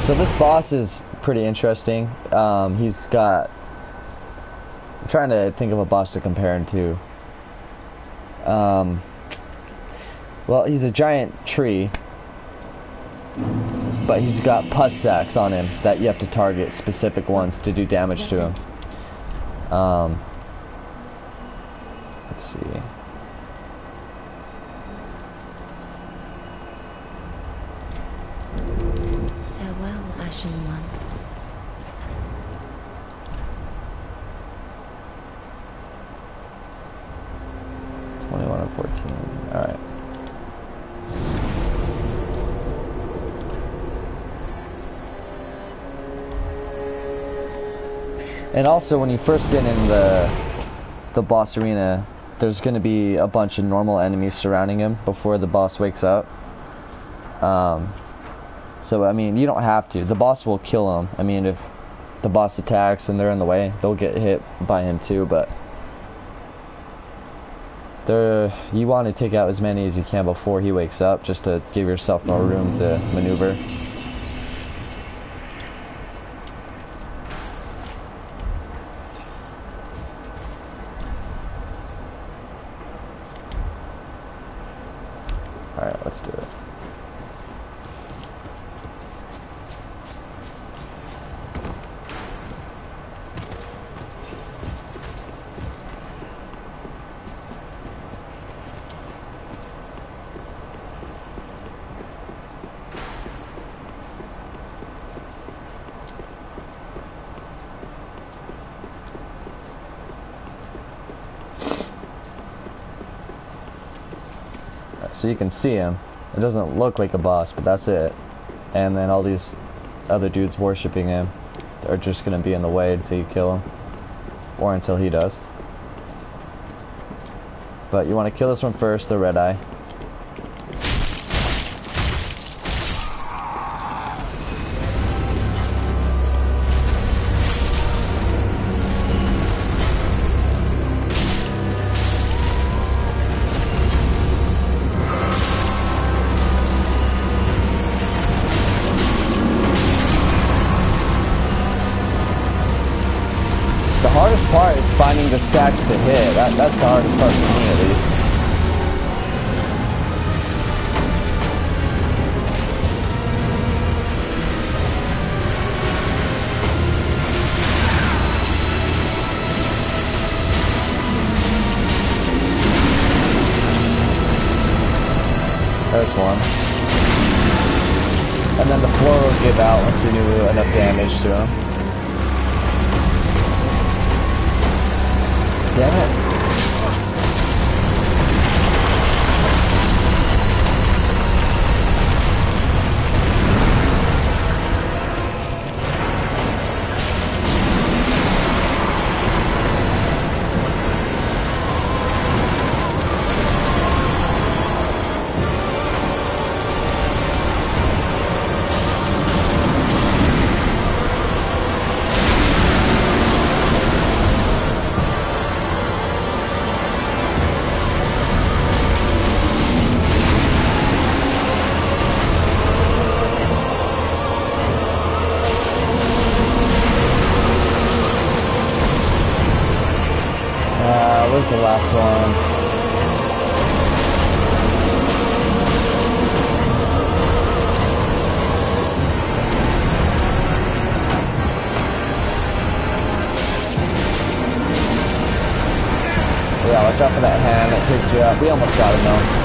So this boss is pretty interesting. He's got... I'm trying to think of a boss to compare him to. Well, he's a giant tree, but he's got pus sacks on him that you have to target specific ones to do damage to him. Let's see. Farewell, Ashen One. Or 14. Alright. And also, when you first get in the boss arena, there's going to be a bunch of normal enemies surrounding him before the boss wakes up. So, I mean, you don't have to. The boss will kill him. I mean, if the boss attacks and they're in the way, they'll get hit by him too, but you want to take out as many as you can before he wakes up, just to give yourself more room to maneuver. Alright, let's do it. so you can see him. It doesn't look like a boss, but that's it. And then all these other dudes worshipping him are just gonna be in the way until you kill him, or until he does. But you want to kill this one first, the red eye. The hardest part is finding the sacks to hit. That's the hardest part for me, at least. There's one. And then the floor will give out once you do enough damage to him. Damn it. Where's the last one? Yeah, watch out for that hand that picks you up. We almost got him though.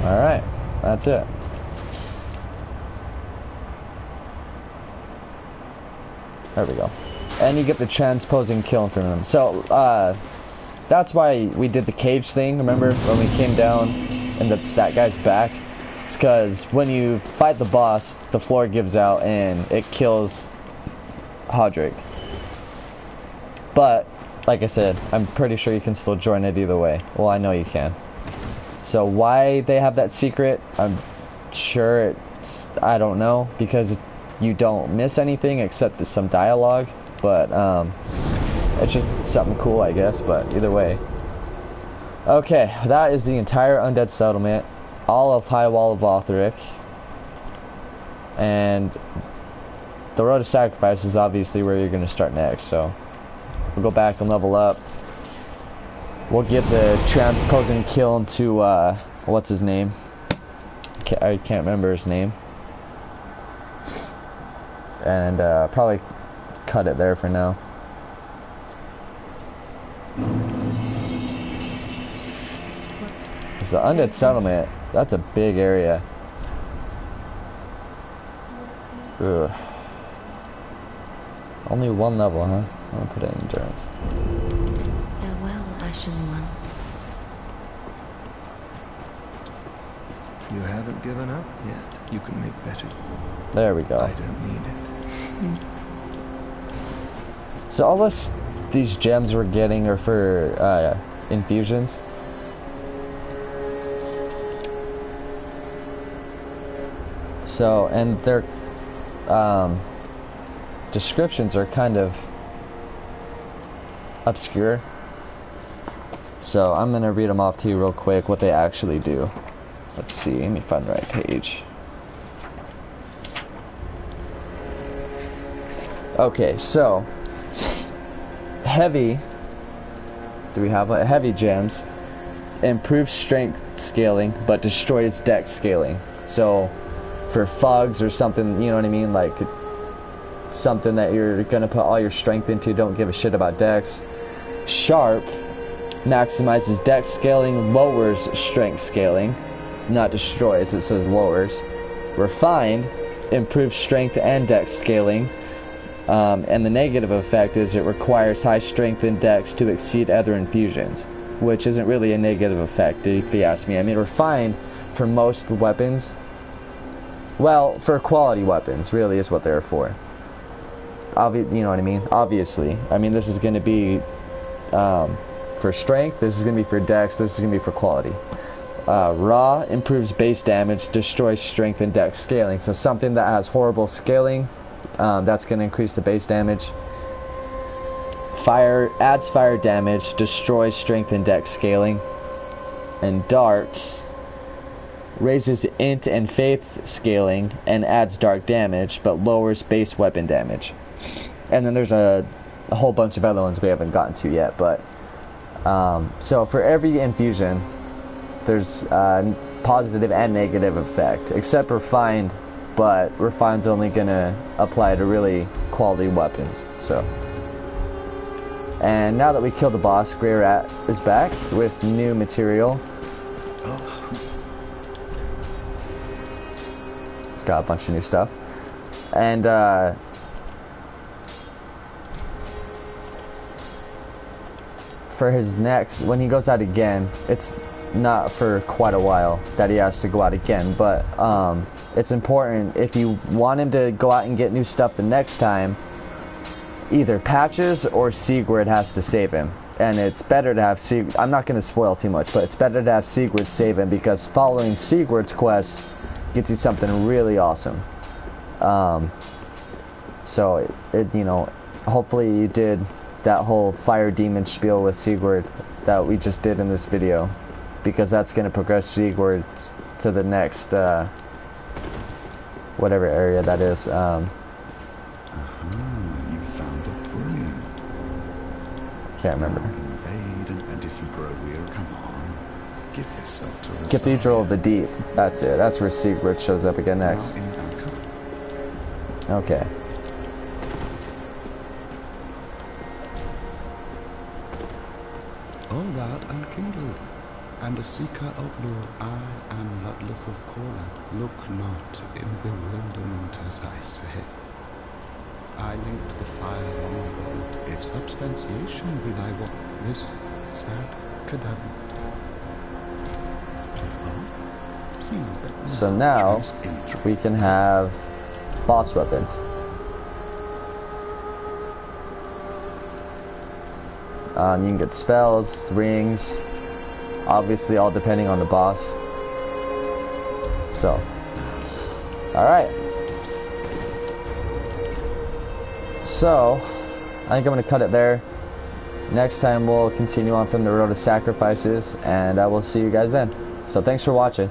Alright, that's it. There we go. And you get the transposing kill from him. So, that's why we did the cage thing, remember? When we came down in that guy's back. It's because when you fight the boss, the floor gives out and it kills Hodrick. But, like I said, I'm pretty sure you can still join it either way. Well, I know you can. So why they have that secret, I'm sure I don't know, because you don't miss anything except some dialogue, but it's just something cool, I guess, but either way. Okay, that is the entire Undead Settlement, all of High Wall of Lothric, and the Road to Sacrifice is obviously where you're going to start next, so we'll go back and level up. We'll get the transposing kill into, what's his name? I can't remember his name. And probably cut it there for now. It's the Undead Settlement. That's a big area. Ugh. Only one level, huh? I'll put it in endurance. Farewell, Ashen One. You haven't given up yet. You can make better. There we go. I don't need it. So all these gems we're getting are for infusions. So, and their descriptions are kind of obscure. So I'm gonna read them off to you real quick, what they actually do. Let's see, let me find the right page. Okay, so heavy, do we have heavy gems? Improves strength scaling, but destroys dex scaling. So for thugs or something, you know what I mean, like something that you're gonna put all your strength into, don't give a shit about dex. Sharp maximizes dex scaling, lowers strength scaling. not destroys, it says lowers. Refined improves strength and dex scaling. And the negative effect is it requires high strength and dex to exceed other infusions, which isn't really a negative effect if you ask me. I mean, refined for most weapons, well, for quality weapons really is what they're for. You know what I mean? Obviously. I mean, this is going to be for strength, this is going to be for dex, this is going to be for quality. Raw improves base damage, destroys strength and dex scaling. So something that has horrible scaling, that's going to increase the base damage. Fire adds fire damage, destroys strength and dex scaling. And dark raises int and faith scaling and adds dark damage, but lowers base weapon damage. And then there's a whole bunch of other ones we haven't gotten to yet, but so for every infusion there's positive and negative effect, except refined, but refined's only gonna apply to really quality weapons. So, and now that we killed the boss, Grey Rat is back with new material. It's got a bunch of new stuff, and for his next, when he goes out again, it's not for quite a while that he has to go out again, but it's important if you want him to go out and get new stuff the next time, either Patches or Sigurd has to save him. And it's better to have Sigurd, I'm not going to spoil too much, but it's better to have Sigurd save him, because following Sigurd's quest gets you something really awesome. So it you know, hopefully you did that whole fire demon spiel with Sigurd that we just did in this video, because that's going to progress Sigurd to the next whatever area that is. You found it brilliant. Can't remember. Invade, and if you grow weary, come on, give yourself to the Cathedral of the Deep. That's it. That's where Sigurd shows up again next. Okay. All that unkindled, and a seeker outlaw, I am Ludleth of Corlan. Look not in bewilderment as I say. I linked the fire long ago, if substantiation be thy what, this sad cadaver. So now we can have boss weapons. You can get spells, rings, obviously all depending on the boss. So, alright. So, I think I'm going to cut it there. Next time we'll continue on from the Road of Sacrifices, and I will see you guys then. So thanks for watching.